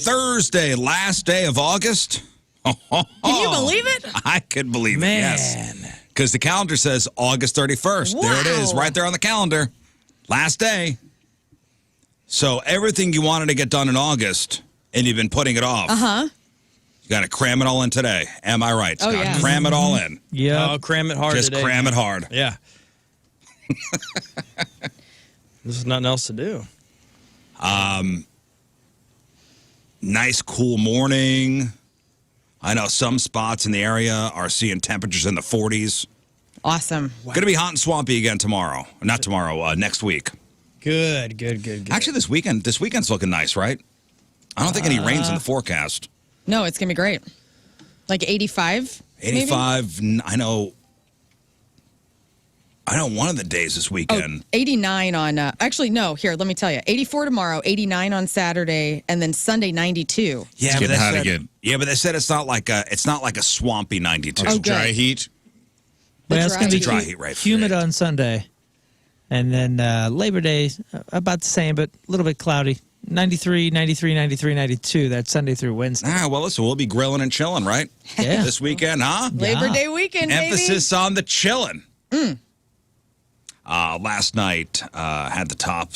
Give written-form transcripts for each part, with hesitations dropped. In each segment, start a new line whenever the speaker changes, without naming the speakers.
Thursday, last day of August.
Can you believe it?
I could believe it, yes. Because the calendar says August 31st.
Wow.
There it is, right there on the calendar. Last day. So everything you wanted to get done in August, and you've been putting it off.
Uh-huh.
You got to cram it all in today. Am I right, Scott?
Oh, yeah.
Cram it all in.
Yeah.
Oh, cram it hard
Just
today.
cram it hard.
Yeah. There's nothing else to do.
Nice, cool morning. I know some spots in the area are seeing temperatures in the 40s.
Awesome.
Going to be hot and swampy again tomorrow. Not tomorrow, next week.
Good.
Actually, this weekend's looking nice, right? I don't think any rain's in the forecast.
No, it's going to be great. Like 85?
85, I know one of the days this weekend.
89 on, actually, no, here, let me tell you. 84 tomorrow, 89 on Saturday, and then Sunday, 92.
Yeah,
It's getting hot again.
Yeah, but they said it's not like a swampy 92.
Oh,
Dry
good.
heat.
The
Well,
dry
it's going to be
heat.
Dry heat, right?
humid on Sunday. And then Labor Day, about the same, but a little bit cloudy. 93, 93, 93, 92. That's Sunday through Wednesday.
Well, listen, we'll be grilling and chilling, right?
Yeah.
This weekend, huh?
Labor Day weekend,
Emphasis on the chilling. Last night, had the top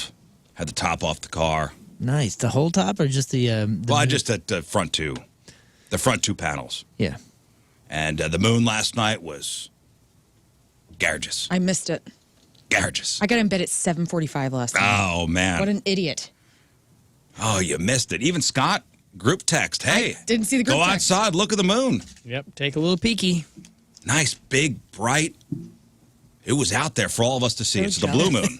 off the car.
Nice. The whole top or just the
Well, just at the front two panels.
Yeah.
And the moon last night was gorgeous.
I missed it.
Gorgeous.
I got in bed at 7:45 last night.
Oh, man.
What an idiot.
Oh, you missed it. Even Scott, group text. Hey,
Didn't see the group
go
text.
outside, look at the moon.
Yep. Take a little peeky.
Nice, big, bright. It was out there for all of us to see.
So
It's the blue
jealous.
moon.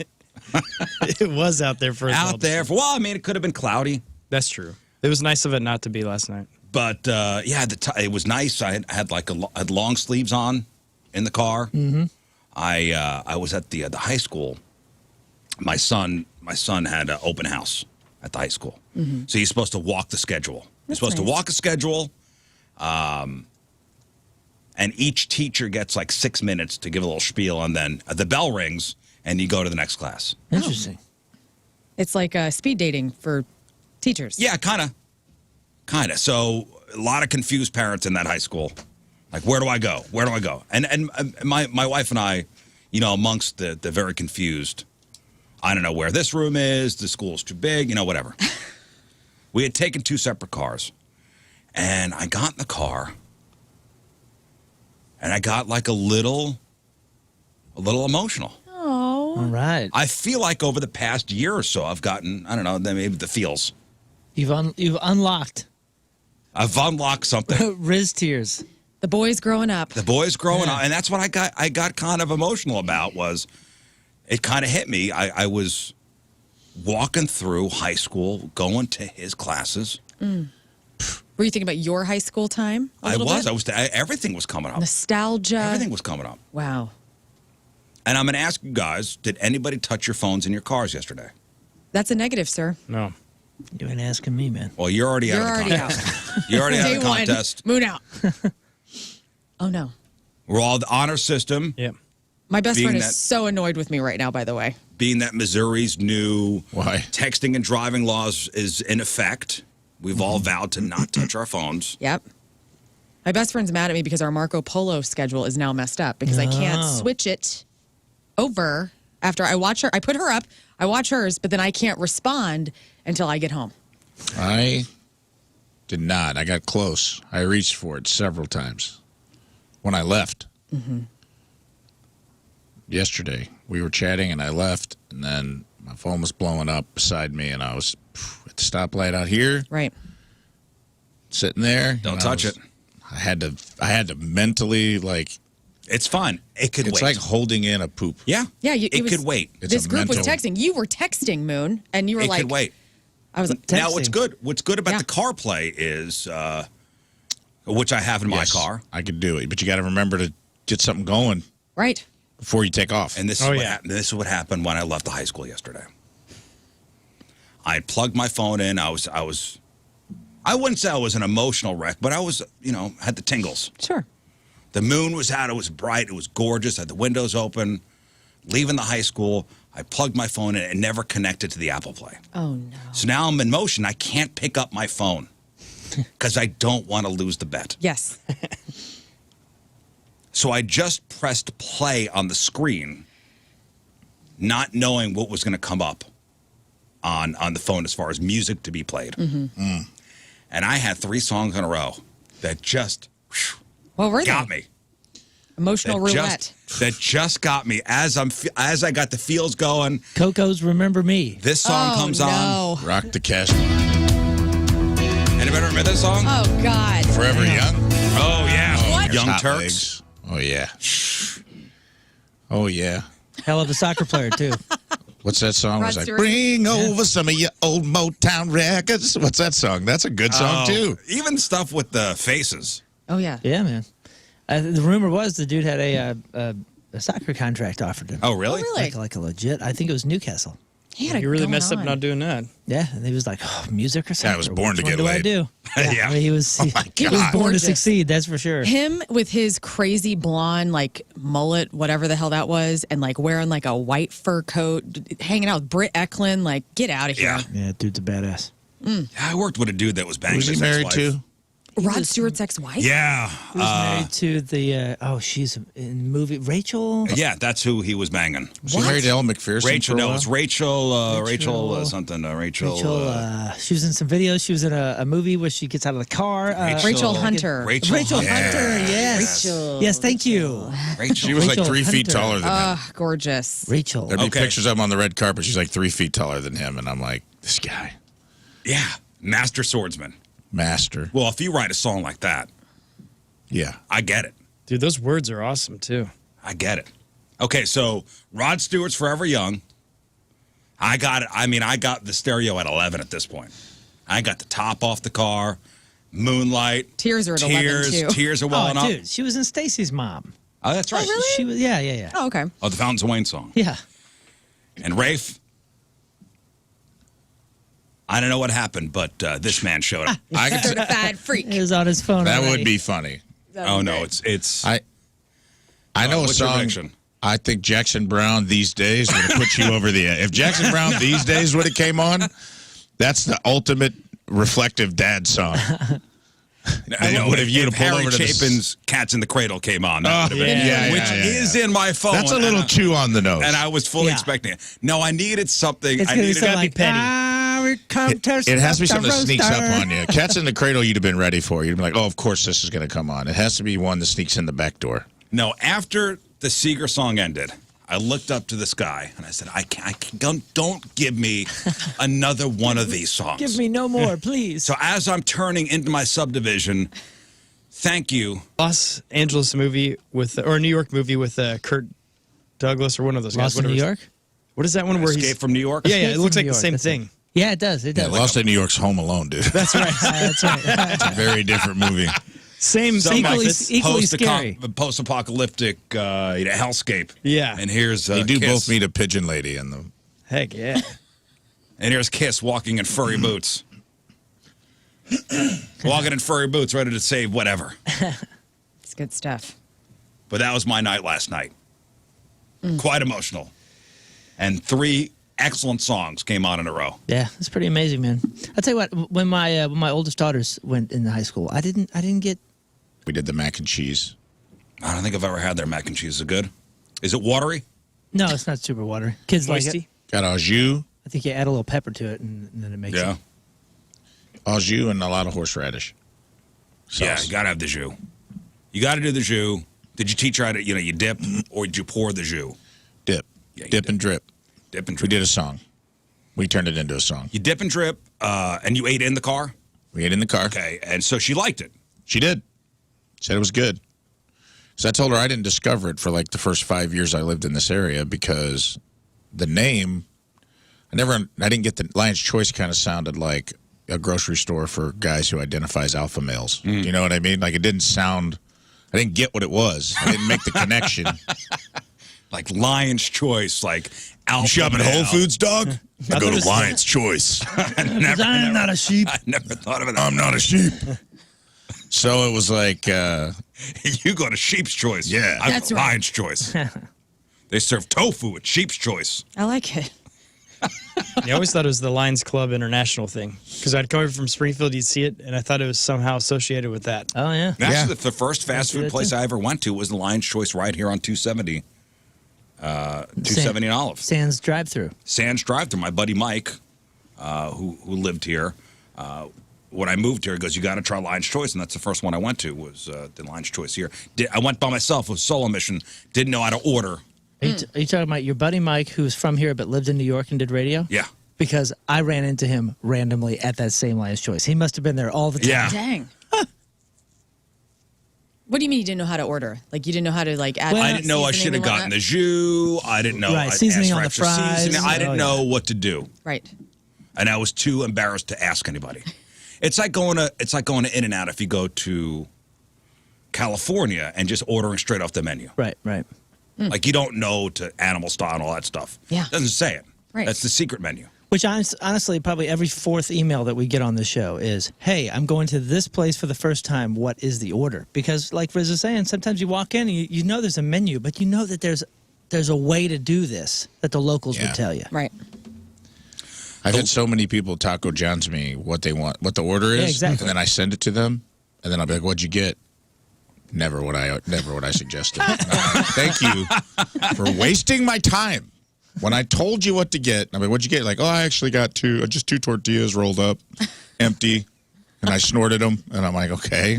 It was out there for us all
Out
to
there.
see.
Well, I mean, it could have been cloudy.
That's true. It was nice of it not to be last night.
But, yeah, it was nice. I had had long sleeves on in the car. Mm-hmm. I was at the high school. My son had an open house at the high school. Mm-hmm. So he's supposed to walk the schedule. He's supposed to walk a schedule. And each teacher gets like 6 minutes to give a little spiel, and then the bell rings, and you go to the next class.
Interesting.
It's like speed dating for teachers.
Yeah, kind of. So a lot of confused parents in that high school. Like, where do I go? Where do I go? And my wife and I, amongst the very confused, I don't know where this room is. The school's too big, whatever. We had taken 2 separate cars, and I got in the car, and I got like a little emotional.
Oh.
All right.
I feel like over the past year or so, I've gotten, I don't know, maybe the feels.
You've unlocked
I've unlocked something.
Rizz tears.
The boys growing up.
The boys growing up, and that's what I got kind of emotional about. Was it kind of hit me? I was walking through high school, going to his classes.
Were you thinking about your high school time?
I was. Everything was coming up.
Nostalgia.
Everything was coming up.
Wow.
And I'm going to ask you guys: did anybody touch your phones in your cars yesterday?
That's a negative, sir.
No.
You ain't asking me, man.
Well, you're already
You're
out of the
already out.
contest. You're already out
Day
of the
one.
contest.
Moon out. Oh, no.
We're all the honor system.
Yep.
My best
Being
friend is
that-
so annoyed with me right now, by the way.
Being that Missouri's new
Why?
texting and driving laws is in effect, we've all vowed to not touch our phones.
Yep. My best friend's mad at me because our Marco Polo schedule is now messed up because I can't switch it over after I watch her. I put her up, I watch hers, but then I can't respond until I get home.
I did not. I got close. I reached for it several times when I left.
Mm-hmm.
Yesterday, we were chatting, and I left, and then my phone was blowing up beside me, and I was at the stoplight out here,
Right.
sitting there.
Don't
and
touch it.
I had to mentally, like,
It's fine. It could
it's
wait.
like holding in a poop.
Yeah.
Yeah,
it could wait.
It's
This
a
group was
mental-
texting. You were texting, Moon, and you were
It
like,
could wait.
I was like,
Now,
Texting.
what's good about
Yeah.
the CarPlay is, which I have in
Yes,
my car,
I could do it, but you got to remember to get something going
right.
before you take off.
and this is what happened when I left the high school yesterday. I had plugged my phone in. I wouldn't say I was an emotional wreck, but I was, had the tingles.
Sure.
The moon was out. It was bright. It was gorgeous. I had the windows open. Leaving the high school, I plugged my phone in and it never connected to the Apple Play.
Oh, no.
So now I'm in motion. I can't pick up my phone. because I don't want to lose the bet.
Yes.
So I just pressed play on the screen, not knowing what was going to come up on the phone as far as music to be played. And I had 3 songs in a row that just
What were
got
they?
me.
Emotional roulette.
That just got me as I got the feels going.
Coco's Remember Me.
This song comes on.
Rock the cash.
Anybody remember this song?
Oh, God.
Forever Young.
Oh yeah.
What?
Young
Hot
Turks.
Legs. Oh yeah. Oh yeah.
Hell of a soccer player, too.
What's that song?
Rod
It's like,
Stewart.
bring over some of your old Motown records. What's that song? That's a good song, too.
Even stuff with the faces.
Oh, yeah.
Yeah, man. The rumor was the dude had a soccer contract offered him.
Oh really?
Oh, really?
Like a legit. I think it was Newcastle.
He had it
You really
going
messed up
on.
not doing that.
Yeah, and he was like, oh, music or something.
I was born to
Which
get
one
laid.
do I do?
Yeah.
I mean, he was
my
he was
God.
born to
Gorgeous.
succeed, that's for sure.
Him with his crazy blonde, like mullet, whatever the hell that was, and like wearing like a white fur coat, hanging out with Britt Eklund. Like, get out of here.
Yeah.
Yeah, dude's a badass.
I worked with a dude that was banging
Who's he
his
married
ex-wife.
to?
Rod Stewart's ex-wife?
Yeah.
He was married to the, she's in movie, Rachel?
Yeah, that's who he was banging.
She married Ellen McPherson.
Rachel,
for a
no, it
while?
was Rachel
Rachel.
something. Rachel.
She was in some videos. She was in a movie where she gets out of the car.
Rachel Hunter.
Rachel
Rachel
Hunter.
Hunter, yes.
Rachel.
Yes, thank you.
Rachel.
She was like
Rachel
3 feet
Hunter.
taller than him.
Gorgeous.
Rachel.
There'd be
Okay.
pictures of him on the red carpet. She's like 3 feet taller than him. And I'm like, this guy,
Yeah. Master swordsman.
master.
Well, if you write a song like that,
Yeah.
I get it.
Dude, those words are awesome, too.
I get it. Okay, so Rod Stewart's Forever Young. I got it. I mean, I got the stereo at 11 at this point. I got the top off the car, moonlight.
Tears are at 11, too.
Tears are welling
Oh,
up.
dude, she was in Stacy's mom.
Oh, that's right.
really?
She was, yeah.
Oh, okay.
Oh, the Fountains of Wayne song.
Yeah.
And Rafe, I don't know what happened, but this man showed up.
I could say,
Certified freak.
It was on his phone.
that
already.
would be funny.
Oh, no, it's
I know a
what's your
song.
prediction?
I think Jackson Brown these days would have put you over the edge. If Jackson Brown these days would have came on, that's the ultimate reflective dad song.
You'd
have pulled
Harry
over to the-
Chapin's Cats in the Cradle came on. That would have been-
yeah,
which is in my phone.
That's a little
and
too on the nose.
And I was fully
Yeah.
expecting it. No, I needed something.
It's
I
going to be
needed
something like,
petty.
It has to be something that sneaks up
roaster.
on you. Cats in the Cradle, you'd have been ready for. You'd be like, oh, of course this is going to come on. It has to be one that sneaks in the back door.
No, after the Seeger song ended, I looked up to the sky and I said, I can't, don't give me another one of these songs.
Give me no more, please.
So as I'm turning into my subdivision, thank you.
Los Angeles movie with, or a New York movie with Kurt Douglas or one of those guys.
Lost in New
whatever.
York?
What is that one where
Escape
he's...
from New York?
Yeah,
Escape
it looks
from
like
New
the
York,
same
that's
thing.
it. Yeah, it does. It
Yeah,
does.
Lost in New York's Home Alone, dude.
That's right.
That's right.
It's a very different movie.
Same
Equally-
outfits.
equally scary.
Post-apocalyptic hellscape.
Yeah.
And here's
They do
Kiss.
both meet a pigeon lady in them.
Heck yeah.
And here's Kiss walking in furry boots. Walking in furry boots, ready to save whatever.
It's good stuff.
But that was my night last night. Quite emotional. And 3 excellent songs came on in a row.
Yeah, it's pretty amazing, man. I'll tell you what, when my oldest daughters went into high school, I didn't get.
We did the mac and cheese.
I don't think I've ever had their mac and cheese. Is it good? Is it watery?
No, it's not super watery. Kids like it.
Moisty.
Got au jus,
I think you add a little pepper to it, and then it makes it.
au jus, and a lot of horseradish.
Yeah,
Sauce.
you got to have the jus. You got to do the jus. Did you teach her how to, you dip, or did you pour the jus?
Dip.
Yeah, you
Dip
dip.
and drip.
Dip and
We
drip.
did a song. We turned it into a song.
You dip and drip, and you ate in the car?
We ate in the car.
Okay, and so she liked it.
She did. Said it was good. So I told her I didn't discover it for like the first 5 years I lived in this area because the name, I didn't get the Lion's Choice kind of sounded like a grocery store for guys who identify as alpha males. You know what I mean? Like it didn't sound, I didn't get what it was. I didn't make the connection.
Like Lion's Choice, like alpha
You shop at Whole
male.
Foods, dog? I go
thought
to Lion's Choice.
I'm not a sheep.
I never thought of it.
I'm not a sheep. So it was like,
You go to Sheep's Choice.
Yeah.
I go
That's
to
right.
Lion's Choice. They serve tofu at Sheep's Choice.
I like it.
I always thought it was the Lions Club International thing because I'd come over from Springfield, you'd see it, and I thought it was somehow associated with that.
Oh, yeah.
Actually, the first fast food place I ever went to was the Lion's Choice right here on 270. 270 and Olive.
Sands drive-through.
Sands drive-through. My buddy Mike, who lived here, when I moved here, he goes, you got to try Lion's Choice, and that's the first one I went to was the Lion's Choice here. I went by myself with solo mission, didn't know how to order.
Are you talking about your buddy Mike, who's from here but lived in New York and did radio?
Yeah.
Because I ran into him randomly at that same Lion's Choice. He must have been there all the time.
Yeah.
Dang. What do you mean you didn't know how to order? Like you didn't know how to add?
I didn't know I should have gotten the jus. I didn't know.
Right, seasoning on the
extra
fries.
Seasoning. I didn't know what to do.
Right.
And I was too embarrassed to ask anybody. It's like going to In-N-Out if you go to California and just ordering straight off the menu.
Right, right.
Like you don't know to animal style and all that stuff.
Yeah.
It doesn't say it.
Right.
That's the secret menu.
Which honestly, probably every fourth email that we get on the show is, hey, I'm going to this place for the first time. What is the order? Because like Rizz is saying, sometimes you walk in and you know there's a menu, but you know that there's a way to do this that the locals would tell you.
Right.
I've had so many people Taco John's me what they want, what the order is,
exactly.
and then I send it to them, and then I'll be like, "What'd you get?" Never what I suggested. Thank you for wasting my time. When I told you what to get, I mean, what'd you get? Like, oh, I actually got just two tortillas rolled up, empty, and I snorted them, and I'm like, okay,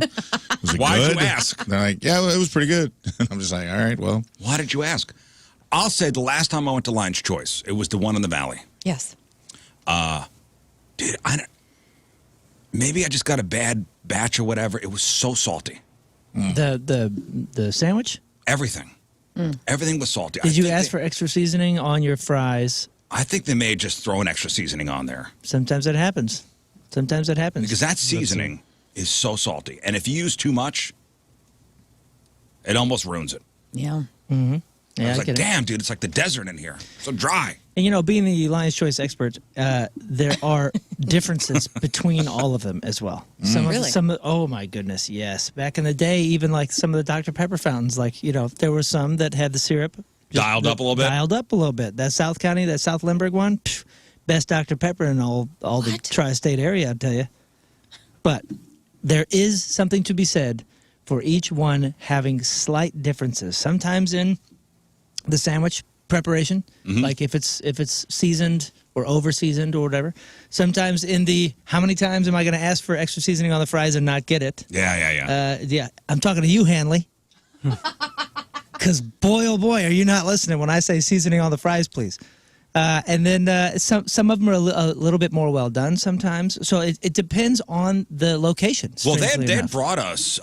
was it
Why'd
good?
you ask?
And they're like, yeah, well, it was pretty good. And I'm just like, all right, well.
Why did you ask? I'll say the last time I went to Lion's Choice, it was the one in the Valley.
Yes.
Dude, maybe I just got a bad batch or whatever. It was so salty.
The sandwich?
Everything. Everything was salty.
Did you ask for extra seasoning on your fries?
I think they may just throw an extra seasoning on there.
Sometimes that happens.
Because that seasoning is so salty. And if you use too much, it almost ruins it.
Yeah.
Mm-hmm. Yeah,
I was like, damn, dude, it's like the desert in here. So dry.
And, being the Lion's Choice expert, there are differences between all of them as well.
Really?
Oh, my goodness, yes. Back in the day, even like some of the Dr. Pepper fountains, there were some that had the syrup.
Dialed up a little bit?
Dialed up a little bit. That South County, that South Limburg one, best Dr. Pepper in all the tri-state area, I'll tell you. But there is something to be said for each one having slight differences. Sometimes in the sandwich preparation, like if it's seasoned or over seasoned or whatever. Sometimes in the how many times am I going to ask for extra seasoning on the fries and not get it?
Yeah.
I'm talking to you, Hanley. Because boy, oh boy, are you not listening when I say seasoning on the fries, please. And then some of them are a little bit more well done sometimes. So it depends on the location.
Well, they had brought us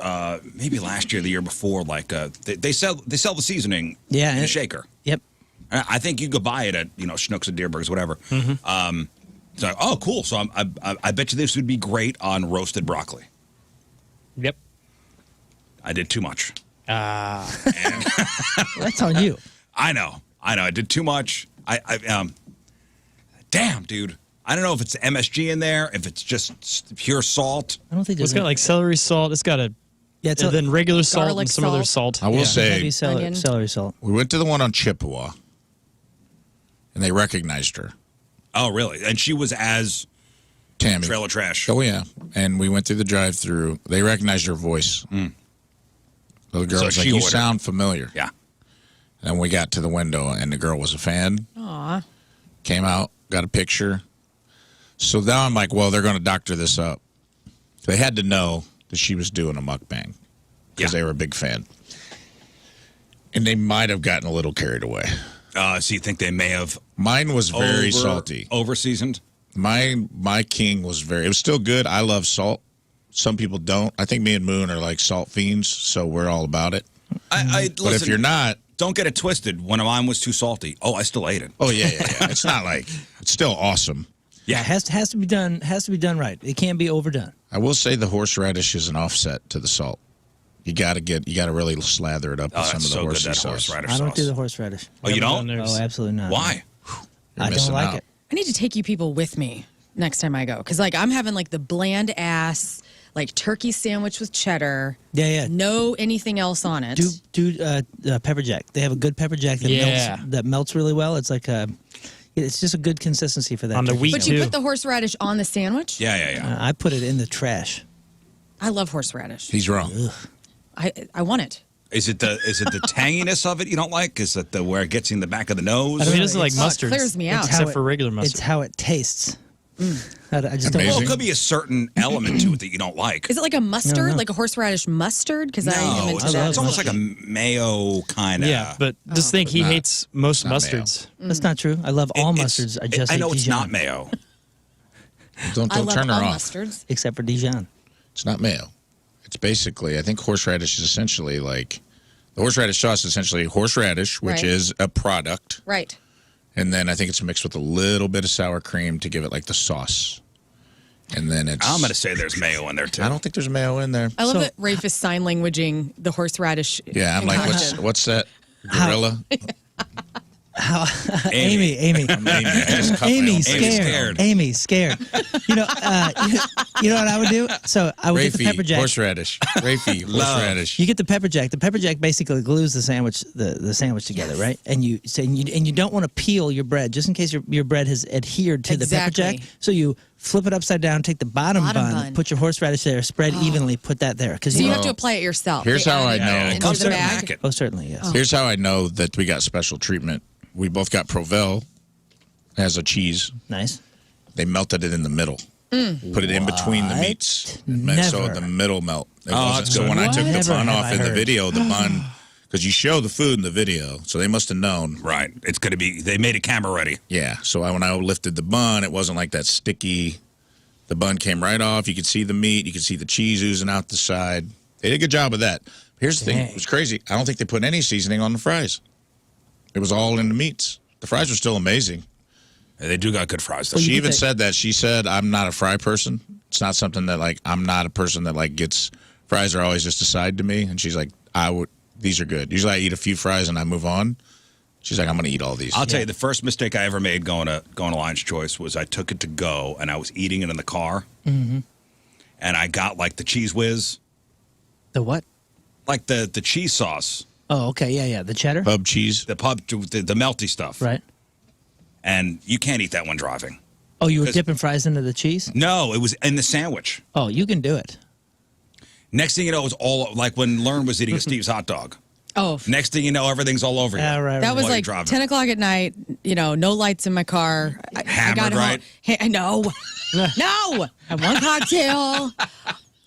maybe last year, the year before, like they sell the seasoning in a shaker.
Yep.
I think you could buy it at Schnucks and Deerbergs, whatever. So oh, cool. So I bet you this would be great on roasted broccoli.
Yep.
I did too much.
That's on you.
I know. I did too much. Damn, dude. I don't know if it's MSG in there, if it's just pure salt.
I don't think
it's got like celery salt. It's got and then regular salt and some other salt.
I will say,
heavy celery salt.
We went to the one on Chippewa, and they recognized her.
Oh, really? And she was as
Tammy.
Trailer Trash.
Oh, yeah. And we went through the drive-thru. They recognized her voice. So the girl was like, you sound familiar.
Yeah.
And we got to the window, and the girl was a fan.
Aw.
Came out, got a picture. So now I'm like, well, they're going to doctor this up. They had to know that she was doing a mukbang because they were a big fan. And they might have gotten a little carried away.
So you think they may have...
Mine was very salty.
Over-seasoned?
My king was it was still good. I love salt. Some people don't. I think me and Moon are like salt fiends, so we're all about it.
But
if you're not...
Don't get it twisted. When mine was too salty, I still ate it.
Oh, yeah. It's not like... It's still awesome.
Yeah, it has to be done. Has to be done right. It can't be overdone.
I will say the horseradish is an offset to the salt. You got to really slather it up with some of the horseradish sauce.
I don't do the horseradish.
Oh, you don't?
Oh, absolutely not.
Why?
I don't like it.
I need to take you people with me next time I go because I'm having like the bland ass turkey sandwich with cheddar.
Yeah.
No anything else on it.
Do pepper jack. They have a good pepper jack that melts really well. It's like It's just a good consistency for that.
On the
turkey
wheat,
sandwich.
But you
too.
put the horseradish on the sandwich?
Yeah.
I put it in the trash.
I love horseradish.
He's wrong.
I want it.
Is it the tanginess of it you don't like? Is it the where it gets in the back of the nose?
I don't
He
know,
doesn't like
it's-
mustard.
clears me out.
It's how
Except for regular
It's
mustard.
how it tastes. I just don't.
Well,
Amazing.
it could be a certain element to it that you don't like.
Is it like a mustard,
no.
like a horseradish mustard? Because I am
No,
into
it's,
that.
it's almost like a mayo kind of.
Yeah, but just think he
Not-
hates most
not mayo.
mustards.
That's not true. I love all mustards. I just
I
hate
know it's
Dijon,
not mayo.
Don't
I love
turn her
all
off.
mustards.
except for Dijon.
It's not mayo. It's basically, I think horseradish is essentially like, the horseradish sauce is essentially horseradish, which
Right.
is a product.
Right.
And then I think it's mixed with a little bit of sour cream to give it like the sauce. And then it's.
I'm going to say there's mayo in there too.
I don't think there's mayo in there.
I love
So-
that Rafe is sign languaging the horseradish.
Yeah, I'm like, what's that? Gorilla?
Amy.
Amy, I just cut my own
Amy's
face.
scared. Amy's scared. You know what I would do? So I would get the pepper
Rafie,
jack.
horseradish. Rafie, horseradish.
You get the pepper jack. The pepper jack basically glues the sandwich together, right? And you don't want to peel your bread just in case your bread has adhered to the pepper
Exactly.
jack. So you flip it upside down, take the bottom
bun.
put your horseradish there, spread evenly, put that there.
So you have to apply it yourself.
Here's
They
how
add
I
it
know.
It
into
comes
the
in a
bag.
packet.
Oh, certainly, yes.
Here's how I know that we got special treatment. We both got Provel as a cheese.
Nice.
They melted it in the middle. Put it in between the meats. So
Never.
the middle melt. It
Oh,
wasn't,
that's
so
good.
when I took the
Never
bun
have
off
I
in the
heard.
video, the bun, because you show the food in the video, so they must have known.
Right. It's going to be, they made it camera ready.
Yeah. So when I lifted the bun, it wasn't like that sticky. The bun came right off. You could see the meat. You could see the cheese oozing out the side. They did a good job of that. Here's the thing.
Dang.
It was crazy. I don't think they put any seasoning on the fries. It was all in the meats. The fries were still amazing.
They do got good fries. Though.
She
you
even
could
said that. She said, I'm not a fry person. It's not something that, like, I'm not a person that, like, gets, fries are always just a side to me. And she's like, these are good. Usually I eat a few fries and I move on. She's like, I'm going to eat all these.
I'll tell you, the first mistake I ever made going to Lion's Choice was I took it to go and I was eating it in the car. Mm-hmm. And I got like the cheese whiz,
The what?
like the cheese sauce,
Oh, okay. Yeah. The cheddar.
Pub cheese.
the melty stuff.
Right.
And you can't eat that when driving.
Oh, you were
'Cause-
dipping fries into the cheese?
No, it was in the sandwich.
Oh, you can do it.
Next thing you know, it was all like when Lern was eating a Steve's hot dog.
Oh,
Next thing you know, everyth's all over you.
Yeah, right.
that was
While you're
like
driving.
10 o'clock at night, no lights in my car. I
Hammered,
got home.
right?
No. No. I have one cocktail.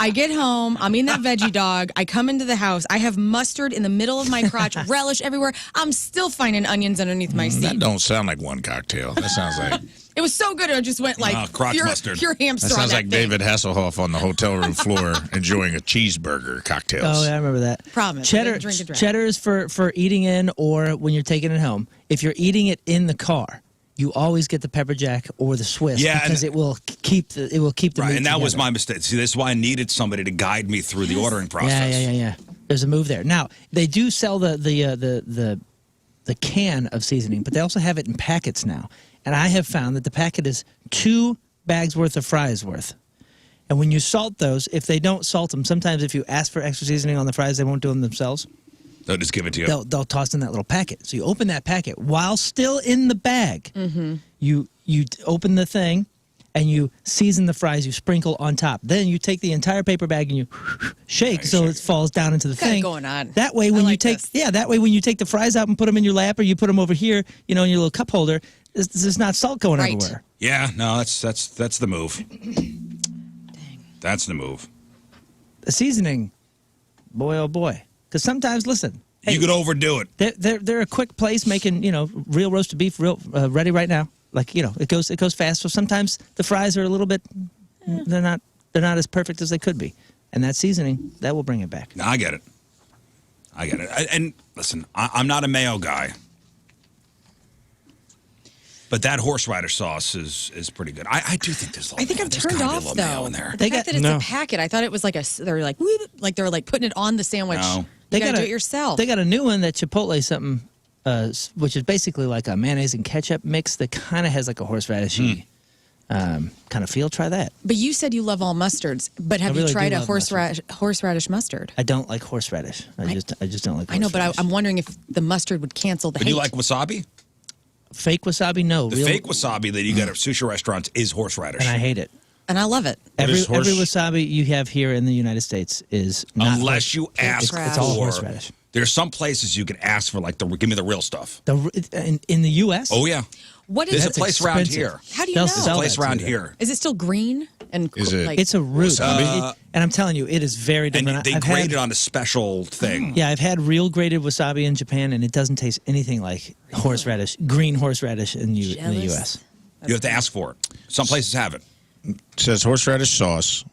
I get home. I'm eating that veggie dog. I come into the house. I have mustard in the middle of my crotch, relish everywhere. I'm still finding onions underneath my seat.
That don't sound like one cocktail. That sounds like
It was so good. I just went like
crotch mustard.
pure hamster
that
on
sounds
that
like
thing.
David Hasselhoff on the hotel room floor enjoying a cheeseburger cocktails.
Oh, yeah, I remember that.
Promise, I
Cheddar,
didn't drink a drink.
cheddar is for eating in or when you're taking it home. If you're eating it in the car, you always get the pepper jack or the Swiss
Yeah,
because
and-
it will keep the
Right,
meat
and that was
together.
my mistake. See, this is why I needed somebody to guide me through the ordering process.
Yeah. There's a move there. Now they do sell the can of seasoning, but they also have it in packets now. And I have found that the packet is 2 bags worth of fries worth. And when you salt those, if they don't salt them, sometimes if you ask for extra seasoning on the fries, they won't do them themselves.
They'll just give it to you.
They'll toss in that little packet. So you open that packet while still in the bag.
Mm-hmm.
You open the thing and you season the fries. You sprinkle on top. Then you take the entire paper bag and you shake so it falls down into the
Kinda
thing.
going on.
That way, when
I
you
like
take
this.
that way when you take the fries out and put them in your lap or you put them over here, in your little cup holder, there's not salt going
Right.
everywhere.
Yeah, no, that's the move. That's the move.
The seasoning, boy oh boy. Because sometimes, listen. Hey,
You could overdo it.
They're a quick place making real roasted beef ready right now. Like it goes fast. So sometimes the fries are a little bit they're not as perfect as they could be, and that seasoning that will bring it back.
No, I get it. And listen, I'm not a mayo guy, but that horseradish sauce is pretty good. I do think there's.
I think I'm
there's
turned
gotta be a
off
little
though.
mayo in there.
The
They
fact
got-
that it's
No.
a packet, I thought it was like they're like whoop, like they were like putting it on the sandwich.
No.
You gotta do it yourself.
They got a new one that Chipotle something, which is basically like a mayonnaise and ketchup mix that kind of has like a horseradishy kind of feel. Try that.
But you said you love all mustards. But have
I really
you
do
tried a
love
horseradish mustard?
I don't like horseradish. I just don't like.
I know, but
horseradish.
I'm wondering if the mustard would cancel the
But
hate.
you like wasabi?
Fake wasabi, no.
The fake wasabi that you get at sushi restaurants is horseradish.
And I hate it.
And I love it.
Every wasabi you have here in the United States is not
unless you ask
it's all
for.
horseradish.
There's some places you can ask for, like, give me the real stuff.
In the U.S.?
Oh, yeah.
What is
There's a place around here.
How do you
They'll
know?
There's a place around here.
Is it still green? And
Is it-
like,
It's a root.
Wasabi.
And I'm telling you, it is very different.
And they
I've
grade
had-
it on a special thing.
Yeah, I've had real grated wasabi in Japan, and it doesn't taste anything like horseradish, green horseradish in the
Jealous.
U.S.
You have to ask for it. Some places have it.
It says horseradish sauce.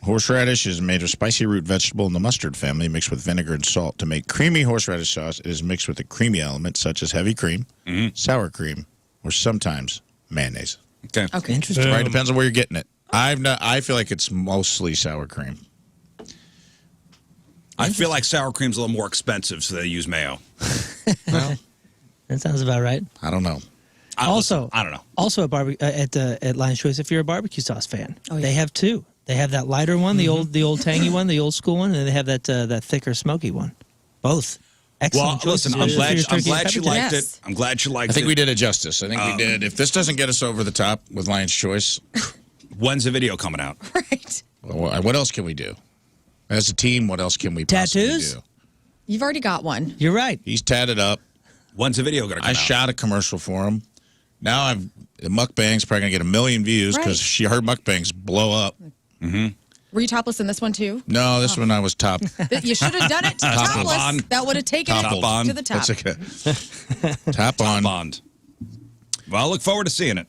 Horseradish is made of spicy root vegetable in the mustard family mixed with vinegar and salt. To make creamy horseradish sauce, it is mixed with a creamy element such as heavy cream, sour cream, or sometimes mayonnaise.
Okay.
Okay.
Interesting.
Right, depends on where you're getting it. I feel like it's mostly sour cream.
I feel like sour cream's a little more expensive, so they use mayo.
Well,
That sounds about right.
I don't know.
Listen, I don't know.
Also at Lion's Choice, if you're a barbecue sauce fan,
Oh, yeah.
they have two. They have that lighter one, the old tangy one, the old school one, and then they have that thicker smoky one. Both. Excellent
Well,
choices.
listen, I'm
for your
glad
turkey and
you
pepper
liked
Yes.
it. I'm glad you liked
I think
it.
we did it justice. I think we did. If this doesn't get us over the top with Lion's Choice,
When's the video coming out?
right.
what else can we do? As a team, what else can we possibly
Tattoos?
do?
You've already got one.
You're right.
He's tatted up.
When's the video going to come
I
out?
shot a commercial for him. Now the Mukbang's probably going to get 1 million views because her Mukbangs blow up.
Were you topless in this one too?
No, this one I was top.
You should have done it
Top
topless.
on.
That would have taken
Top
it
on.
to the top.
That's okay. Top on.
Bond. Well, I look forward to seeing it.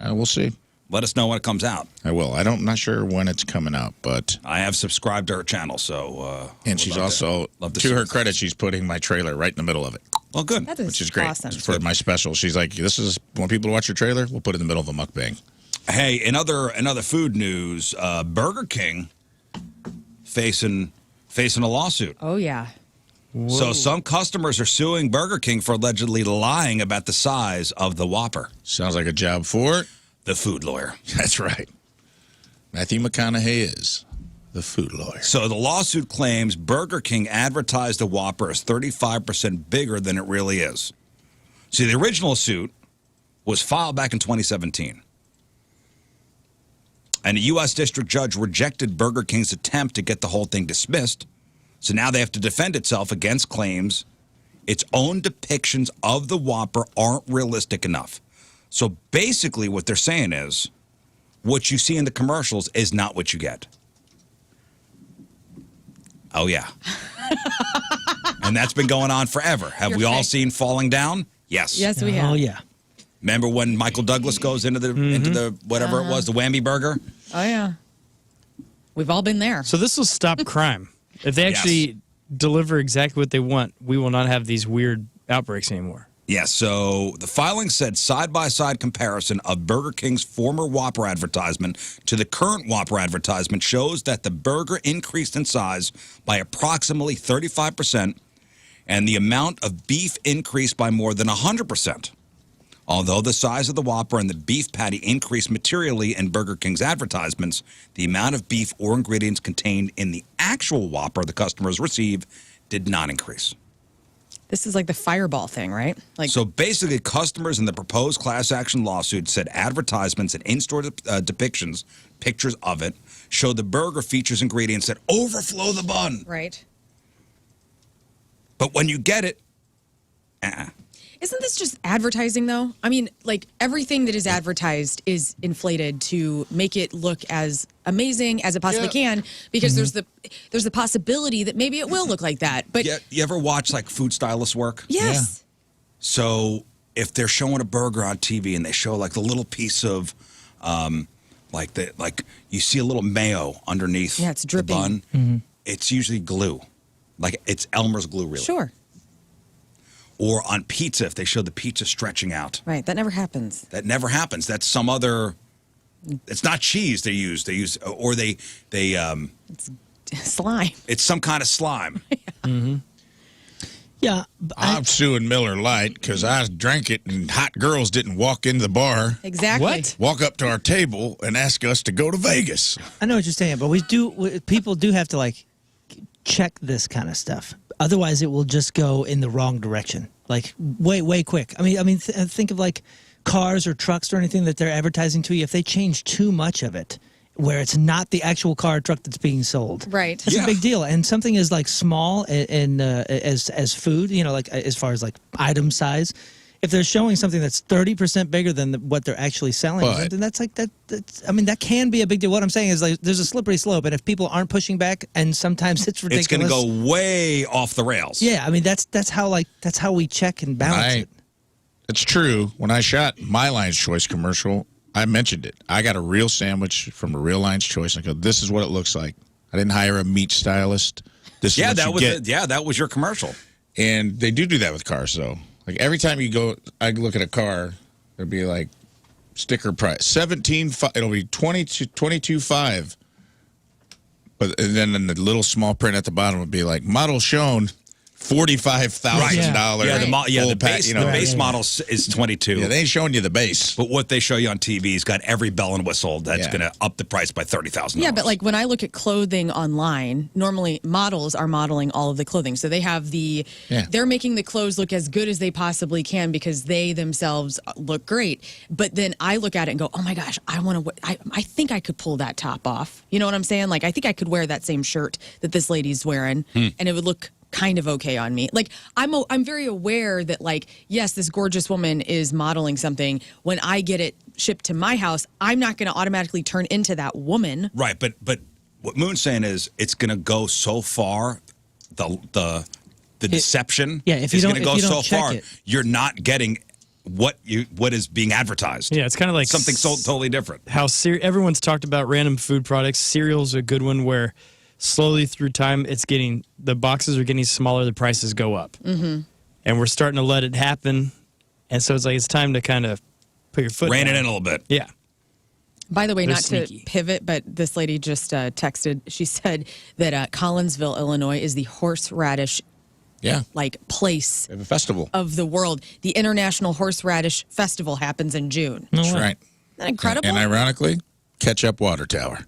We'll see.
Let us know when it comes out.
I will. I'm not sure when it's coming out, but
I have subscribed to her channel, so.
and she's also, to her credit, she's putting my trailer right in the middle of it,
Well, good.
That is
which is great
awesome.
for my special. She's like, "This is want people to watch your trailer? We'll put it in the middle of a mukbang."
Hey, in other food news, Burger King facing a lawsuit.
Oh yeah.
So some customers are suing Burger King for allegedly lying about the size of the Whopper.
Sounds like a job for
The food lawyer.
That's right. Matthew McConaughey is the food lawyer.
So the lawsuit claims Burger King advertised the Whopper as 35% bigger than it really is. See, the original suit was filed back in 2017. And a U.S. district judge rejected Burger King's attempt to get the whole thing dismissed. So now they have to defend itself against claims its own depictions of the Whopper aren't realistic enough. So basically what they're saying is what you see in the commercials is not what you get. Oh, yeah. And that's been going on forever. Have we all seen Falling Down? Yes.
Yes, we have.
Oh yeah.
Remember when Michael Douglas goes into the whatever it was, the whammy burger?
Oh yeah. We've all been there.
So this will stop crime. If they actually deliver exactly what they want, we will not have these weird outbreaks anymore.
Yes, so the filing said side-by-side comparison of Burger King's former Whopper advertisement to the current Whopper advertisement shows that the burger increased in size by approximately 35% and the amount of beef increased by more than 100%. Although the size of the Whopper and the beef patty increased materially in Burger King's advertisements, the amount of beef or ingredients contained in the actual Whopper the customers receive did not increase.
This is like the Fireball thing, right? Like
So basically, customers in the proposed class action lawsuit said advertisements and in-store depictions, pictures of it, show the burger features ingredients that overflow the bun.
right.
But when you get it,
Isn't this just advertising, though? I mean, like, everything that is advertised is inflated to make it look as amazing as it possibly can, because there's the possibility that maybe it will look like that. But
you ever watch, like, food stylists work?
yes,
So if they're showing a burger on TV and they show, like, the little piece of, like you see a little mayo underneath
Yeah, it's
the
dripping.
bun, it's usually glue. Like, it's Elmer's glue, really.
sure,
Or on pizza, if they show the pizza stretching out.
right. That never happens.
That never happens. That's some other. It's not cheese they use. They use, or they.
Slime.
It's some kind of slime.
Yeah.
I'm suing Miller Lite because I drank it and hot girls didn't walk into the bar,
Exactly.
What?
walk up to our table, and ask us to go to Vegas.
I know what you're saying, but people do have to like check this kind of stuff. Otherwise, it will just go in the wrong direction. like way quick. I mean, think of like cars or trucks or anything that they're advertising to you. If they change too much of it, where it's not the actual car or truck that's being sold,
Right?
That's a big deal. And something is like small and as food, like as far as like item size. If they're showing something that's 30% bigger than what they're actually selling, then that's like that. That can be a big deal. What I'm saying is like there's a slippery slope, and if people aren't pushing back, and sometimes it's ridiculous,
it's going to go way off the rails.
Yeah, I mean that's how we check and balance it.
It's true. When I shot my Lion's Choice commercial, I mentioned it. I got a real sandwich from a real Lion's Choice. I go, this is what it looks like. I didn't hire a meat stylist. This is what you get.
That was your commercial.
And they do that with cars, though. Like every time you go, I look at a car, there'll be like sticker price $17,500. It'll be $22,500. But and then in the little small print at the bottom would be like model shown $45,000.
The base model is 22.
Yeah, they ain't showing you the base.
But what they show you on TV has got every bell and whistle that's going to up the price by $30,000.
Yeah, but like when I look at clothing online, normally models are modeling all of the clothing. So they have they're making the clothes look as good as they possibly can because they themselves look great. But then I look at it and go, oh my gosh, I think I could pull that top off. You know what I'm saying? Like I think I could wear that same shirt that this lady's wearing and it would look kind of okay on me. Like I'm very aware that like, yes, this gorgeous woman is modeling something. When I get it shipped to my house, I'm not going to automatically turn into that woman.
Right, but what Moon's saying is it's going to go so far, the deception is going to go so far, you're not getting what is being advertised.
Yeah, it's kind of like
something so totally different.
How everyone's talked about random food products. Cereal's a good one where slowly through time, the boxes are getting smaller, the prices go up. Mm-hmm. And we're starting to let it happen. And so it's like, it's time to kind of put your foot
Rein
down.
it in a little bit.
Yeah.
By the way,
They're
not
sneaky.
to pivot, but this lady just texted. She said that Collinsville, Illinois is the horseradish place
They have a festival
of the world. The International Horseradish Festival happens in June.
That's right.
Isn't that incredible?
And ironically, Ketchup Water Tower.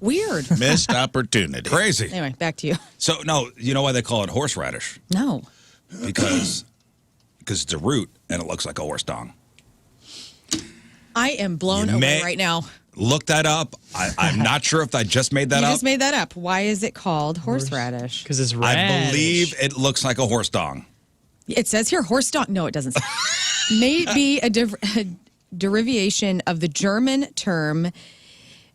Weird.
Missed opportunity.
Crazy.
Anyway, back to you.
So, no, you know why they call it horseradish?
No.
Because it's a root and it looks like a horse dong.
I am blown away right now.
Look that up. I'm not sure if I just made that up.
You just made that up. Why is it called horseradish?
Because it's radish.
I believe it looks like a horse dong.
It says here horse dong. No, it doesn't. Maybe a derivation of the German term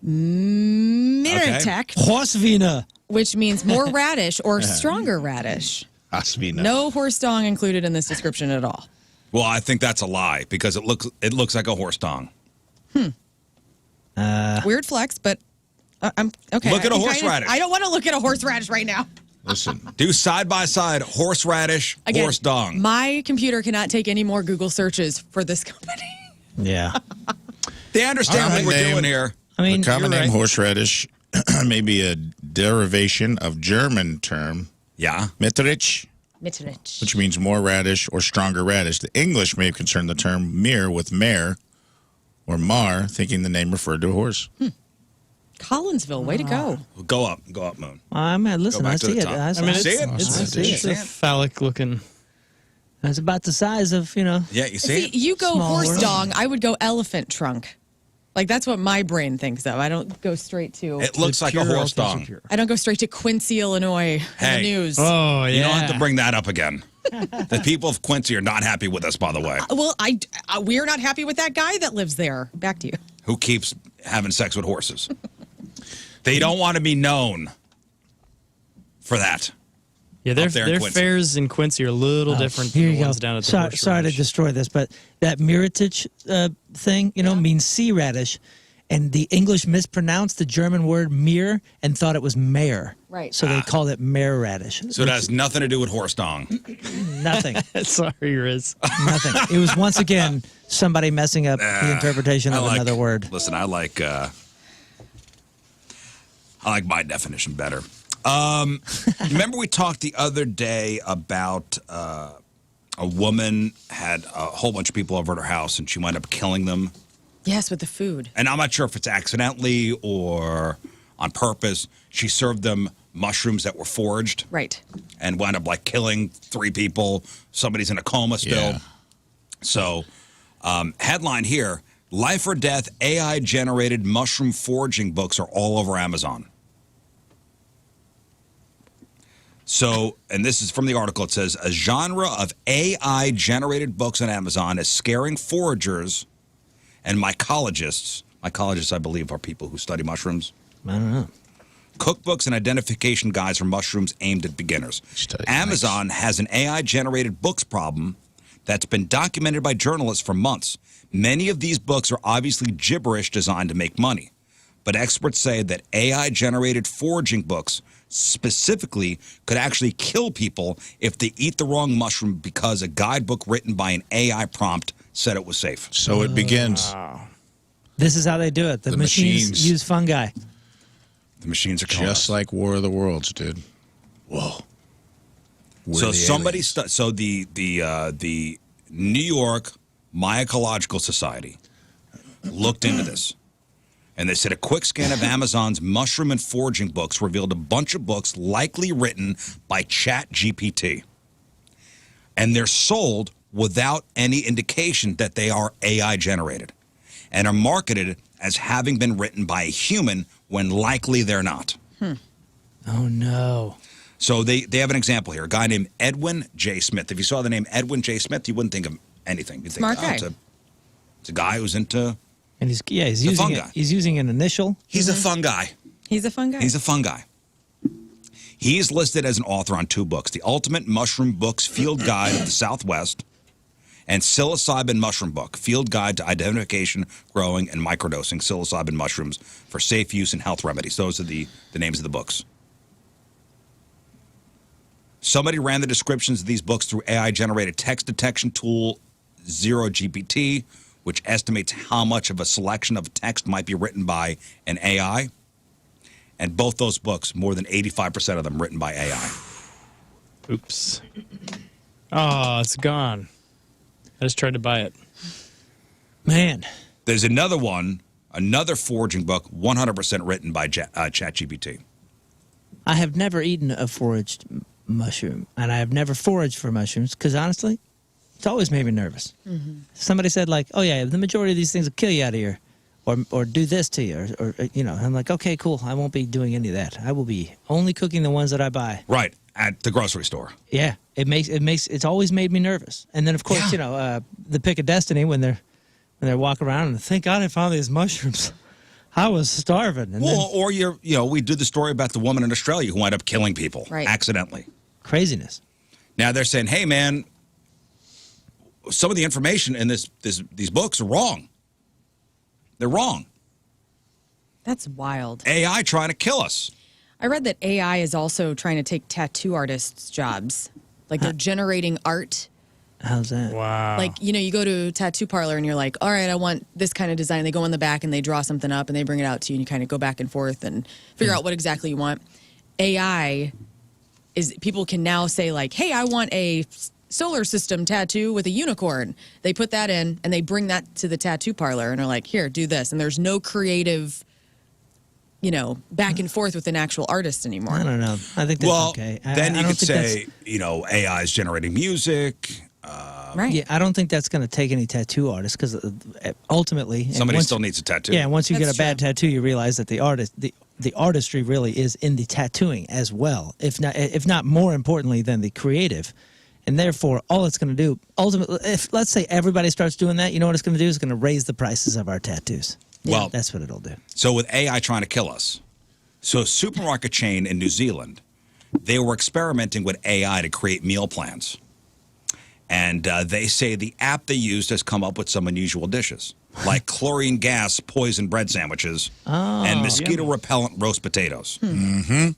Mirth,
Horsvina,
which means more radish or stronger radish.
Horsvina.
No horse dong included in this description at all.
Well, I think that's a lie because it looks like a horse dong.
Weird flex, but I'm okay.
Look at a horseradish.
I don't want to look at a horseradish right now.
Listen.
Do side by side horseradish,
Again,
horse dong.
My computer cannot take any more Google searches for this company.
Yeah.
They understand what we're doing here.
I mean,
the common name horseradish may be a derivation of German term Mitterich, which means more radish or stronger radish. The English may have concerned the term mere with mare or mar, thinking the name referred to a horse.
Collinsville, way to go.
Go up, Moon.
Listen, I see it.
I
see it.
It's a phallic looking.
It's about the size of,
Yeah, you see it?
You go
Small
horse
world.
dong, I would go elephant trunk. Like, that's what my brain thinks of. I don't go straight to...
It looks like a horse dong.
I don't go straight to Quincy, Illinois in the news.
Oh, yeah.
You don't have to bring that up again. The people of Quincy are not happy with us, by the way.
Well, we're not happy with that guy that lives there. Back to you.
Who keeps having sex with horses. They don't want to be known for that.
Yeah, their fairs in Quincy are a little different than the ones down at the
Sorry to destroy this, but that Mirtich thing, means sea radish. And the English mispronounced the German word mere and thought it was mare.
Right.
So they called it mare radish.
So it has nothing to do with horse dong.
Nothing.
Sorry, Rizz.
Nothing. It was once again somebody messing up the interpretation of another word.
Listen, I like my definition better. Remember we talked the other day about a woman had a whole bunch of people over at her house and she wound up killing them.
Yes, with the food.
And I'm not sure if it's accidentally or on purpose. She served them mushrooms that were foraged.
Right.
And wound up like killing 3 people. Somebody's in a coma still.
Yeah.
So, headline here, life or death AI-generated mushroom foraging books are all over Amazon. So, and this is from the article, it says, a genre of AI-generated books on Amazon is scaring foragers and mycologists. Mycologists, I believe, are people who study mushrooms.
I don't know.
Cookbooks and identification guides for mushrooms aimed at beginners. Amazon has an AI-generated books problem that's been documented by journalists for months. Many of these books are obviously gibberish designed to make money. But experts say that AI-generated foraging books specifically could actually kill people if they eat the wrong mushroom because a guidebook written by an AI prompt said it was safe.
So it begins.
This is how they do it. The machines use fungi.
The machines are killing
Just
us.
like War of the Worlds, dude. Whoa.
So somebody, the New York Mycological Society looked into this. And they said a quick scan of Amazon's mushroom and foraging books revealed a bunch of books likely written by ChatGPT. And they're sold without any indication that they are AI generated and are marketed as having been written by a human when likely they're not.
Oh, no.
So they have an example here. A guy named Edwin J. Smith. If you saw the name Edwin J. Smith, you wouldn't think of anything. You'd think,
Smart guy.
It's a guy who's into...
And he's using an initial.
He's a fun guy.
He's a fun guy.
He's a fun guy. He is listed as an author on 2 books, The Ultimate Mushroom Books Field Guide of the Southwest and Psilocybin Mushroom Book, Field Guide to Identification, Growing, and Microdosing Psilocybin Mushrooms for Safe Use and Health Remedies. Those are the names of the books. Somebody ran the descriptions of these books through AI-generated text detection tool 0GPT, which estimates how much of a selection of text might be written by an AI. And both those books, more than 85% of them written by AI.
Oops. Oh, it's gone. I just tried to buy it.
Man.
There's another one, another foraging book, 100% written by ChatGPT.
I have never eaten a foraged mushroom, and I have never foraged for mushrooms because, honestly, it's always made me nervous. Somebody said, like, oh, yeah, the majority of these things will kill you out of here or do this to you. Or you know, I'm like, okay, cool. I won't be doing any of that. I will be only cooking the ones that I buy.
Right, at the grocery store.
Yeah, it's always made me nervous. And then, of course, you know, the pick of destiny when they're walking around and thank God I found these mushrooms. I was starving. And
Or we do the story about the woman in Australia who wound up killing people accidentally.
Craziness.
Now they're saying, hey, man, some of the information in these books are wrong. They're wrong.
That's wild.
AI trying to kill us.
I read that AI is also trying to take tattoo artists' jobs. Like they're generating art.
How's that?
Wow.
Like, you know, you go to a tattoo parlor and you're like, all right, I want this kind of design. They go in the back and they draw something up and they bring it out to you and you kind of go back and forth and figure out what exactly you want. AI is, people can now say like, hey, I want a solar system tattoo with a unicorn. They put that in and they bring that to the tattoo parlor and are like, here, do this. And there's no creative, you know, back and forth with an actual artist anymore.
I don't know. I think that's okay.
Then you could say, you know, AI is generating music.
Right.
Yeah, I don't think that's going to take any tattoo artists because ultimately
somebody still needs a tattoo.
Yeah, once you
That's
get a bad tattoo, you realize that the artistry really is in the tattooing as well, if not more importantly than the creative. And therefore, all it's going to do ultimately, if let's say everybody starts doing that, you know what it's going to do? It's going to raise the prices of our tattoos. Yeah, well, that's what it'll do.
So with AI trying to kill us, so a supermarket chain in New Zealand, they were experimenting with AI to create meal plans. And they say the app they used has come up with some unusual dishes, like chlorine gas poisoned bread sandwiches and mosquito-repellent roast potatoes.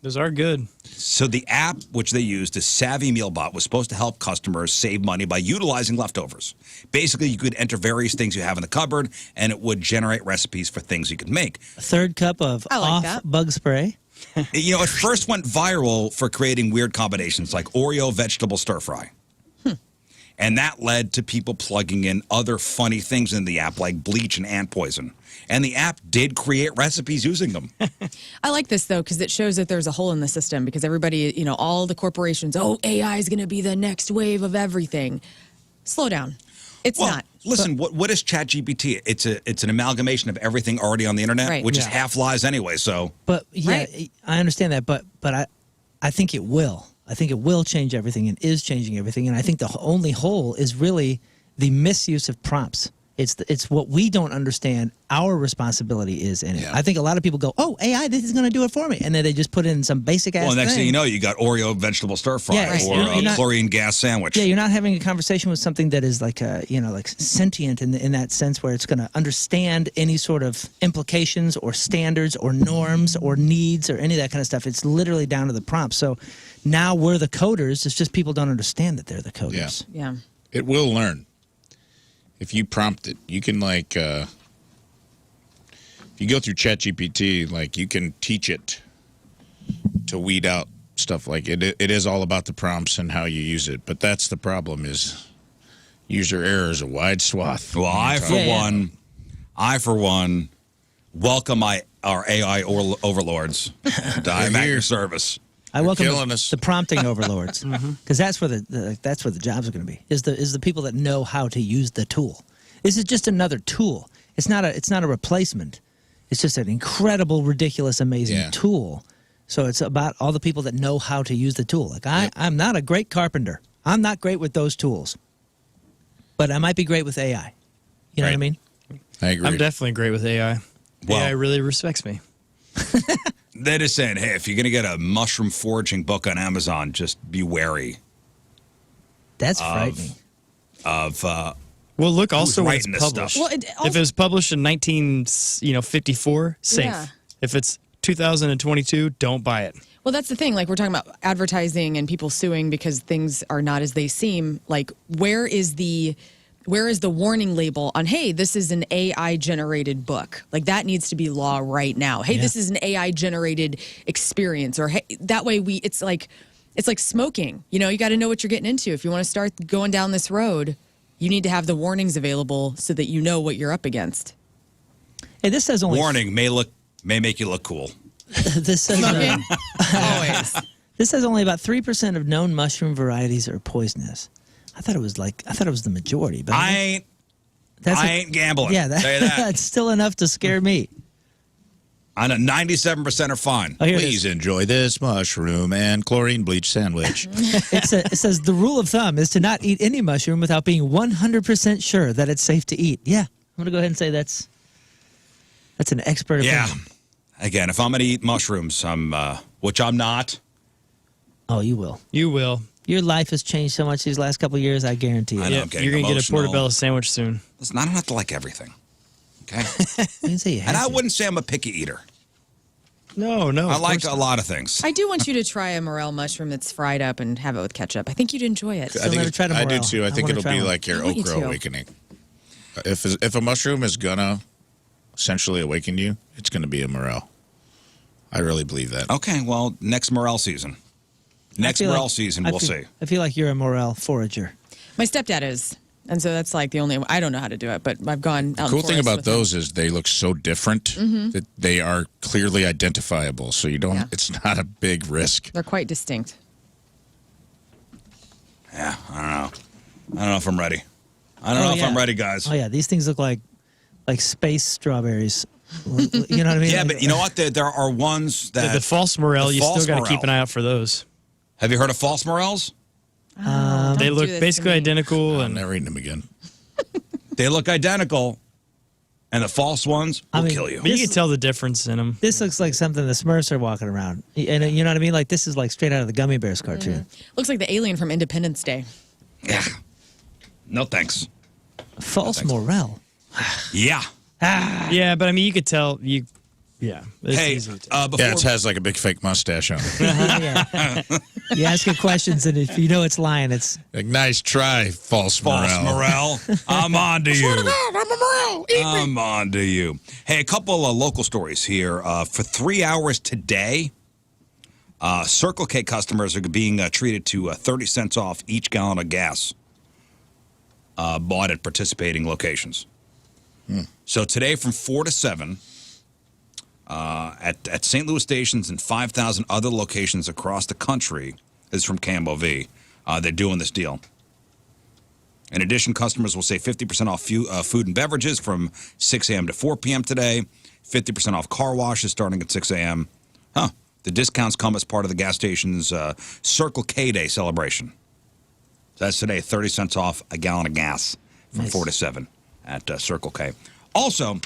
Those are good.
So the app, which they used, is Savvy Mealbot, was supposed to help customers save money by utilizing leftovers. Basically, you could enter various things you have in the cupboard, and it would generate recipes for things you could make.
A third cup of bug spray.
You know, it first went viral for creating weird combinations like Oreo vegetable stir-fry. And that led to people plugging in other funny things in the app, like bleach and ant poison. And the app did create recipes using them.
I like this, though, because it shows that there's a hole in the system because everybody, all the corporations, AI is going to be the next wave of everything. Slow down. It's not.
Listen, what is ChatGPT? It's an amalgamation of everything already on the internet,
Right.
which is half lies anyway. So,
But yeah,
Right.
I understand that. But I think it will. I think it will change everything and is changing everything. And I think the only hole is really the misuse of prompts. It's what we don't understand our responsibility is in it.
Yeah.
I think a lot of people go, oh, AI, this is going to do it for me. And then they just put in some basic ass
well, next
thing.
thing you know, you got Oreo vegetable stir fry
Yeah, right.
or
You're
a
not-
chlorine gas sandwich.
Yeah, you're not having a conversation with something that is like like sentient in that sense, where it's going to understand any sort of implications or standards or norms or needs or any of that kind of stuff. It's literally down to the prompt. So now we're the coders. It's just people don't understand that they're the coders.
Yeah.
It will learn. If you prompt it, you can if you go through ChatGPT, you can teach it to weed out stuff like it. It is all about the prompts and how you use it. But that's the problem is user error is a wide swath.
Well, I for one, welcome our AI overlords. I'm at your service.
I welcome
killing us.
the prompting overlords because that's where that's where the jobs are going to be. Is the people that know how to use the tool. This is just another tool. It's not a replacement. It's just an incredible, ridiculous, amazing tool. So it's about all the people that know how to use the tool. I'm not a great carpenter. I'm not great with those tools, but I might be great with AI. You know what I mean?
I agree.
I'm definitely great with AI.
Well-
AI really respects me.
They're just saying, hey, if you're going to get a mushroom foraging book on Amazon, just be wary
That's frightening.
of
Well, look also when it's
writing this
published.
stuff?
Well,
If it was published in 1954, safe.
Yeah.
If it's 2022, don't buy it.
Well, that's the thing. Like, we're talking about advertising and people suing because things are not as they seem. Like, where is the warning label on, hey, this is an AI generated book? Like, that needs to be law right now. Hey, this is an AI generated experience, or hey, that way it's like smoking. You got to know what you're getting into. If you want to start going down this road, you need to have the warnings available so that you know what you're up against.
Hey, this says only
warning may make you look cool.
this says
Always.
this says only about 3% of known mushroom varieties are poisonous. I thought it was the majority, but
I ain't gambling.
Yeah,
Tell you that.
that's still enough to scare me.
I know 97% are fine.
Oh, here it
Please
is.
enjoy this mushroom and chlorine bleach sandwich.
It says the rule of thumb is to not eat any mushroom without being 100% sure that it's safe to eat. Yeah, I'm gonna go ahead and say that's an expert
Yeah.
opinion.
Again, if I'm going to eat mushrooms, which I'm not.
Oh, you will.
You will.
Your life has changed so much these last couple of years. I guarantee you.
I know,
Yeah,
I'm getting
you're going to get a
emotional.
portobello sandwich soon.
Listen, I don't have to like everything. Okay?
I didn't say you had
And I
to.
wouldn't say I'm a picky eater.
No.
I
of
like
course
a lot of things.
I do want you to try a morel mushroom that's fried up and have it with ketchup. I think you'd enjoy it.
Still never tried a
I do
morel.
too. I
I
think
wanna
it'll
try
be
one.
like your
I want you
okra
to.
awakening. If a mushroom is gonna essentially awaken you, it's gonna be a morel. I really believe that.
Okay, well, next morel season. Next
I feel
morel
like-
season,
I
we'll
feel-
see.
I feel like you're a morel forager.
My stepdad is. And so that's like the only, I don't know how to do it, but I've gone out.
The cool
in
thing
forest
about
with him.
those is they look so different that they are clearly identifiable. So you don't.
Yeah.
It's not a big risk.
They're quite distinct.
Yeah, I don't know. I don't know if I'm ready. I don't know if I'm ready, guys.
Oh yeah, these things look like space strawberries. You know what I mean?
Yeah,
Like-
but you know what? There are ones that...
The false morel,
the
you still
false
got to keep
morel.
an eye out for those.
Have you heard of false morels?
Don't
They
do
look
this to
basically
me.
identical,
I'm
and
never eating them again.
They look identical, and the false ones will
I mean,
kill you.
but you
This-
can tell the difference in them.
This looks like something the Smurfs are walking around. And you know what I mean? Like this is like straight out of the Gummy Bears cartoon.
Looks like the alien from Independence Day.
Yeah. No thanks.
False morel.
Yeah.
Yeah, but I mean, you could tell. Yeah. It's
Hey,
easy to tell.
before...
Yeah, it has like a big fake mustache on it.
Yeah. You ask it questions, and if you know it's lying, it's
Like, nice try, false morel.
I'm on to you.
I'm a morel. Eat me.
I'm on to you. Hey, a couple of local stories here. For 3 hours today, Circle K customers are being treated to 30 cents off each gallon of gas bought at participating locations. So today from 4 to 7 at St. Louis stations and 5,000 other locations across the country, this is from Cambo V, they're doing this deal. In addition, customers will save 50% off food and beverages from 6 a.m. to 4 p.m. today, 50% off car washes starting at 6 a.m. The discounts come as part of the gas station's Circle K Day celebration. So that's today, 30 cents off a gallon of gas from 4 to 7 at Circle K. Also,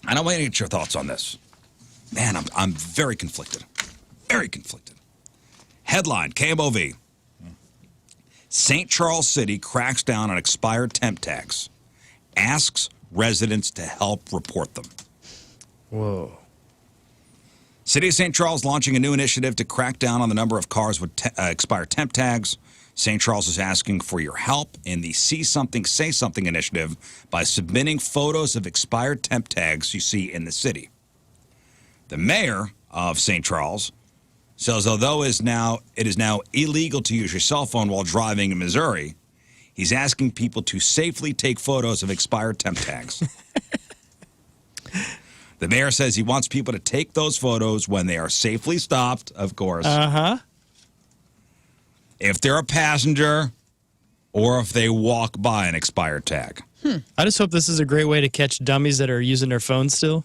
and I want to get your thoughts on this. Man, I'm very conflicted. Very conflicted. Headline, KMOV. St. Charles City cracks down on expired temp tax. Asks residents to help report them.
Whoa.
City of St. Charles launching a new initiative to crack down on the number of cars with expired temp tags. St. Charles is asking for your help in the See Something, Say Something initiative by submitting photos of expired temp tags you see in the city. The mayor of St. Charles says although it is now illegal to use your cell phone while driving in Missouri, he's asking people to safely take photos of expired temp tags. The mayor says he wants people to take those photos when they are safely stopped, of course. If they're a passenger or if they walk by an expired tag.
I just hope this is a great way to catch dummies that are using their phones still.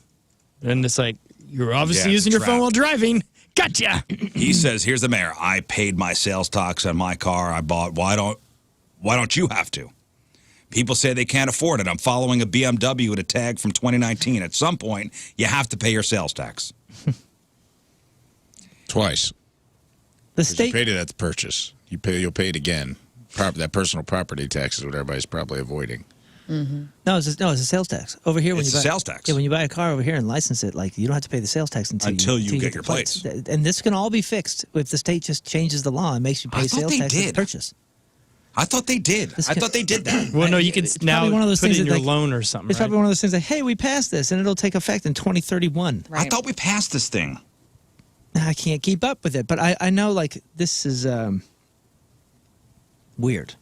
And it's like, you're obviously using your phone while driving. Gotcha.
He says, here's the mayor. I paid my sales tax on my car I bought. Why don't you have to? People say they can't afford it. I'm following a BMW with a tag from 2019. At some point, you have to pay your sales tax.
Twice.
The state
you paid it at the purchase. You'll pay it again. That personal property tax is what everybody's probably avoiding.
No, it's a sales tax over here.
It's a sales tax.
Yeah, when you buy a car over here and license it, like you don't have to pay the sales tax until
you get your plates.
And this can all be fixed if the state just changes the law and makes you pay sales tax at the purchase.
I thought they did. I thought they did that.
Well, no, you can now
one of those
put
things
it in
that,
your loan or something.
It's probably one of those things like, hey, we passed this, and it'll take effect in 2031.
Right. I thought we passed this thing.
I can't keep up with it, but I know, like, this is weird.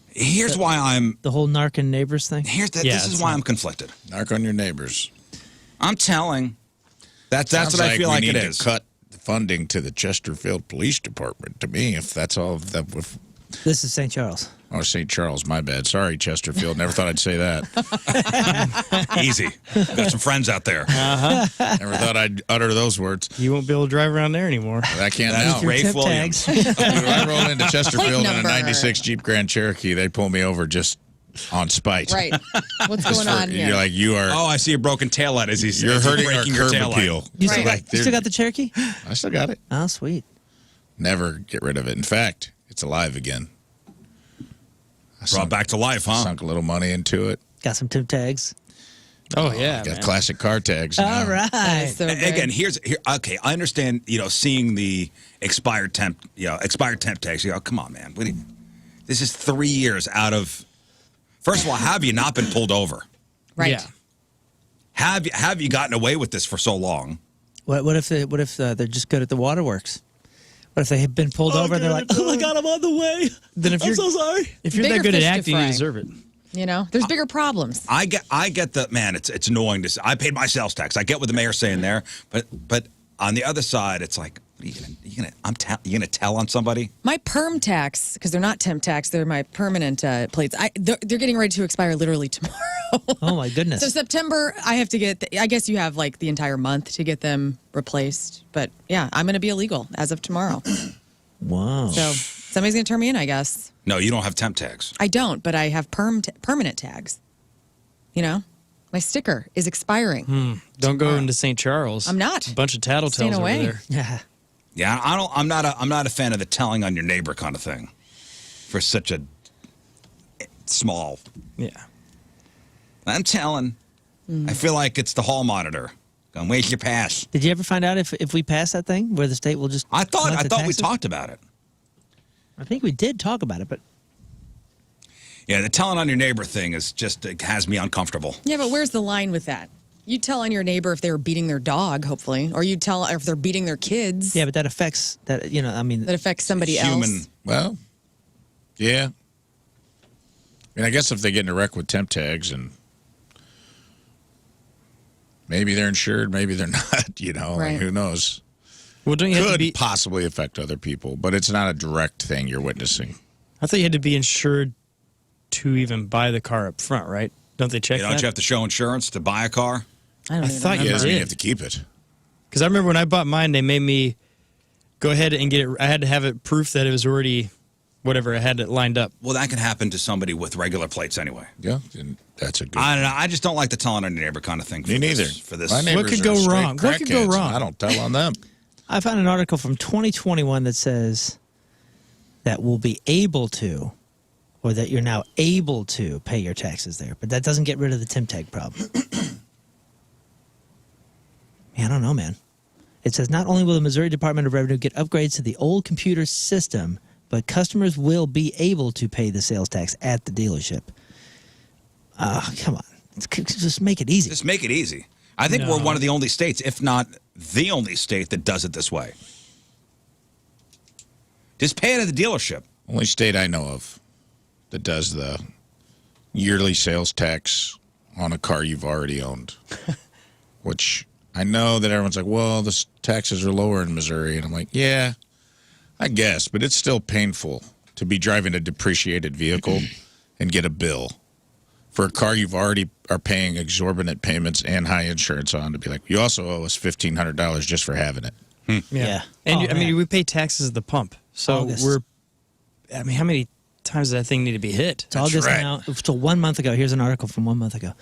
Here's why I'm...
The whole narc and neighbors thing?
This is why I'm conflicted.
Narc on your neighbors.
I'm telling. That's what I feel like it is.
We need to cut the funding to the Chesterfield Police Department, to me, if that's all...
This is St. Charles.
Oh, St. Charles, my bad. Sorry, Chesterfield. Never thought I'd say that.
Easy. Got some friends out there.
Never thought I'd utter those words.
You won't be able to drive around there anymore.
I can't now.
Rafe Williams.
When I roll into Chesterfield in a 96 Jeep Grand Cherokee, they pull me over just on spite.
Right. What's going on here?
You're like, you are...
Oh, I see a broken taillight as he's
You're hurting our
breaking your
curb appeal.
You still got the Cherokee?
I still got it.
Oh, sweet.
Never get rid of it. In fact, it's alive again.
Brought back to life, huh?
Sunk a little money into it.
Got some tip tags.
Oh, yeah.
Got classic car tags.
All right.
So
again, okay, I understand, seeing the expired temp tags. You go, come on, man. This is 3 years out of... First of all, have you not been pulled over?
Right.
Yeah.
Have you gotten away with this for so long?
What if they're just good at the waterworks? What if they had been pulled over and they're like, oh my God, I'm on the way.
Then I'm so sorry. If you're that good at acting, you deserve it.
There's bigger problems.
I get the, man, it's annoying to say. I paid my sales tax. I get what the mayor's saying there, but on the other side, it's like, what are you gonna tell on somebody?
My perm tax, because they're not temp tax, they're my permanent plates. They're getting ready to expire literally tomorrow.
Oh my goodness.
So September, I have to get. I guess you have like the entire month to get them replaced. But yeah, I'm going to be illegal as of tomorrow.
Wow.
So somebody's going to turn me in, I guess.
No, you don't have temp tags.
I don't, but I have permanent tags. My sticker is expiring.
Don't go into St. Charles.
I'm not.
A bunch of tattletales
Staying
over
away.
there.
Yeah.
Yeah, I'm not a fan of the telling on your neighbor kind of thing for such a small.
Yeah.
I'm telling. I feel like it's the hall monitor. Going, where's your pass?
Did you ever find out if we pass that thing where the state will just?
I thought we
taxes?
talked about it.
I think we did talk about it, but
yeah, the telling on your neighbor thing it has me uncomfortable.
Yeah, but where's the line with that? You tell on your neighbor if they're beating their dog, hopefully, or you tell if they're beating their kids.
yeah, but that affects that. That
affects somebody
Human.
else.
Well, yeah. I guess if they get in a wreck with temp tags and maybe they're insured, maybe they're not,
Right.
like, who knows?
Well, don't you have to
Could
be?
possibly affect other people, but it's not a direct thing you're witnessing.
I thought you had to be insured to even buy the car up front, right? Don't they check
Don't
that?
you have to show insurance to buy a car?
I don't
I
even
thought
remember.
Yeah, doesn't mean you
did.
have to keep it.
Because I remember when I bought mine, they made me go ahead and get it. I had to have it proof that it was already whatever. I had it lined up.
Well, that can happen to somebody with regular plates anyway.
Yeah, and that's a good.
I don't know. I just don't like the telling on your neighbor kind of thing.
Me neither.
For this.
My neighbors
What could
are
go
straight
wrong? What could go
crackheads,
wrong?
and I don't tell on them.
I found an article from 2021 that says that we'll be able to, or that you're now able to pay your taxes there. But that doesn't get rid of the temp tag problem. I don't know, man. It says not only will the Missouri Department of Revenue get upgrades to the old computer system, but customers will be able to pay the sales tax at the dealership. Come on. Just make it easy.
Just make it easy. I think we're one of the only states, if not the only state, that does it this way. Just pay it at the dealership.
Only state I know of that does the yearly sales tax on a car you've already owned. Which I know that everyone's like, well, the taxes are lower in Missouri. And I'm like, yeah, I guess. But it's still painful to be driving a depreciated vehicle and get a bill for a car you've already are paying exorbitant payments and high insurance on, to be like, you also owe us $1,500 just for having it.
Yeah.
And
Oh,
I mean,
man.
we pay taxes at the pump. So
August.
I mean, how many times does that thing need to be hit?
It's August
right.
now. So 1 month ago, here's an article from 1 month ago.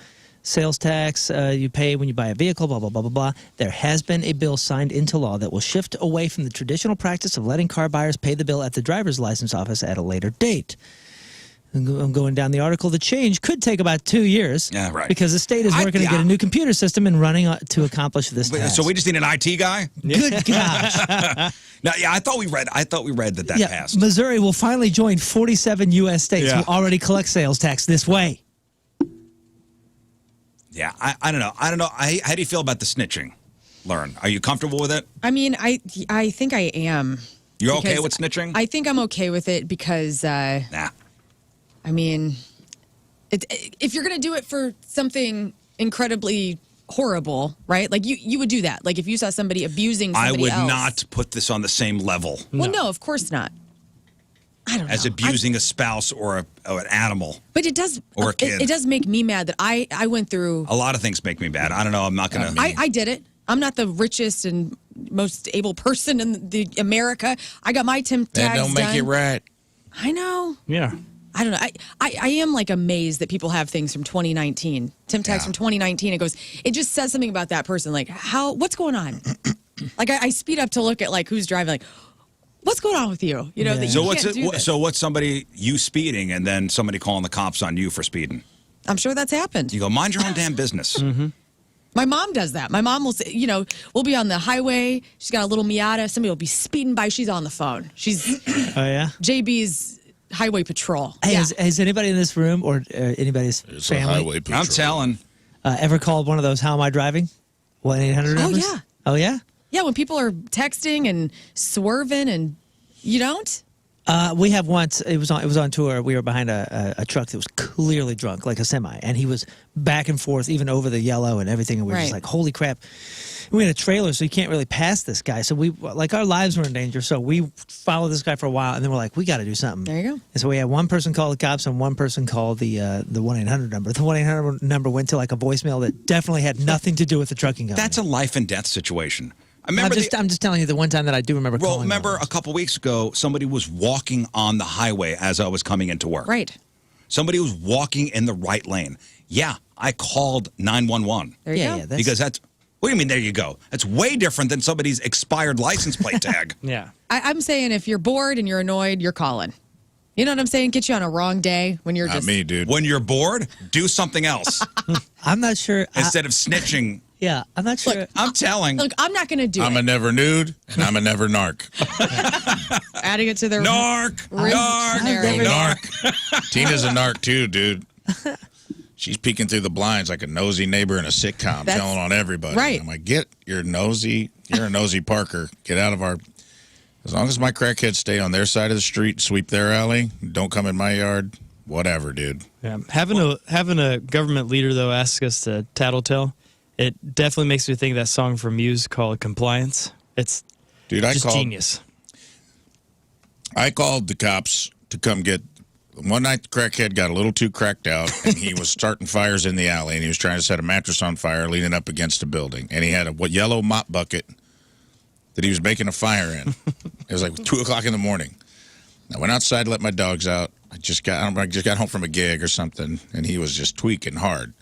Sales tax you pay when you buy a vehicle, blah, blah, blah, blah, blah. There has been a bill signed into law that will shift away from the traditional practice of letting car buyers pay the bill at the driver's license office at a later date. I'm going down the article. The change could take about 2 years.
Yeah, right.
Because the state is working to get a new computer system and running to accomplish this task.
So we just need an IT guy?
Good gosh.
No, yeah, I thought we read that
Yeah,
passed.
Missouri will finally join 47 U.S. states
Yeah.
who already collect sales tax this way.
Yeah, I don't know. How do you feel about the snitching, Lern? Are you comfortable with it?
I mean, I think I am.
You're okay
Because
with snitching?
I think I'm okay with it because,
Nah.
I mean, if you're going to do it for something incredibly horrible, right? Like you would do that. Like if you saw somebody abusing
I
somebody
would
else.
not put this on the same level
Well, no, of course not. I don't know.
as abusing a spouse or an animal.
But it does.
Or a kid.
It does make me mad that I went through.
A lot of things make me bad. I don't know. I'm not going to.
I did it. I'm not the richest and most able person in the America. I got my Temp Tax
That don't make
done.
it right.
I know.
Yeah.
I don't know. I am like amazed that people have things from 2019. Temp Tax
Yeah.
from 2019. It just says something about that person. Like what's going on? Like I speed up to look at like who's driving. Like what's going on with you? You know.
Yeah.
That
So
you can't do this.
what's somebody you speeding and then somebody calling the cops on you for speeding?
I'm sure that's happened.
You go, mind your own damn business.
My mom does that. My mom will say, we'll be on the highway. She's got a little Miata. Somebody will be speeding by. She's on the phone. She's
Oh, yeah?
JB's highway patrol.
Hey,
Yeah.
has anybody in this room or anybody's
It's a
family
highway patrol.
I'm telling.
Ever called one of those "How am I driving" 1-800 numbers?
yeah.
Oh yeah.
Yeah, when people are texting and swerving and you don't.
We have once. It was on tour. We were behind a truck that was clearly drunk, like a semi, and he was back and forth, even over the yellow and everything. And we were just
Right.
like, "Holy crap!" We had a trailer, so you can't really pass this guy. So our lives were in danger. So we followed this guy for a while, and then we're like, "We got to do something."
There you go.
And so we had one person call the cops, and one person called the 1-800 number. The 1-800 number went to like a voicemail that definitely had nothing to do with the trucking company.
That's a life and death situation. I remember
I'm just telling you the one time that I do remember.
Well,
calling
remember
one.
a couple weeks ago, somebody was walking on the highway as I was coming into work.
Right.
Somebody was walking in the right lane. Yeah, I called 911.
There you go.
Yeah.
Because that's, what do you mean, there you go? That's way different than somebody's expired license plate tag.
Yeah.
I'm saying if you're bored and you're annoyed, you're calling. You know what I'm saying? Get you on a wrong day when you're
Not
just.
me, dude.
When you're bored, do something else
I'm not sure.
instead of snitching.
Yeah, I'm not sure.
I'm telling.
Look, I'm not going to do
I'm
it.
a never nude and I'm a never narc.
Adding it to their.
Narc,
Rizz
narc,
dictionary.
Oh, narc. Tina's a narc too, dude. She's peeking through the blinds like a nosy neighbor in a sitcom,
That's-
telling on everybody.
right.
I'm like, you're a nosy Parker. Get out of our. As long as my crackheads stay on their side of the street, sweep their alley, don't come in my yard, whatever, dude.
Yeah. Having a government leader, though, ask us to tattletale, it definitely makes me think of that song from Muse called Compliance. It's just genius.
I called the cops to come get. One night, the crackhead got a little too cracked out, and he was starting fires in the alley, and he was trying to set a mattress on fire leaning up against a building. And he had a yellow mop bucket that he was making a fire in. It was like 2 o'clock in the morning. I went outside to let my dogs out. I just got home from a gig or something, and he was just tweaking hard.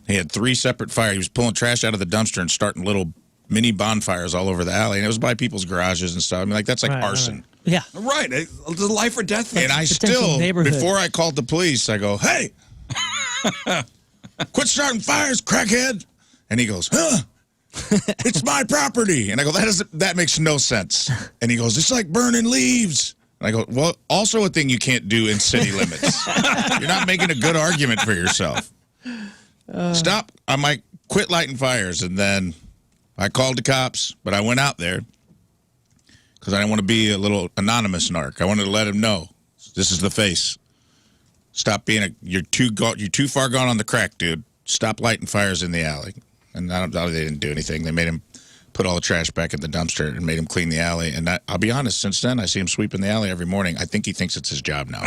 He had 3 separate fires. He was pulling trash out of the dumpster and starting little mini bonfires all over the alley, and it was by people's garages and stuff. I mean, like, that's like arson.
Right. Yeah.
Right. It's a life or death thing.
And I still, before I called the police, I go, hey, quit starting fires, crackhead. And he goes, huh? It's my property. And I go, that makes no sense. And he goes, it's like burning leaves. And I go, well, also a thing you can't do in city limits. You're not making a good argument for yourself. Stop. I might quit lighting fires. And then I called the cops, but I went out there because I didn't want to be a little anonymous narc. I wanted to let him know this is the face. Stop being you're too far gone on the crack, dude. Stop lighting fires in the alley. And they didn't do anything. They made him put all the trash back in the dumpster and made him clean the alley. And I'll be honest, since then, I see him sweeping the alley every morning. I think he thinks it's his job now.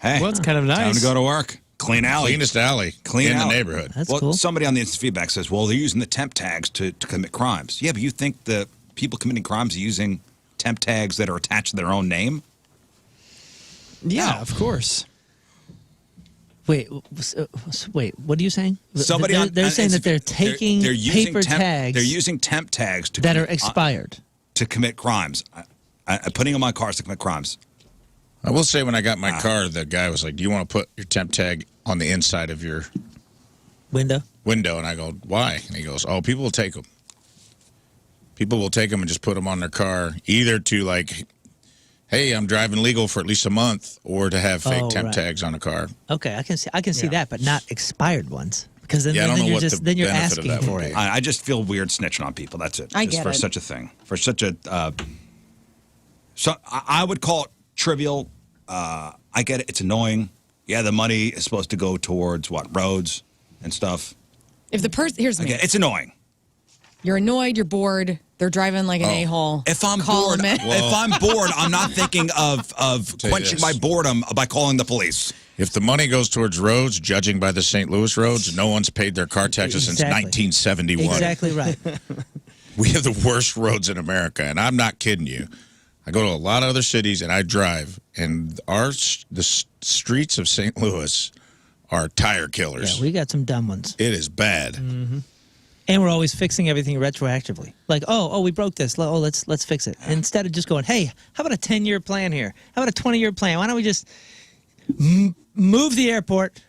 Hey,
well, it's kind of nice.
Time to go to work. Clean alley.
Cleanest alley in the neighborhood.
That's cool.
Somebody on the instant feedback says, well, they're using the temp tags to commit crimes. Yeah, but you think the people committing crimes are using temp tags that are attached to their own name?
Yeah,
No.
of course.
Wait, what are you saying? They're saying that they're taking paper tags.
They're using temp tags
that are expired
to commit crimes. Putting on my cars to commit crimes.
I will say when I got my car, the guy was like, do you want to put your temp tag on the inside of your
window?
And I go, why? And he goes, oh, people will take them. People will take them and just put them on their car, either to like, hey, I'm driving legal for at least a month, or to have fake temp tags on a car.
Okay, I can see that, but not expired ones. Because then,
I don't know
you're
what
just
the
you're
benefit of
asking
that
for
would
it.
be.
I just feel weird snitching on people. That's it.
I
Just
get
for
it.
such a thing. For such a, so I would call it trivial. I get it. It's annoying. Yeah, the money is supposed to go towards what, roads and stuff.
If the person, here's me.
Again, it's annoying.
You're annoyed, you're bored, they're driving like an a-hole.
If I'm
Call
bored,
them in.
if I'm bored, I'm not thinking of quenching
this.
my boredom by calling the police.
If the money goes towards roads, judging by the St. Louis roads, no one's paid their car taxes since 1971.
Exactly right.
We have the worst roads in America, and I'm not kidding you. I go to a lot of other cities, and I drive, and the streets of St. Louis are tire killers.
Yeah, we got some dumb ones.
It is bad.
Mm-hmm. And we're always fixing everything retroactively. Like, oh, we broke this. Oh, let's fix it. Instead of just going, hey, how about a 10-year plan here? How about a 20-year plan? Why don't we just move the airport?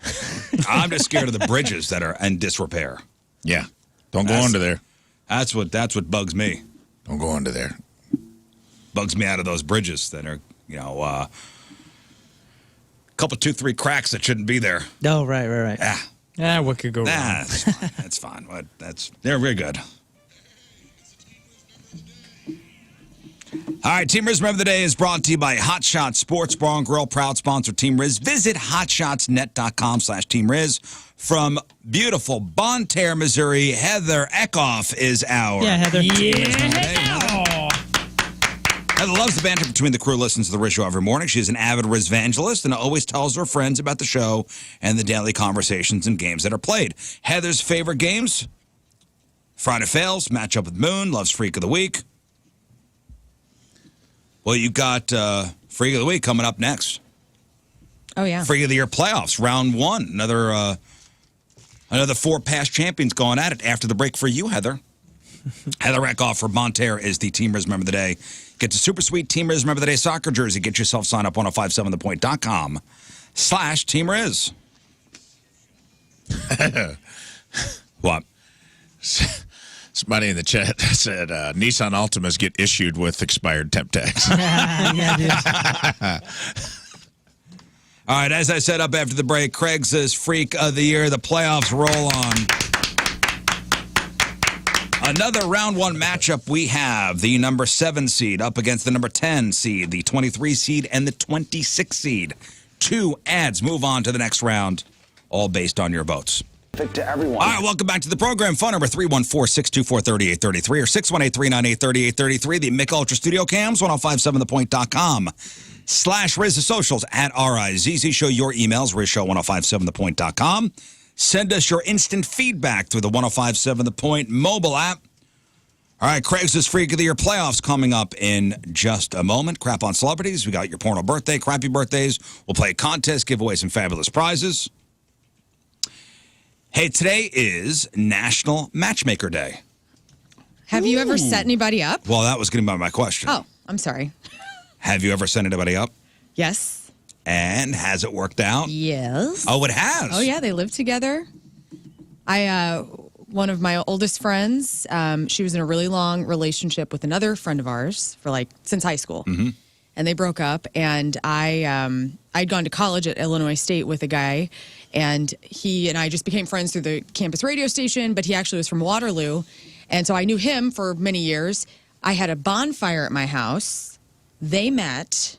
I'm just scared of the bridges that are in disrepair.
Yeah. Don't go under there.
That's what bugs me.
Don't go under there.
Bugs me out of those bridges that are, a couple, 2, 3 cracks that shouldn't be there.
Oh, right.
What could go wrong?
That's fine. They're very good. All right, Team Rizz Remember the Day is brought to you by Hot Shots Sports Bar and Grill, proud sponsor of Team Rizz. Visit hotshotsnet.com/Team Rizz. From beautiful Bonne Terre, Missouri, Heather Eckhoff is our...
Yeah, Heather.
Heather loves the banter between the crew, listens to the Rizz Show every morning. She's an avid Rizz evangelist and always tells her friends about the show and the daily conversations and games that are played. Heather's favorite games: Friday Fails, Matchup with Moon, loves Freak of the Week. Well, you've got Freak of the Week coming up next.
Oh, yeah.
Freak of the Year playoffs, round 1. Another 4 past champions going at it after the break for you, Heather. Heather Eckhoff for Bonne Terre is the Team Rizz Remember the Day. Get the super sweet Team Rizz Remember the Day soccer jersey. Get yourself signed up 1057thepoint.com/Team Rizz. What?
Somebody in the chat said Nissan Altimas get issued with expired temp tax.
Yeah, dude.
All right, as I said up after the break, Craig says Freak of the Year. The playoffs roll on. Another round 1 matchup, we have the number 7 seed up against the number 10 seed, the 23 seed, and the 26 seed. 2 ads. Move on to the next round, all based on your votes.
To everyone.
All right, welcome back to the program. Phone number 314-624-3833 or 618-398-3833. The Mick Ultra Studio Cams, 1057thepoint.com/Rizz. The socials at RIZZ. Show your emails, RizzShow1057thepoint.com. Send us your instant feedback through the 1057 The Point mobile app. All right, Craigslist Freak of the Year playoffs coming up in just a moment. Crap on celebrities. We got your porno birthday, crappy birthdays. We'll play a contest, give away some fabulous prizes. Hey, today is National Matchmaker Day.
Have you ever set anybody up?
Well, that was going to be my question.
Oh, I'm sorry.
Have you ever set anybody up?
Yes.
And has it worked out?
Yes.
Oh, it has?
Oh, yeah, they live together. One of my oldest friends, she was in a really long relationship with another friend of ours for since high school. Mm-hmm. And they broke up, and I'd gone to college at Illinois State with a guy, and he and I just became friends through the campus radio station, but he actually was from Waterloo, and so I knew him for many years. I had a bonfire at my house. They met,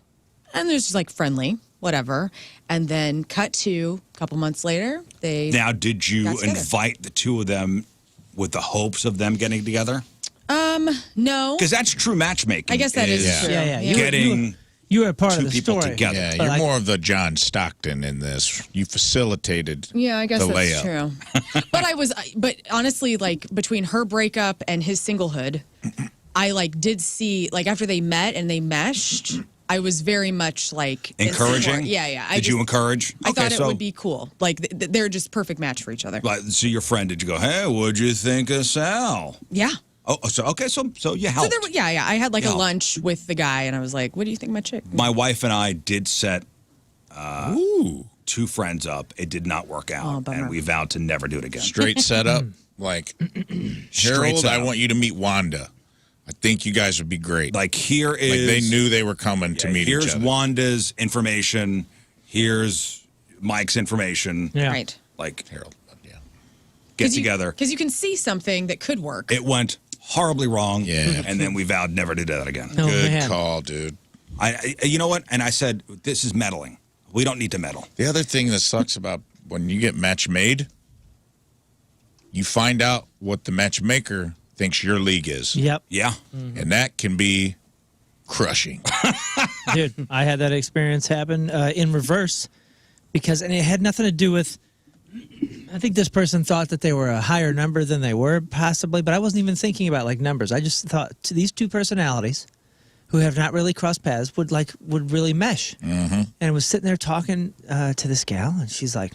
and it was just friendly, whatever, and then cut to a couple months later, they
Now, did you
got together.
invite the two of them with the hopes of them getting together?
No.
Because that's true matchmaking.
I guess that is true.
Yeah. You were a part
two
of the
people
story.
together.
Yeah,
But
you're more of the John Stockton in this. You facilitated
Yeah, I guess
the
that's
layup.
true. But honestly, between her breakup and his singlehood, I did see after they met and they meshed, I was very much
encouraging.
Yeah.
Did you encourage?
I thought it would be cool. They're just perfect match for each other.
So your friend, did you go, hey, what'd you think of Sal?
Yeah.
Oh, so you helped.
So I had
Yeah.
a lunch with the guy, and I was like, "What do you think of my chick?"
My wife and I did set two friends up. It did not work out,
Oh, bummer.
and we vowed to never do it again.
Straight setup. Harold,
setup.
I want you to meet Wanda. I think you guys would be great.
Here is.
They knew they were coming to meet each
Here's
other.
Wanda's information. Here's Mike's information.
Yeah.
Right.
Harold, yeah.
Get together.
Because you can see something that could work.
It went horribly wrong.
Yeah.
And then we vowed never to do that again.
Oh,
Good
man.
call, dude.
You know what? And I said, this is meddling. We don't need to meddle.
The other thing that sucks about when you get match made, you find out what the matchmaker thinks your league is.
Yep.
Yeah.
And that can be crushing.
Dude, I had that experience happen in reverse and it had nothing to do with, I think this person thought that they were a higher number than they were, possibly, but I wasn't even thinking about numbers. I just thought these two personalities who have not really crossed paths would really mesh. Mm-hmm. And I was sitting there talking to this gal, and she's like,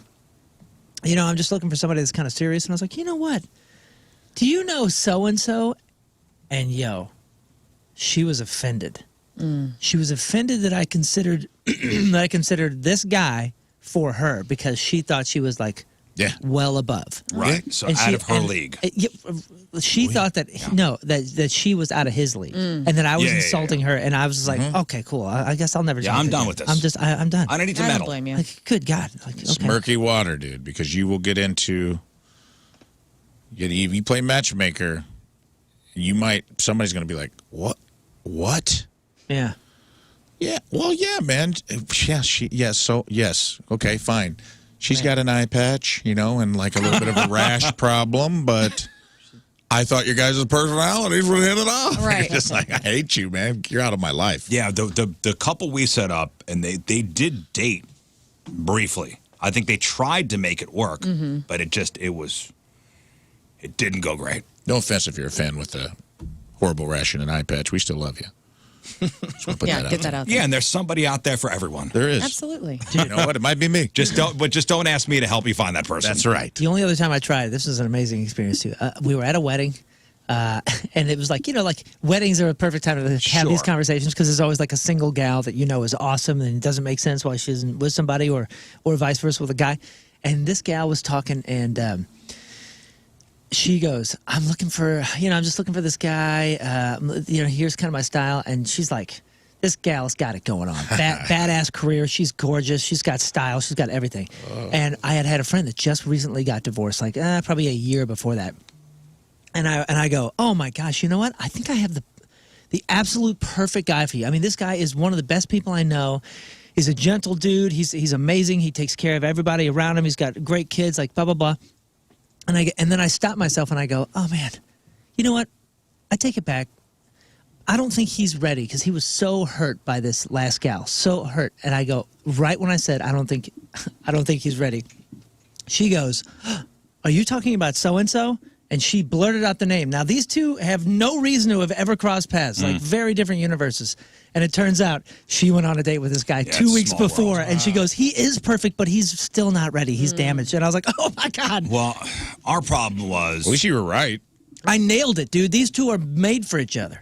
I'm just looking for somebody that's kind of serious. And I was like, you know what? Do you know so-and-so? And she was offended. She was offended that I considered this guy for her because she thought she was well above.
Right. So out of her league.
She thought that that she was out of his league, and that I was insulting her, and I was just like, okay, cool. I guess I'll never.
Yeah, I'm done with this.
I'm done.
I don't need to
I don't
meddle.
blame you.
Good God,
It's murky water, dude, because you will get into. If you play matchmaker, somebody's going to be like, what?
Yeah.
Yeah. Well, yeah, man. Yeah. Yes. Okay. Fine. She's got an eye patch, and a little bit of a rash problem, but I thought your guys' personalities would hit it off.
Right.
Just I hate you, man. You're out of my life.
Yeah. The couple we set up, and they did date briefly. I think they tried to make it work, but it didn't go great.
No offense if you're a fan with a horrible rash and an eye patch. We still love you. Just wanna put
Get that
there.
out there.
Yeah, and there's somebody out there for everyone.
There is.
Absolutely.
You know what? It might be me.
Just don't ask me to help you find that person.
That's right.
The only other time I tried, this was an amazing experience too. We were at a wedding, and it was weddings are a perfect time to have these conversations because there's always a single gal that is awesome and it doesn't make sense why she isn't with somebody or vice versa with a guy. And this gal was talking and she goes, I'm just looking for this guy. Here's kind of my style. And she's like, this gal's got it going on. Badass career. She's gorgeous. She's got style. She's got everything. And I had a friend that just recently got divorced, probably a year before that. And I go, oh my gosh, you know what? I think I have the absolute perfect guy for you. I mean, this guy is one of the best people I know. He's a gentle dude. He's amazing. He takes care of everybody around him. He's got great kids, like blah, blah, blah. And then I stop myself and I go, oh, man, you know what? I take it back. I don't think he's ready because he was so hurt by this last gal, so hurt. And I go, right when I said, I don't think he's ready. She goes, are you talking about so-and-so? And she blurted out the name. Now, these two have no reason to have ever crossed paths, like very different universes. And it turns out she went on a date with this guy 2 weeks before. World. And she goes, he is perfect, but he's still not ready. He's damaged. And I was like, oh, my God.
Well, our problem was...
At least you were right.
I nailed it, dude. These two are made for each other.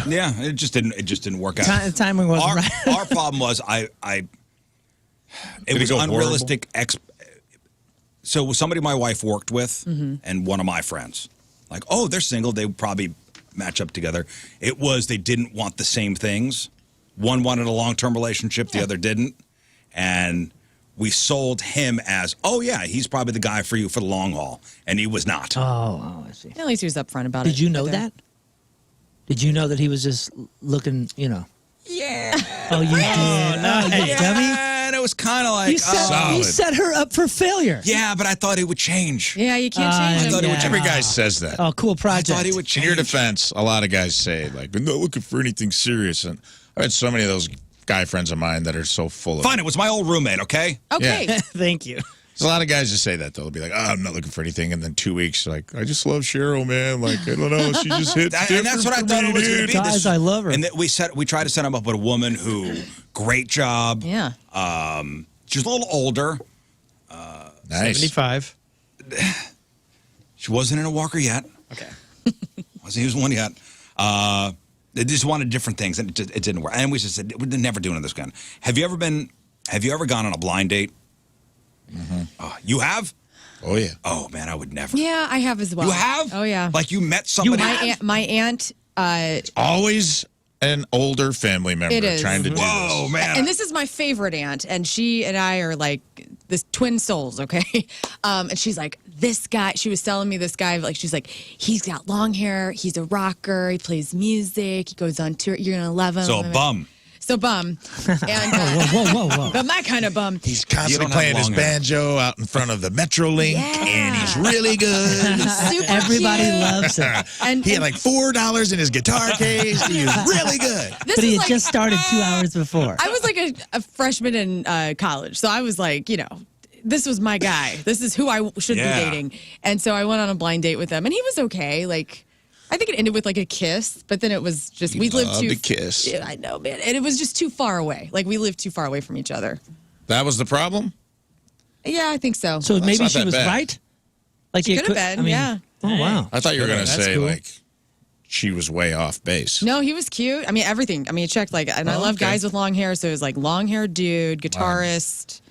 Yeah, it just didn't work out.
Timing wasn't right.
Our problem was it was unrealistic. So somebody my wife worked with and one of my friends, like, oh, they're single. They would probably match up together. It was they didn't want the same things. One wanted a long-term relationship. The other didn't. And we sold him as, oh, yeah, he's probably the guy for you for the long haul. And he was not.
Oh, I see.
At least he was upfront about it.
Did you know that? Did you know that he was just looking, you know?
Yeah.
Oh, you did? Oh, you dummy?
And it was kind of like,
you set her up for failure.
Yeah, but I thought it would change.
Yeah, you can't change him.
Every guy says that.
Oh, cool project.
I thought he would change.
In your defense, a lot of guys say, like, I'm not looking for anything serious. And I've had so many of those guy friends of mine that are so full of
Fine, it was my old roommate, okay?
Okay.
Yeah.
Thank you.
There's a lot of guys that say that, though. They'll be like, oh, I'm not looking for anything. And then 2 weeks, like, I just love Cheryl, man. Like, I don't know. She just hits
And that's what I thought it was going to be.
Guys, I love her.
And we tried to set him up with a woman who, great job.
Yeah.
She's a little older.
Nice.
75.
She wasn't in a walker yet.
Okay.
Wasn't using one yet. They just wanted different things, and it didn't work. And we just said, we're never doing this again. Have you ever gone on a blind date? Mm-hmm. You have?
Oh, yeah.
Oh, man, I would never.
Yeah, I have as well.
You have?
Oh, yeah.
Like you met somebody?
My aunt.
It's always an older family member trying to do this.
Whoa, man.
And this is my favorite aunt, and she and I are like this twin souls, okay? And she's like, this guy, she was telling me this guy, like, she's like, he's got long hair, he's a rocker, he plays music, he goes on tour, you're going to love him.
So a bum.
So bum. And,
whoa.
But my kind of bum.
He's constantly playing his banjo out in front of the Metrolink, and he's really good.
He's super
Everybody
cute.
loves him.
And
He had like $4 in his guitar case. He was really good.
this
But he
is
had
like,
just started 2 hours before.
I was like a freshman in college, so I was like, you know, this was my guy. This is who I should be dating. And so I went on a blind date with him, and he was okay. Like, I think it ended with like a kiss, but then it was just we lived too.
To kiss.
Yeah, I know, man, and it was just too far away. Like we lived too far away from each other.
That was the problem?
Yeah, I think so.
So maybe
not
she
that
was
bad.
right? Like
She could have been, yeah.
Oh, wow.
I thought you were going to
That's
say,
cool.
like, she was way off base.
No, he was cute. I mean, everything. I mean, it checked like, and I love guys with long hair, so it was like long hair dude, guitarist.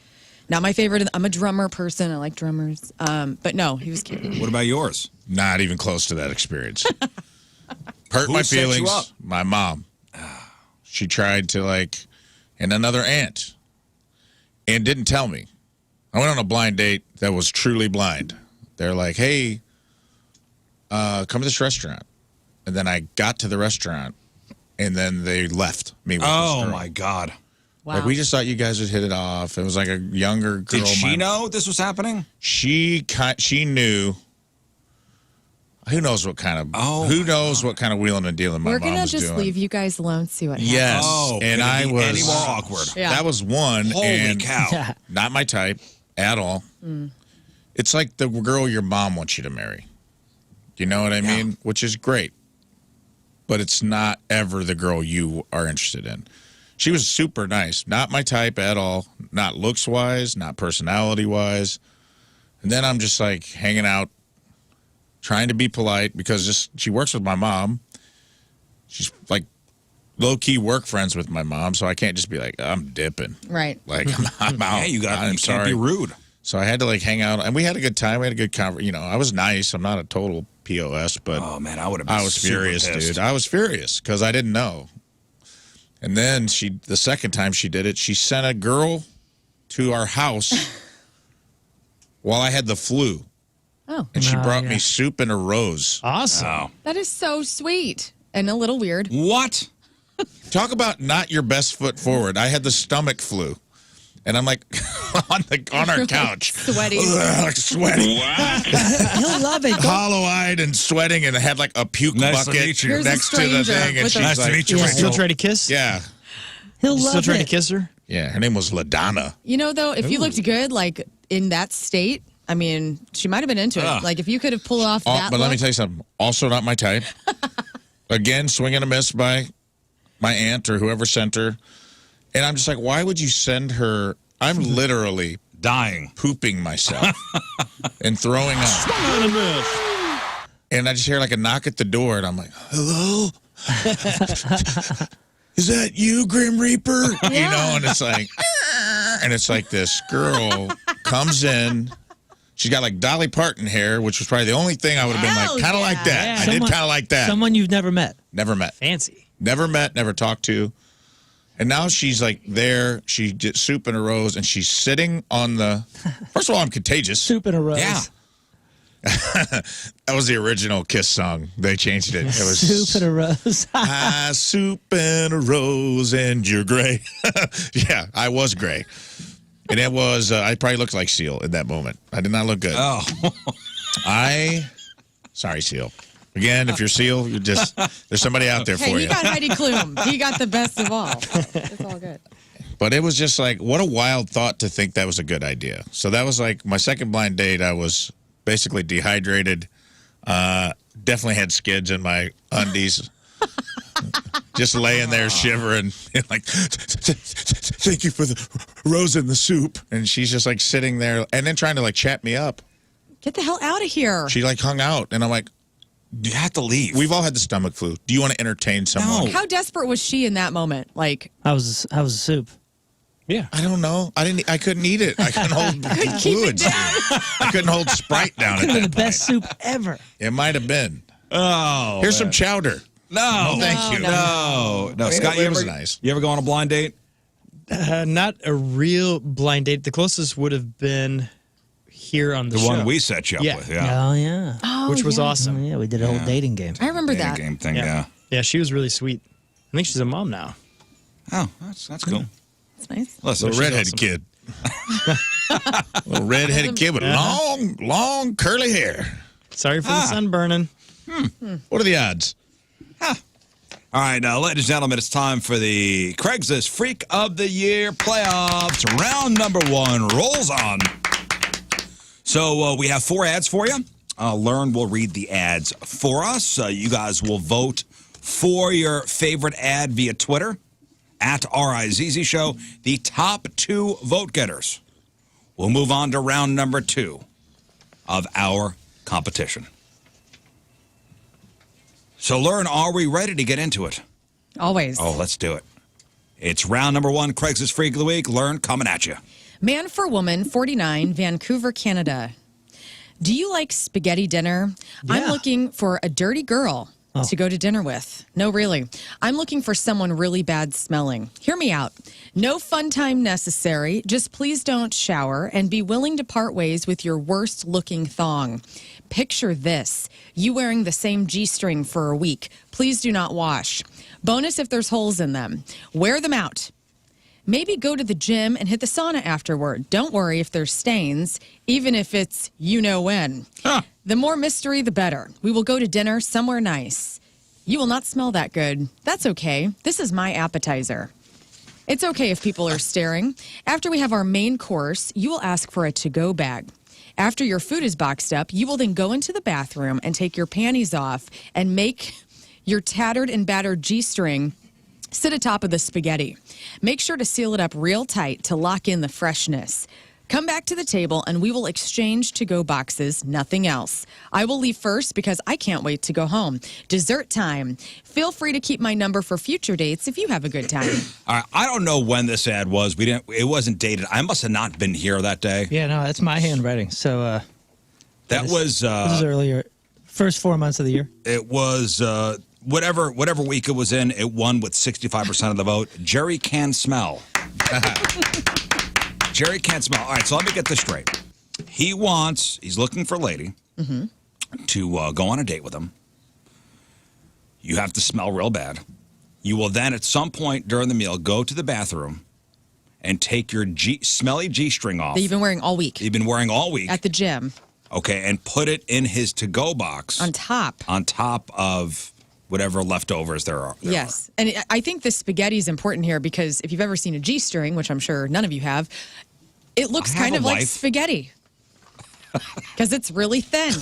Not my favorite. I'm a drummer person. I like drummers. But no, he was cute.
What about yours?
Not even close to that experience. Hurt
Who
my
set you
feelings.
up?
My mom. She tried to, like, and another aunt, and didn't tell me. I went on a blind date that was truly blind. They're like, hey, come to this restaurant. And then I got to the restaurant, and then they left me with this
Oh,
girl.
my God.
Wow.
Like, we just thought you guys would hit it off. It was like a younger girl.
Did she know this was happening?
She knew. Who knows what kind of who knows what kind of wheeling and dealing my
We're
mom
gonna
was
just
doing.
leave you guys alone. See what happens.
Yes,
Oh,
and
could it
I
be
was
any more awkward.
Yeah.
That was one.
Holy
and
cow.
Not my type at all. It's like the girl your mom wants you to marry. You know what I mean? Which is great, but it's not ever the girl you are interested in. She was super nice, not my type at all, not looks wise, not personality wise. And then I'm just like hanging out, trying to be polite because she works with my mom. She's like low-key work friends with my mom, so I can't just be like, I'm dipping.
Right.
Like, I'm out.
Yeah, you
I'm
can't
sorry.
be rude.
So I had to like hang out, and we had a good time. We had a good conversation. You know, I was nice. I'm not a total POS, but
Oh, man, I would have been
I was
super
furious,
pissed.
dude. I was furious because I didn't know. And then the second time she did it, she sent a girl to our house while I had the flu.
Oh,
And she brought me soup and a rose.
Awesome.
Oh.
that is so sweet and a little weird.
What?
Talk about not your best foot forward. I had the stomach flu. And I'm like on our couch.
Sweaty.
Sweaty.
He'll love it.
Hollow-eyed and sweating and had like a puke bucket next
Here's
to the thing. And she's
nice
like,
to meet you,
Yeah.
Rachel.
Still trying to kiss?
yeah.
He'll
You
love
still trying
it.
to kiss her?
Yeah, her name was LaDonna.
You know, though, if you looked good, like in that state, I mean, she might have been into it. Like if you could have pulled off that
But let me
look-
tell you something. Also not my type. Again, swing and a miss by my aunt or whoever sent her. And I'm just like, why would you send her? I'm literally
Dying.
pooping myself and throwing up. And I just hear like a knock at the door, and I'm like, hello? Is that you, Grim Reaper? You know, and it's like this girl comes in. She's got like Dolly Parton hair, which was probably the only thing I would have been like, kind of like that.
Yeah.
I did kind of like that.
Someone you've never met.
Never met.
Fancy.
Never met, never talked to. And now she's like there. She did soup in a rose, and she's sitting on the. First of all, I'm contagious.
Soup in a rose.
Yeah.
That was the original Kiss song. They changed it. It was
Soup in a rose.
soup in a rose, and you're gray. Yeah, I was gray. And it was, I probably looked like Seal in that moment. I did not look good.
Oh.
Sorry, Seal. Again, if you're Seal, you're just, there's somebody out there
Hey,
for
he
you.
got Heidi Klum. He got the best of all. It's all good.
But it was just like, what a wild thought to think that was a good idea. So that was like my second blind date. I was basically dehydrated. Definitely had skids in my undies. Just laying there shivering. Like, thank you for the rose in the soup. And she's just like sitting there and then trying to like chat me up.
Get the hell out of here.
She like hung out. And I'm like,
You have to leave.
we've all had the stomach flu. Do you want to entertain someone?
No.
How desperate was she in that moment? Like,
How was the soup?
Yeah.
I don't know. I couldn't eat it. I couldn't hold
keep it
fluids. I couldn't hold Sprite down at
Could have been
that
the
point.
best soup ever.
It might have been.
Oh.
Here's some chowder.
No.
Thank you.
No.
I mean,
Scott,
it
you
was
ever,
nice.
you ever go on a blind date?
Not a real blind date. The closest would have been here on the,
The
show.
one we set you up
Yeah.
with, yeah.
Oh, yeah.
oh,
which was
yeah.
Oh,
awesome.
yeah, we did a whole dating game.
I remember
Dating
that.
game thing, yeah.
Yeah, she was really sweet. I think she's a mom now.
Oh, that's cool.
That's nice.
Listen,
Little redheaded kid. Little redheaded kid with long, curly hair.
Sorry for the sunburning.
What are the odds?
All right, now, ladies and gentlemen, it's time for the Craigslist Freak of the Year playoffs. Round number 1 rolls on. So we have 4 ads for you. Lern will read the ads for us. You guys will vote for your favorite ad via Twitter, at Rizzuto Show. The top 2 vote getters will move on to round number 2 of our competition. So, Lern, are we ready to get into it?
Always.
Oh, let's do it. It's round number 1, Craigslist Freak of the Week. Lern, coming at you.
Man for Woman, 49, Vancouver, Canada. Do you like spaghetti dinner? I'm
Yeah.
looking for a dirty girl to go to dinner with. No, really. I'm looking for someone really bad smelling. Hear me out. No fun time necessary. Just please don't shower and be willing to part ways with your worst looking thong. Picture this. You wearing the same G-string for a week. Please do not wash. Bonus if there's holes in them. Wear them out. Maybe go to the gym and hit the sauna afterward. Don't worry if there's stains, even if it's you know when. The more mystery, the better. We will go to dinner somewhere nice. You will not smell that good. That's okay. This is my appetizer. It's okay if people are staring. After we have our main course, you will ask for a to-go bag. After your food is boxed up, you will then go into the bathroom and take your panties off and make your tattered and battered G-string sit atop of the spaghetti. Make sure to seal it up real tight to lock in the freshness. Come back to the table and we will exchange to-go boxes, nothing else. I will leave first because I can't wait to go home. Dessert time. Feel free to keep my number for future dates if you have a good time.
All right, I don't know when this ad was. It wasn't dated. I must have not been here that day.
Yeah, no, that's my handwriting. So
That was
this is earlier, first 4 months of the year.
it was whatever week it was in, it won with 65% of the vote. Jerry can smell. Jerry can't smell. All right, so let me get this straight. He's looking for a lady to go on a date with him. You have to smell real bad. You will then, at some point during the meal, go to the bathroom and take your smelly G-string off.
That you've been wearing all week.
You've been wearing all week.
At the gym.
Okay, and put it in his to-go box.
On top.
On top of whatever leftovers there are.
Yes. And I think the spaghetti is important here because if you've ever seen a G-string, which I'm sure none of you have, it looks kind of like spaghetti. Because it's really thin.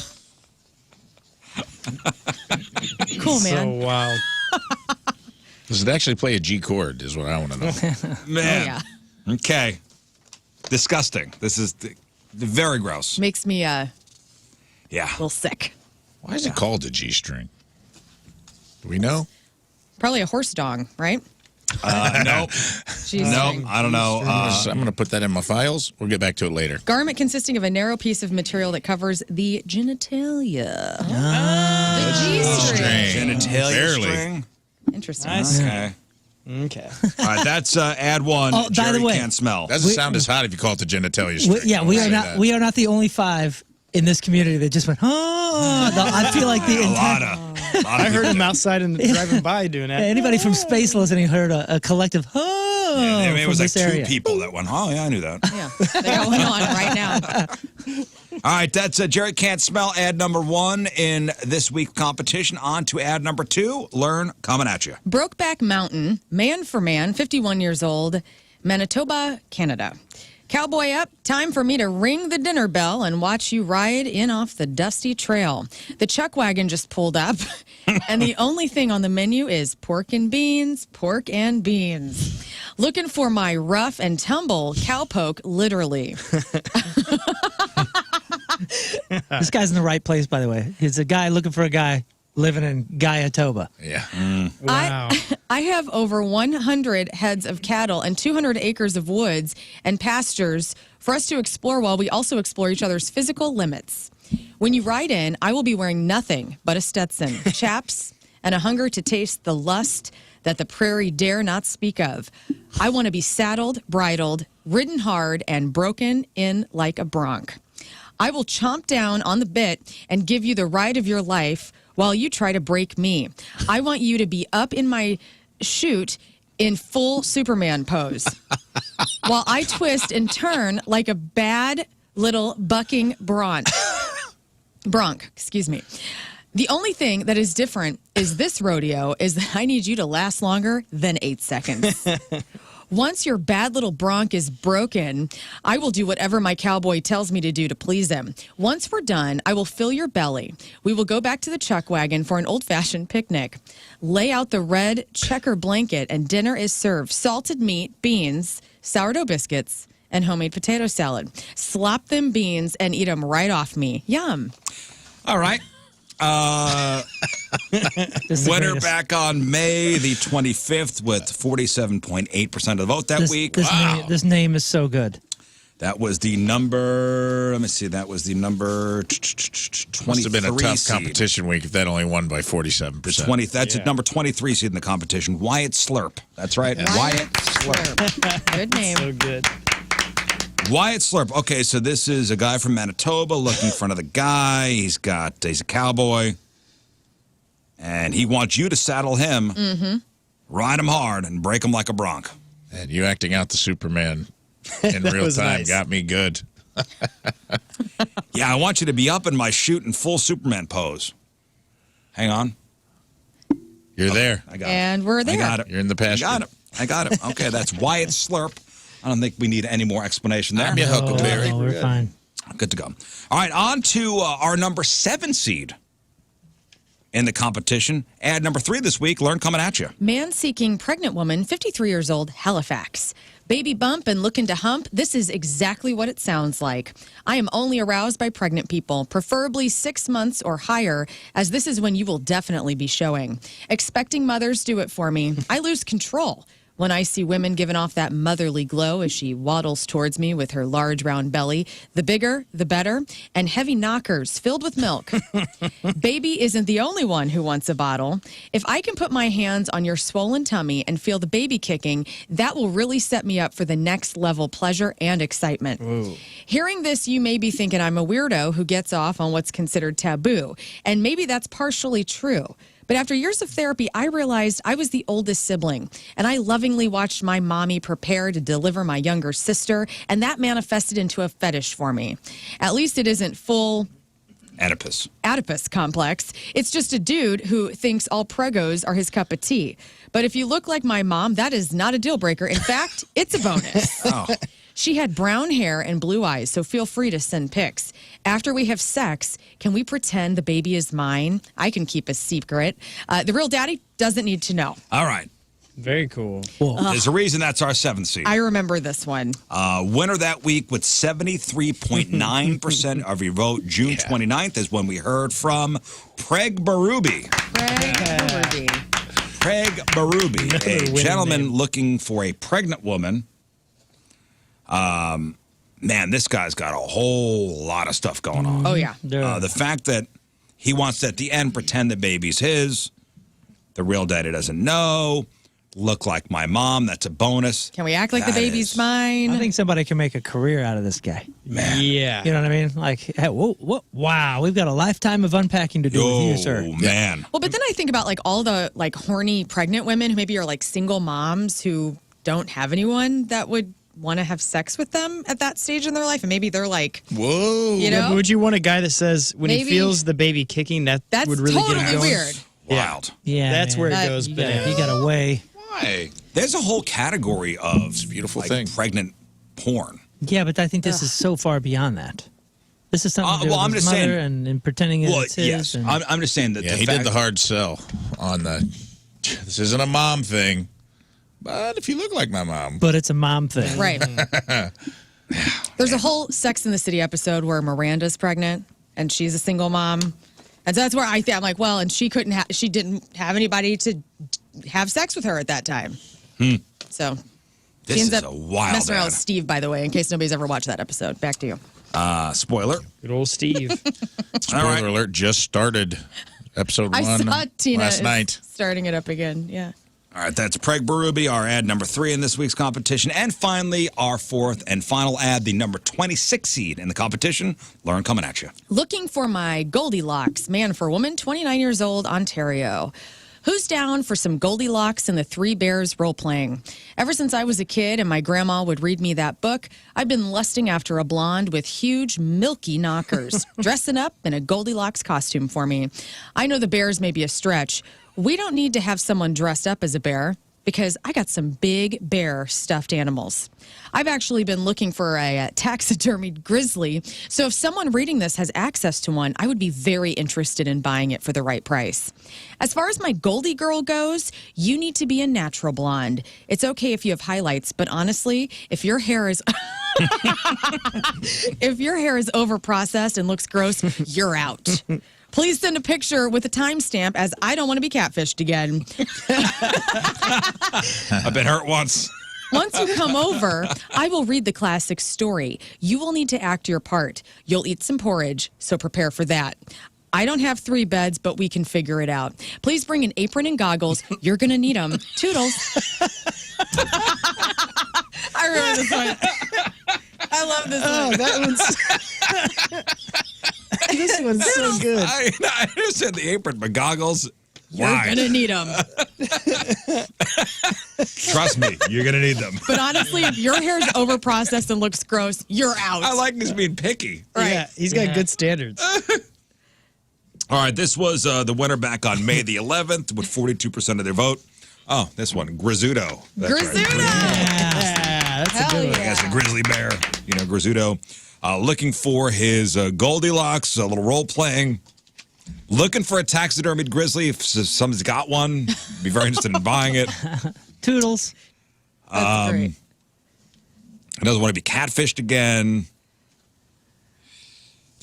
Cool, man.
So wow.
Does it actually play a G chord is what I want to know.
Man.
Oh, yeah.
Okay. Disgusting. This is very gross.
Makes me
yeah.
a little sick.
Why is it called a G-string? Do we know?
Probably a horse dong, right?
Nope. Nope. I don't know.
I'm going to put that in my files. We'll get back to it later.
Garment consisting of a narrow piece of material that covers the genitalia. The G-string.
Genitalia
Barely.
string.
Interesting.
Nice.
Okay.
Okay.
All right, that's ad one.
Oh, by
Jerry
the way,
can't smell.
Doesn't sound as hot if you call it the genitalia string.
We are not the only 5 in this community that just went, oh. I feel like the entire...
I heard him outside and driving by doing that.
Anybody from space listening heard a collective, oh.
Yeah, maybe it was like 2
area.
people that went, oh, yeah, I knew that.
Yeah, they got one on right now.
All right, that's Jerry Can't Smell, ad number 1 in this week's competition. On to ad number 2, Lern coming at you.
Brokeback Mountain, man for man, 51 years old, Manitoba, Canada. Cowboy up, time for me to ring the dinner bell and watch you ride in off the dusty trail. The chuck wagon just pulled up, and the only thing on the menu is pork and beans, pork and beans. Looking for my rough and tumble cowpoke, literally.
This guy's in the right place, by the way. He's a guy looking for a guy living in Guyatoba.
Yeah.
Wow.
I have over 100 heads of cattle and 200 acres of woods and pastures for us to explore while we also explore each other's physical limits. When you ride in, I will be wearing nothing but a Stetson, chaps, and a hunger to taste the lust that the prairie dare not speak of. I want to be saddled, bridled, ridden hard, and broken in like a bronc. I will chomp down on the bit and give you the ride of your life while you try to break me. I want you to be up in my chute in full Superman pose while I twist and turn like a bad little bucking bronc, excuse me. The only thing that is different is this rodeo is that I need you to last longer than 8 seconds. Once your bad little bronc is broken, I will do whatever my cowboy tells me to do to please him. Once we're done, I will fill your belly. We will go back to the chuck wagon for an old-fashioned picnic. Lay out the red checker blanket, and dinner is served. Salted meat, beans, sourdough biscuits, and homemade potato salad. Slop them beans and eat them right off me. Yum.
All right. Winner back on May the 25th with 47.8% of the vote that week.
This name is so good.
That was the number, let me see, that was the number 23
Must have been a tough
seed.
competition week if that only won by 47%.
That's a number 23 seed in the competition. Wyatt Slurp. That's right.
Yes.
Wyatt Slurp.
Good name.
So good.
Wyatt Slurp. Okay, so this is a guy from Manitoba looking in front of the guy. He's a cowboy. And he wants you to saddle him, ride him hard, and break him like a bronc.
And you acting out the Superman in real time got me good.
Yeah, I want you to be up in my chute in full Superman pose. Hang on.
You're there.
I got it.
And we're there.
I got it.
You're in the pasture.
I got it. Okay, that's Wyatt Slurp. I don't think we need any more explanation there.
I'm your Huckleberry.
Oh, we're fine.
Good to go. All right, on to our number 7 seed in the competition. Ad number 3 this week, Lern coming at you.
Man seeking pregnant woman, 53 years old, Halifax. Baby bump and looking to hump. This is exactly what it sounds like. I am only aroused by pregnant people, preferably 6 months or higher, as this is when you will definitely be showing. Expecting mothers do it for me. I lose control when I see women giving off that motherly glow as she waddles towards me with her large round belly. The bigger, the better, and heavy knockers filled with milk. Baby isn't the only one who wants a bottle. If I can put my hands on your swollen tummy and feel the baby kicking, that will really set me up for the next level pleasure and excitement. Ooh. Hearing this, you may be thinking I'm a weirdo who gets off on what's considered taboo, and maybe that's partially true. But after years of therapy, I realized I was the oldest sibling, and I lovingly watched my mommy prepare to deliver my younger sister, and that manifested into a fetish for me. At least it isn't full Oedipus complex. It's just a dude who thinks all pregos are his cup of tea. But if you look like my mom, that is not a deal breaker. In fact, it's a bonus.
Oh.
She had brown hair and blue eyes, so feel free to send pics. After we have sex, can we pretend the baby is mine? I can keep a secret. The real daddy doesn't need to know.
All right.
Very cool.
There's a reason that's our 7th seed.
I remember this one.
Winner that week with 73.9% of your vote. June 29th is when we heard from Preg Barubi. Preg Barubi, a gentleman looking for a pregnant woman. Man, this guy's got a whole lot of stuff going on.
Oh, yeah.
The fact that he wants to, at the end, pretend the baby's his. The real daddy doesn't know. Look like my mom. That's a bonus.
Can we act like the baby's mine?
I think somebody can make a career out of this guy.
Man.
Yeah.
You know what I mean? Like, hey, wow, we've got a lifetime of unpacking to do with you, sir.
Oh, man.
Well, but then I think about like all the like horny pregnant women who maybe are like single moms who don't have anyone that would want to have sex with them at that stage in their life, and maybe they're like,
whoa,
you know,
but would you want a guy that says when
Maybe.
he feels the baby kicking, that's would really
totally
get him going?
weird.
Wild.
Yeah,
That's
man.
where it goes
You
bananas.
got a way.
Why?
There's a whole category of
It's a beautiful
like,
thing.
pregnant porn.
Yeah, but I think this is so far beyond that. This is something to do
well,
with
I'm
his
just saying-
mother and pretending
Well,
it's his.
yes.
And,
I'm just saying that
Yeah,
the
he
fact,
did the hard sell on the. This isn't a mom thing, but if you look like my mom,
but it's a mom thing.
Right. There's a whole Sex in the City episode where Miranda's pregnant and she's a single mom. And so that's where I think I'm like, well, and she didn't have anybody to have sex with her at that time. So
This
she ends
is
up
a wild
messing around
ad.
with Steve, by the way, in case nobody's ever watched that episode. Back to you.
Spoiler.
Good old Steve.
spoiler
right.
alert, just started episode
I
1
saw Tina
last
is
night.
starting it up again. Yeah.
All right, that's Preg Barubi, our ad number 3 in this week's competition. And finally, our 4th and final ad, the number 26 seed in the competition. Lern coming at you.
Looking for my Goldilocks, man for woman, 29 years old, Ontario. Who's down for some Goldilocks and the Three Bears role-playing? Ever since I was a kid and my grandma would read me that book, I've been lusting after a blonde with huge, milky knockers, dressing up in a Goldilocks costume for me. I know the bears may be a stretch. We don't need to have someone dressed up as a bear because I got some big bear stuffed animals. I've actually been looking for a taxidermied grizzly, so if someone reading this has access to one, I would be very interested in buying it for the right price. As far as my Goldie girl goes, you need to be a natural blonde. It's okay if you have highlights, but honestly, if your hair is if your hair is over-processed and looks gross, you're out. Please send a picture with a timestamp, as I don't want to be catfished again.
I've been hurt once.
Once you come over, I will read the classic story. You will need to act your part. You'll eat some porridge, so prepare for that. I don't have 3 beds, but we can figure it out. Please bring an apron and goggles. You're going to need them. Toodles. I remember this one. I love this one.
That one's. This one's so good.
I understand the apron, but goggles.
You're
Why?
going to need them.
Trust me, you're going to need them.
But honestly, if your hair's over-processed and looks gross, you're out.
I like this being picky.
Right.
Yeah, he's got good standards.
All right, this was the winner back on May the 11th with 42% of their vote. Oh, this one, Rizzuto. That's right.
Rizzuto!
Yeah, that's
Hell
a good one.
yeah.
That's a grizzly bear, Rizzuto. Looking for his Goldilocks, a little role playing. Looking for a taxidermied grizzly. If someone's got one, be very interested in buying it.
Toodles.
That's great.
He doesn't want to be catfished again.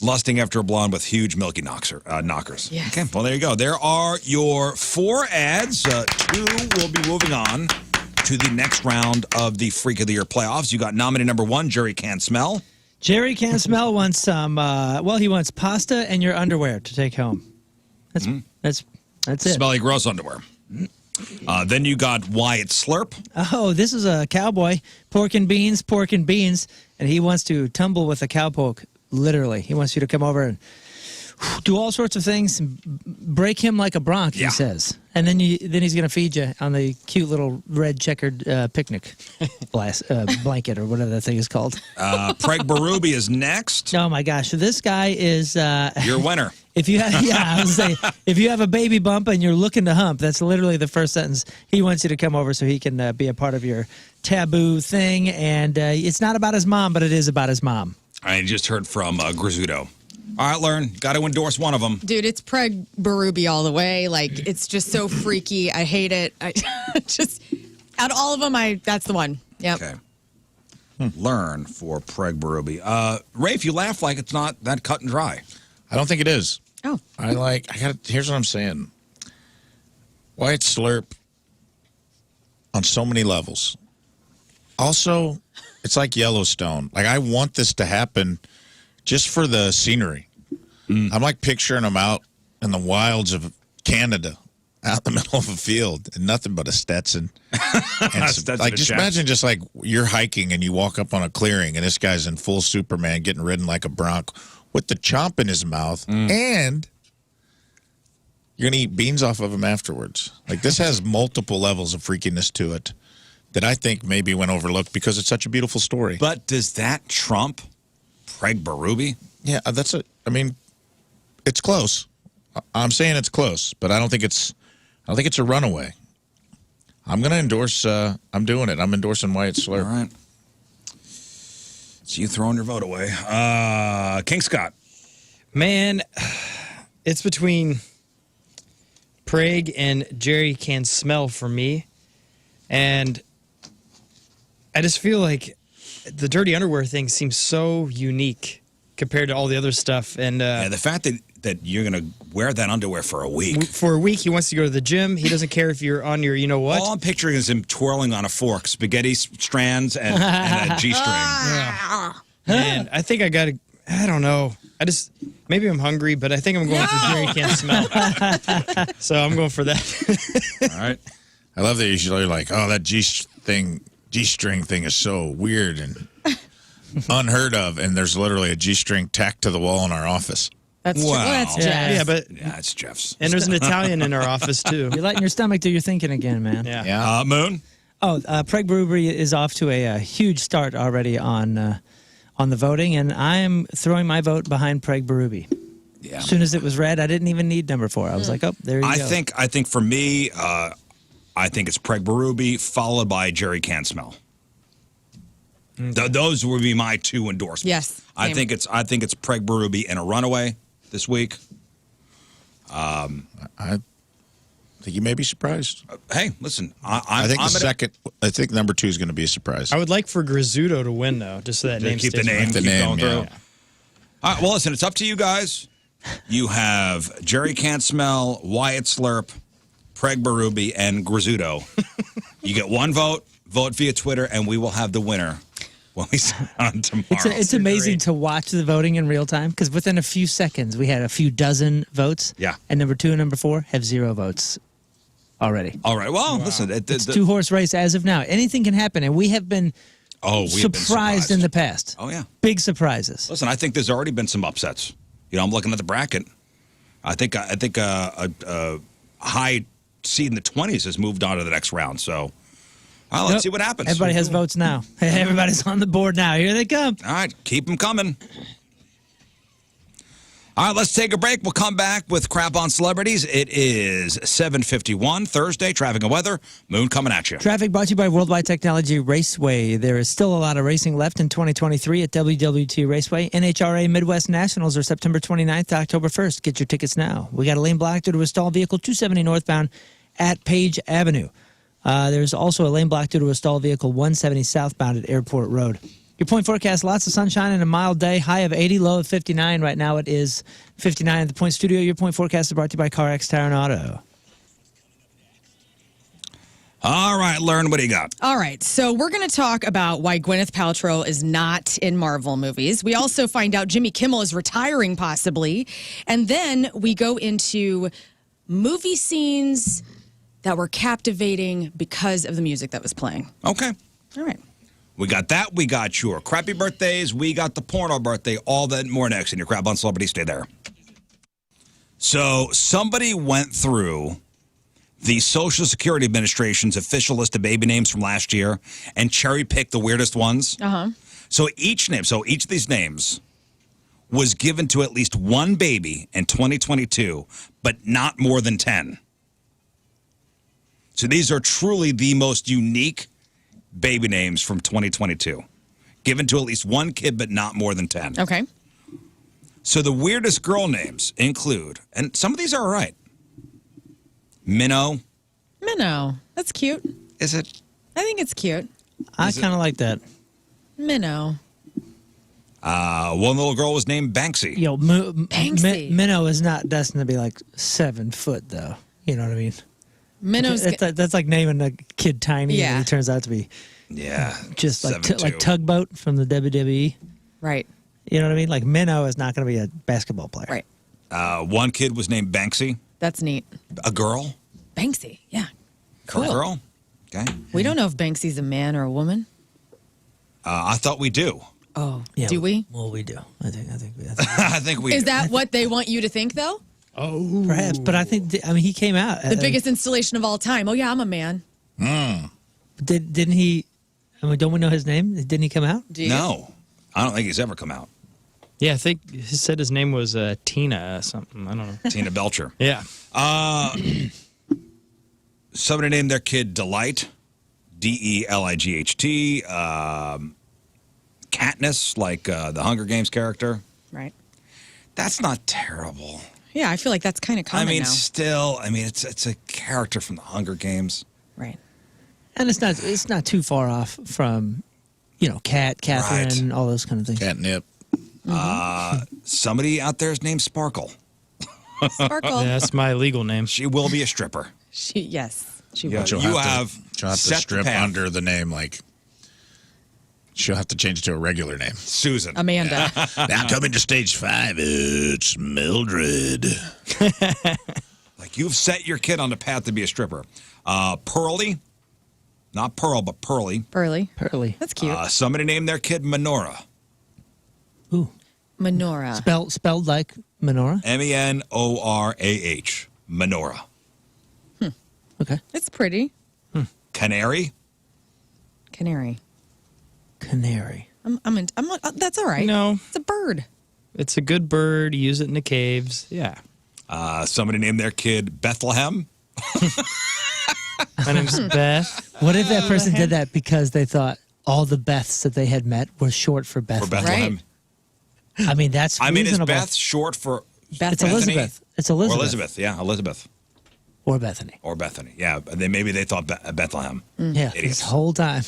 Lusting after a blonde with huge milky knockers.
Yes.
Okay, well, there you go. There are your 4 ads. 2 will be moving on to the next round of the Freak of the Year playoffs. You got nominee number 1, Jerry Can't Smell.
Jerry Can't Smell wants some. He wants pasta and your underwear to take home. That's it.
Smelly gross underwear. Then you got Wyatt Slurp.
Oh, this is a cowboy. Pork and beans, and he wants to tumble with a cowpoke. Literally, he wants you to come over and do all sorts of things, break him like a bronc, he says. And then he's going to feed you on the cute little red checkered picnic blanket or whatever that thing is called.
Preg Berube is next.
Oh, my gosh. So this guy is...
your winner.
If you have, I was saying, if you have a baby bump and you're looking to hump, that's literally the first sentence. He wants you to come over so he can be a part of your taboo thing. And it's not about his mom, but it is about his mom.
I just heard from Rizzuto. All right, Lern, got to endorse one of them.
Dude, it's Preg Berube all the way. Like, it's just so freaky. I hate it. I just, out of all of them, that's the one. Yep.
Okay. Lern for Preg Berube. Rafe, you laugh like it's not that cut and dry.
I don't think it is.
Oh.
Here's what I'm saying. White slurp on so many levels. Also, it's like Yellowstone. Like, I want this to happen just for the scenery. I'm like picturing them out in the wilds of Canada, out in the middle of a field, and nothing but a Stetson. And
Stetson
like, just imagine just like you're hiking and you walk up on a clearing, and this guy's in full Superman getting ridden like a bronc with the chomp in his mouth, and you're going to eat beans off of him afterwards. Like, this has multiple levels of freakiness to it that I think maybe went overlooked because it's such a beautiful story.
But does that trump Preg Berube?
Yeah, I mean, it's close. I'm saying it's close, but I don't think it's a runaway. I'm going to endorse, I'm doing it. I'm endorsing Wyatt Slurp.
All right. So you throwing your vote away. King Scott.
Man, it's between Preg and Jerry Can Smell for me. And I just feel like the dirty underwear thing seems so unique compared to all the other stuff. And
the fact that you're going to wear that underwear for a week.
For a week, he wants to go to the gym. He doesn't care if you're on your, you know what?
All I'm picturing is him twirling on a fork, spaghetti strands and a G-string.
Yeah. And I think I don't know. Maybe I'm hungry, but I think I'm going for Jerry Can't Smell. So I'm going for that.
All right.
I love that you're like, oh, that G-string thing is so weird and unheard of, and there's literally a G-string tacked to the wall in our office.
That's true. Well, that's Jeff.
Yeah, it's Jeff's.
And there's an Italian in our office, too.
You're letting your stomach do your thinking again, man.
Yeah.
Moon?
Oh, Preg Berube is off to a huge start already on the voting, and I'm throwing my vote behind Preg Berube.
Yeah.
As soon as it was read, I didn't even need number 4. I was like, oh, there you go.
I think for me, I think it's Preg Berube followed by Jerry Can Smell. Those would be my two endorsements.
Yes.
I think it's Preg Berube and a runaway this week.
I think you may be surprised.
Hey, listen,
I think number 2 is going to be a surprise.
I would like for Rizzuto to win, though, just so that name
keep
stays
the name,
around.
keep going through.
Yeah.
All right, well, listen, it's up to you guys. You have Jerry Can't Smell, Wyatt Slurp, Preg Berube, and Rizzuto. You get one vote. Vote via Twitter, and we will have the winner when we sit on tomorrow.
It's amazing to watch the voting in real time because within a few seconds, we had a few dozen votes.
Yeah.
And number 2 and number 4 have 0 votes already.
All right. Well, listen.
It's two-horse race as of now. Anything can happen, and we have been surprised in the past.
Oh, yeah.
Big surprises.
Listen, I think there's already been some upsets. You know, I'm looking at the bracket. I think a high seed in the 20s has moved on to the next round. So let's see what happens.
Everybody has votes now. Everybody's on the board now. Here they come.
All right. Keep them coming. All right, let's take a break. We'll come back with Crap on Celebrities. It is 7:51, Thursday, traffic and weather. Moon coming at you.
Traffic brought to you by Worldwide Technology Raceway. There is still a lot of racing left in 2023 at WWT Raceway. NHRA Midwest Nationals are September 29th to October 1st. Get your tickets now. We got a lane block due to a stalled vehicle 270 northbound at Page Avenue. There's also a lane block due to a stalled vehicle 170 southbound at Airport Road. Your point forecast, lots of sunshine and a mild day. High of 80, low of 59. Right now it is 59 at the Point Studio. Your point forecast is brought to you by CarX Tire and Auto.
All right, Lern, what do you got?
All right, so we're going to talk about why Gwyneth Paltrow is not in Marvel movies. We also find out Jimmy Kimmel is retiring possibly. And then we go into movie scenes that were captivating because of the music that was playing.
Okay.
All right.
We got that. We got your crappy birthdays. We got the porno birthday. All that and more next in your Crap on Celebrity. Stay there. So somebody went through the Social Security Administration's official list of baby names from last year and cherry-picked the weirdest ones.
Uh-huh.
So each of these names was given to at least one baby in 2022, but not more than 10. So these are truly the most unique baby names from 2022. Given to at least one kid, but not more than 10.
Okay.
So the weirdest girl names include, and some of these are all right. Minnow.
Minnow. That's cute.
Is it?
I think it's cute.
I kind of like that.
Minnow.
One little girl was named Banksy.
Yo,
Banksy.
Minnow is not destined to be like 7 foot, though. You know what I mean?
Minnow's
That's like naming a kid Tiny.
Yeah.
And he turns out to be just like
7'2".
Tugboat from the WWE.
right.
You know what I mean? Like Minnow is not going to be a basketball player.
Right.
One kid was named Banksy.
That's neat.
A girl.
Banksy. Yeah.
Cool. A girl. Okay.
We don't know if Banksy's a man or a woman.
I thought we do.
Oh,
Yeah,
do we?
Well, we do. I think
I think we
Is
do.
that what they want you to think, though?
Oh.
perhaps, but I think he came out.
The biggest installation of all time. Oh, yeah, I'm a man.
Didn't he? I mean, don't we know his name? Didn't he come out?
Do you?
No. I don't think he's ever come out.
Yeah, I think he said his name was Tina something. I don't know.
Tina Belcher.
Yeah.
Somebody named their kid Delight. Delight. Katniss, like the Hunger Games character.
Right.
That's not terrible.
Yeah, I feel like that's kind of common now.
Still, it's a character from the Hunger Games.
Right.
And it's not too far off from, Catherine,
Right.
all those kind of things.
Catnip.
Somebody out there is named Sparkle.
Sparkle.
Yeah, that's my legal name.
She will be a stripper.
Yes. She
Yeah.
was.
She'll
You
have
have
to
set the
strip
path.
under the name, like, she'll have to change it to a regular name.
Susan.
Amanda.
Now coming to stage 5, it's Mildred.
Like you've set your kid on the path to be a stripper. Pearly. Not Pearl, but Pearly.
Pearly.
Pearly.
That's cute.
Somebody named their kid Menorah.
Ooh.
Menorah.
Spelled like menorah.
Menorah. Menorah.
Okay.
It's pretty.
Canary.
Canary.
Canary.
That's all right.
No.
It's a bird.
It's a good bird. Use it in the caves. Yeah.
Somebody named their kid Bethlehem.
My name's Beth.
What if that person did that because they thought all the Beths that they had met were short for Beth?
For Bethlehem.
Right.
I mean, that's
Is
reasonable.
Beth short for
It's
Bethany.
Elizabeth. It's Elizabeth.
Or Elizabeth? Yeah, Elizabeth.
Or Bethany.
Or Bethany. Yeah, maybe they thought Bethlehem.
Yeah,
Idiots.
this whole time.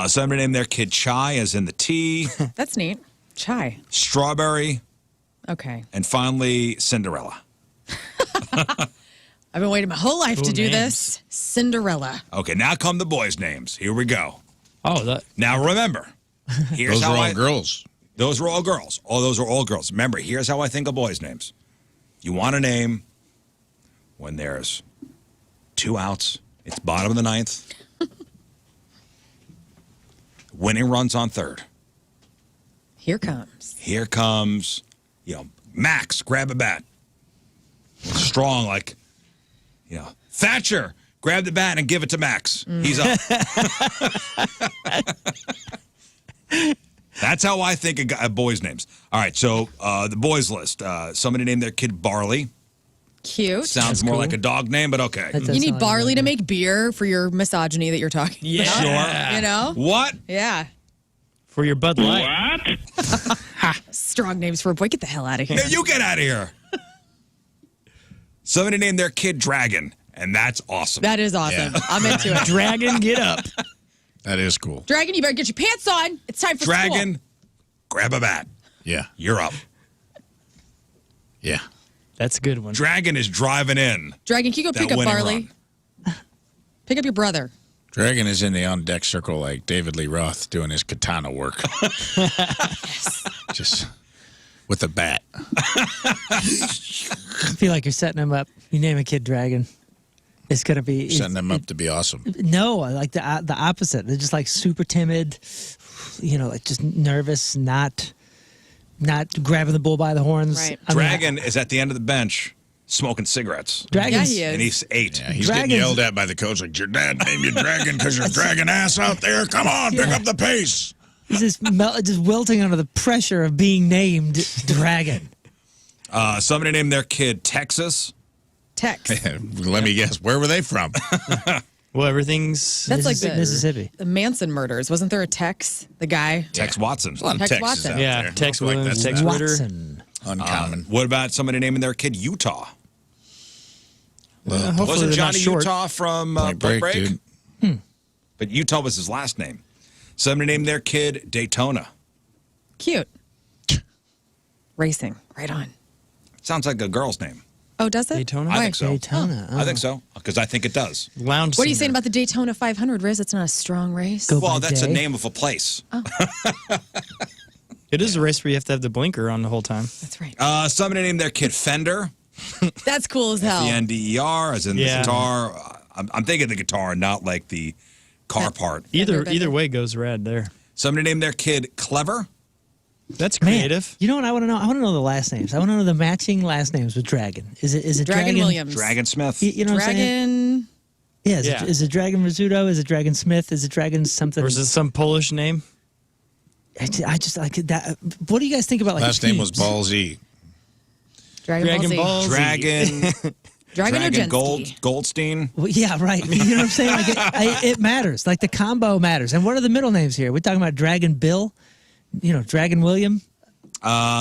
Somebody named their kid Chai, as in the tea.
That's neat. Chai.
Strawberry.
Okay.
And finally, Cinderella.
I've been waiting my whole life to
Cool
do
names.
this. Cinderella.
Okay, now come the boys' names. Here we go.
Oh, that.
Now remember, here's
Those
how
are all girls.
Those were all girls. Oh, those are all girls. Remember, here's how I think of boys' names. You want a name when there's 2 outs. It's bottom of the 9th. Winning runs on 3rd.
Here comes.
Here comes, Max, grab a bat. Strong, like, Thatcher, grab the bat and give it to Max. He's up. That's how I think of boys' names. All right, so the boys' list. Somebody named their kid Barley.
Cute.
Sounds
That's
more
cool.
like a dog name, but okay.
That does
You
sound
need
like
barley
a-
to make beer for your misogyny that you're talking
Yeah.
about. You know?
What?
Yeah.
For your Bud Light.
Strong names for a boy. Get the hell out of here.
Hey, you get out of here. Somebody named their kid Dragon, and that's awesome.
That is awesome.
Yeah.
I'm into it.
Dragon, get up.
That is cool.
Dragon, you better get your pants on. It's time for
Dragon,
school.
grab a bat.
Yeah.
You're up.
Yeah.
That's a good one.
Dragon is driving in.
Dragon, can you go
That
pick up
winning
Barley? Pick up your brother.
Dragon is in the on-deck circle like David Lee Roth doing his katana work. Just with a bat.
I feel like you're setting him up. You name a kid Dragon. It's going to be...
Setting them up to be awesome.
No, like the opposite. They're just like super timid, like just nervous, not not grabbing the bull by the horns.
Right.
I mean,
Dragon is at the end of the bench smoking cigarettes.
Dragons,
Yeah, he is.
And he's 8.
Yeah, he's
Dragons-
getting yelled at by the coach like, your dad named you Dragon because you're dragging ass out there. Come on, pick up the pace.
He's just wilting under the pressure of being named Dragon.
Somebody named their kid Texas.
Tex.
Let me guess, where were they from?
Well, everything's
That's like the
Mississippi.
The Manson murders. Wasn't there a Tex? The guy.
Tex Watson.
A lot of
Tex
Texas
Watson.
out
Yeah,
there.
Tex
Look like
Williams,
that's
Tex
not
Ritter.
Watson.
uncommon.
What about somebody naming their kid Utah?
Hopefully
Wasn't
they're not
Johnny
short.
Utah from
Point Break, dude.
But Utah was his last name. Somebody named their kid Daytona.
Cute. Racing. Right on.
Sounds like a girl's name.
Oh, does it?
Daytona?
I
Why?
think so.
Daytona.
I think so because I think it does.
lounge.
What are you
singer.
saying about the Daytona 500, Rizz? It's not a strong race.
Go
Well,
by
that's a
day.
name of a place.
It is a race where you have to have the blinker on the whole time.
That's right.
Somebody named their kid Fender.
That's cool as hell.
Fender, as in
Yeah.
the guitar. I'm thinking the guitar, not like the car part.
Either
Bender.
way goes rad there.
Somebody named their kid Clever.
That's
Man,
creative.
you know what I want to know? I want to know the last names. I want to know the matching last names with Dragon. Is it
Dragon Williams.
Dragon Smith.
You know what I'm saying?
Dragon.
Yeah,
Yeah.
Is it Dragon Rizzuto? Is it Dragon Smith? Is it Dragon something?
Or is it some Polish name?
I just like that. What do you guys think about like
Last name was
teams?
Ball Z.
Dragon Ball Z.
Dragon.
Dragon or Jensky?
Goldstein.
Well, yeah, right. You know what I'm saying? Like it matters. Like the combo matters. And what are the middle names here? We're talking about Dragon Bill. You know, Dragon William.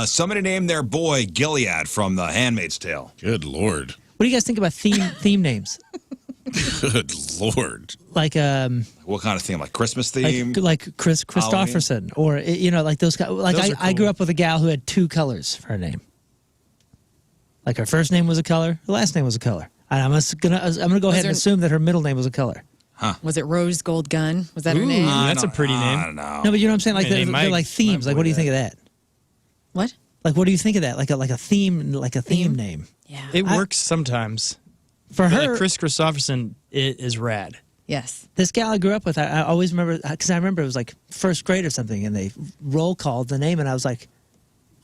Somebody named their boy Gilead from The Handmaid's Tale.
Good Lord.
What do you guys think about theme names?
Good Lord.
Like
What kind of theme? Like Christmas theme?
like Chris Christopherson, or you know, like those guys. Like
Those are
I grew
cool.
up with a gal who had 2 colors for her name. Like her first name was a color, her last name was a color. And I'm gonna go ahead
there-
and assume that her middle name was a color.
Was it Rose Gold Gun? Was that her name?
That's a pretty
I
name.
don't know.
No, but you know what I'm saying? Like
Hey,
they're
Mike-
like themes.
Mike
Like what do you
would
think of that?
What?
Like what do you think of that? Like a theme name
Yeah.
It works sometimes.
for
But
her.
like Chris Christopherson, it is rad.
Yes.
This gal I grew up with, I always remember because I remember it was like first grade or something, and they roll called the name, and I was like,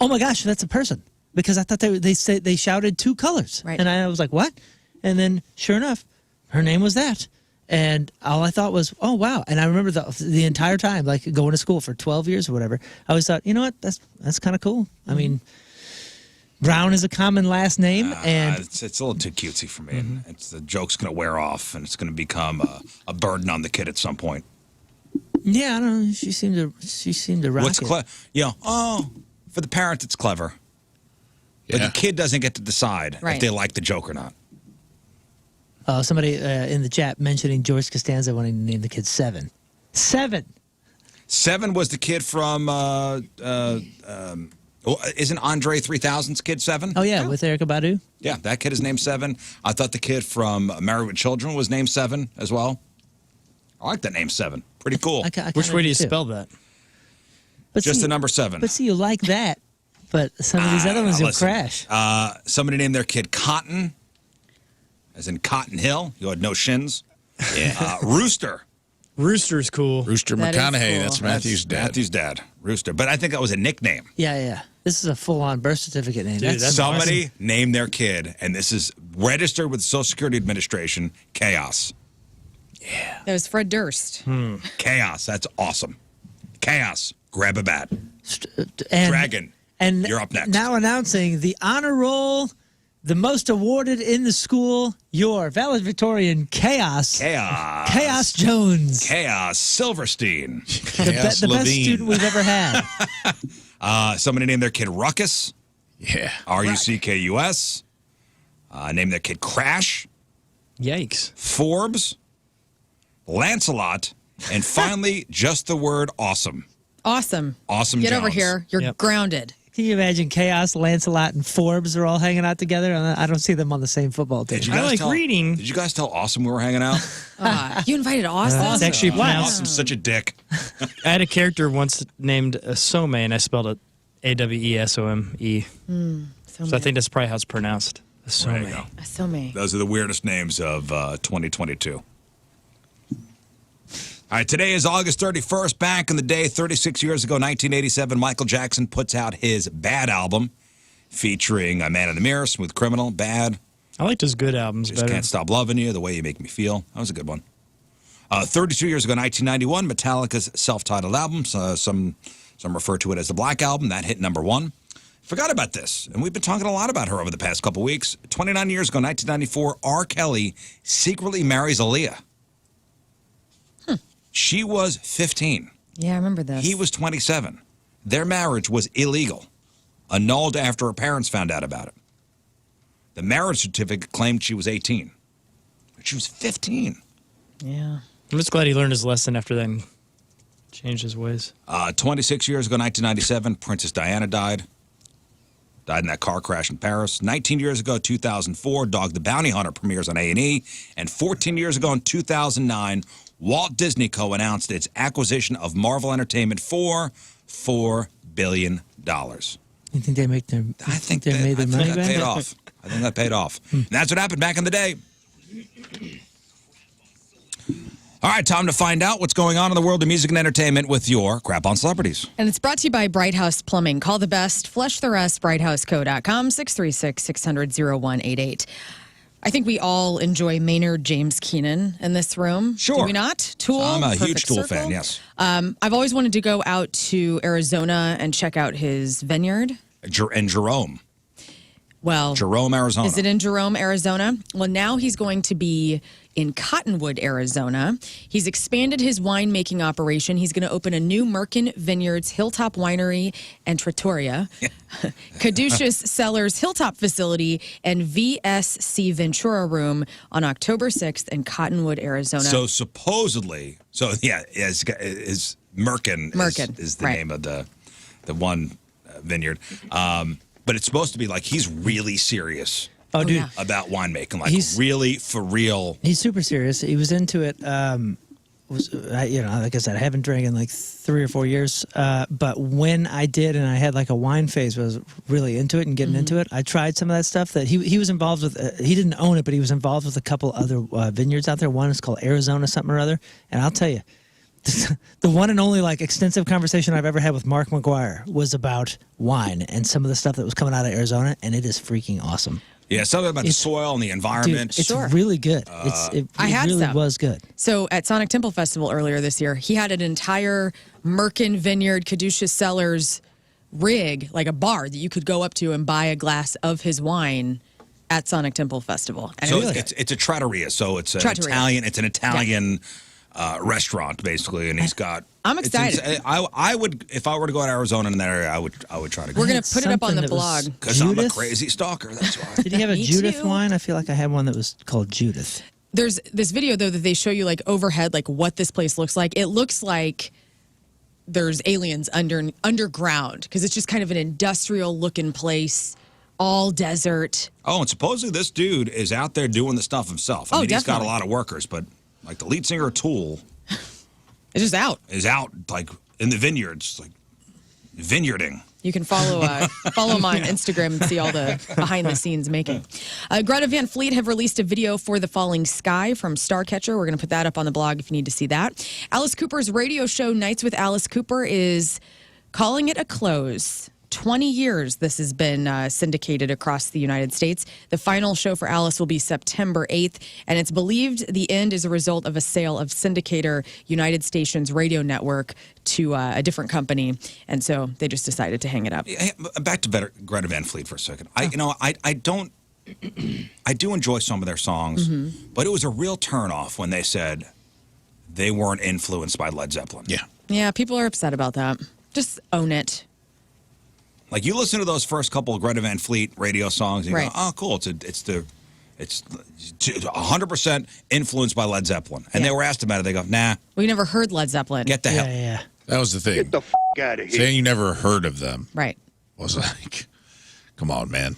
"Oh my gosh, that's a person!" Because I thought they shouted 2 colors,
Right.
and I was like, "What?" And then sure enough, her name was that, and all I thought was, "Oh wow!" And I remember the entire time, like going to school for 12 years or whatever, I always thought, you know what, that's kind of cool. I mean, Brown is a common last name, and
it's a little too cutesy for me. And the joke's going to wear off, and it's going to become a burden on the kid at some point.
yeah, I don't know. She seemed to rock
What's
it.
clever? For the parent, it's clever. But
Yeah.
the kid doesn't get to decide if
Right.
they like the joke or not.
Somebody in the chat mentioning George Costanza wanting to name the kid 7. 7.
7 was the kid from, isn't Andre 3000's kid 7?
Oh yeah, with Erykah Badu.
Yeah, that kid is named 7. I thought the kid from Married with Children was named 7 as well. I like that name 7. Pretty cool.
I
Which
kinda
way do you
too.
spell that?
But
Just
see,
the number 7.
But see, you like that. But some of these other ones you'll
Listen,
crash.
Somebody named their kid Cotton, as in Cotton Hill. You had no shins.
Yeah.
Rooster.
Rooster's cool.
Rooster
That is
McConaughey.
cool.
That's Matthew's dad.
Matthew's dad. Rooster. But I think that was a nickname.
Yeah. This is a full-on birth certificate name.
Dude, that's
Somebody named their kid, and this is registered with the Social Security Administration, Chaos.
That was Fred Durst.
Chaos. That's awesome. Chaos. Grab a bat.
and,
Dragon.
And
You're up next.
Now announcing the honor roll, the most awarded in the school, your valedictorian, Chaos.
Chaos.
Chaos Jones.
Chaos. Silverstein.
Chaos
The best
Levine.
student we've ever had.
Somebody named their kid Ruckus.
Yeah.
Ruckus. Named their kid Crash.
Yikes.
Forbes. Lancelot. And finally, just the word awesome.
Awesome.
Awesome
Get over
Jones.
here. You're
Yep.
grounded.
Can you imagine Chaos, Lancelot, and Forbes are all hanging out together? I don't see them on the same football team.
Did you
I
guys
like
tell,
reading.
Did you guys tell Awesome we were hanging out?
You invited Austin?
It's actually pronounced.
Awesome's such a dick.
I had a character once named Some, and I spelled it Awesome. So I think that's probably how it's pronounced.
There you go.
So many.
Those are the weirdest names of 2022. All right, today is August 31st. Back in the day, 36 years ago, 1987, Michael Jackson puts out his Bad album featuring A Man in the Mirror, Smooth Criminal, Bad.
I liked his good albums
Just
better.
Can't Stop Loving You, The Way You Make Me Feel. That was a good one. 32 years ago, 1991, Metallica's self-titled album. Some refer to it as the Black Album. That hit number 1. Forgot about this, and we've been talking a lot about her over the past couple weeks. 29 years ago, 1994, R. Kelly secretly marries Aaliyah. She was 15.
Yeah, I remember this.
He was 27. Their marriage was illegal, annulled after her parents found out about it. The marriage certificate claimed she was 18. But she was 15.
Yeah.
I'm just glad he learned his lesson after that and changed his ways.
26 years ago, 1997, Princess Diana died. Died in that car crash in Paris. 19 years ago, 2004, Dog the Bounty Hunter premieres on A&E. And 14 years ago, in 2009, Walt Disney Co. announced its acquisition of Marvel Entertainment for $4 billion.
You think they make their?
I think
they made their money
that
back?
paid off. I think that paid off. And that's what happened back in the day. All right, time to find out what's going on in the world of music and entertainment with your Crap on Celebrities.
And it's brought to you by Bright House Plumbing. Call the best, flush the rest, brighthouseco.com, 636-600-0188. I think we all enjoy Maynard James Keenan in this room.
Sure.
Do we not? Tool?
I'm a huge
Perfect
Tool
Circle.
fan, yes.
I've always wanted to go out to Arizona and check out his vineyard.
And Jerome.
Well,
Jerome, Arizona.
Is it in Jerome, Arizona? Well, now he's going to be in Cottonwood, Arizona. He's expanded his winemaking operation. He's going to open a new Merkin Vineyards Hilltop Winery and Trattoria, Caduceus Cellars Hilltop Facility, and VSC Ventura Room on October 6th in Cottonwood, Arizona.
So supposedly, is Merkin is the name of the one vineyard. But it's supposed to be like he's really serious about winemaking, like
He's
really for real.
He's super serious. He was into it. Like I said, I haven't drank in like 3 or 4 years. But when I did, and I had like a wine phase, where I was really into it and getting into it. I tried some of that stuff that he was involved with. He didn't own it, but he was involved with a couple other vineyards out there. One is called Arizona something or other. And I'll tell you, the one and only like extensive conversation I've ever had with Mark McGuire was about wine and some of the stuff that was coming out of Arizona, and it is freaking awesome.
Yeah, something about the soil and the environment.
Dude, it's really good. It really was good.
So at Sonic Temple Festival earlier this year, he had an entire Merkin Vineyard Caduceus Cellars rig, like a bar that you could go up to and buy a glass of his wine at Sonic Temple Festival. And
So it's a trattoria. So it's an Italian. It's an Italian. Restaurant basically, and he's got.
I'm excited.
I would, if I were to go to Arizona in that area, I would try to go.
We're gonna put it up on the blog
because I'm a crazy stalker. That's why.
Did he have a Judith wine? I feel like I had one that was called Judith.
There's this video though that they show you like overhead, like what this place looks like. It looks like there's aliens underground because it's just kind of an industrial looking place. All desert.
Oh, and supposedly this dude is out there doing the stuff himself. I mean, he's got a
definitely.
lot of workers, but like the lead singer of Tool
It's just out.
is out like in the vineyards, like vineyarding.
You can follow him on Instagram and see all the behind-the-scenes making. Greta Van Fleet have released a video for The Falling Sky from Starcatcher. We're going to put that up on the blog if you need to see that. Alice Cooper's radio show, Nights with Alice Cooper, is calling it a close. 20 years this has been syndicated across the United States. The final show for Alice will be September 8th, and it's believed the end is a result of a sale of syndicator United Stations Radio Network to a different company, and so they just decided to hang it up.
Hey, back to Greta Van Fleet for a second. I do enjoy some of their songs, but it was a real turnoff when they said they weren't influenced by Led Zeppelin.
Yeah, people are upset about that. Just own it.
Like you listen to those first couple of Greta Van Fleet radio songs, and you go, "Oh, cool! It's 100% influenced by Led Zeppelin." And they were asked about it. They go, "Nah,
we never heard Led Zeppelin.
Get the hell."
Yeah.
That was the thing.
Get the out of here.
Saying you never heard of them,
Right?
was like, come on, man.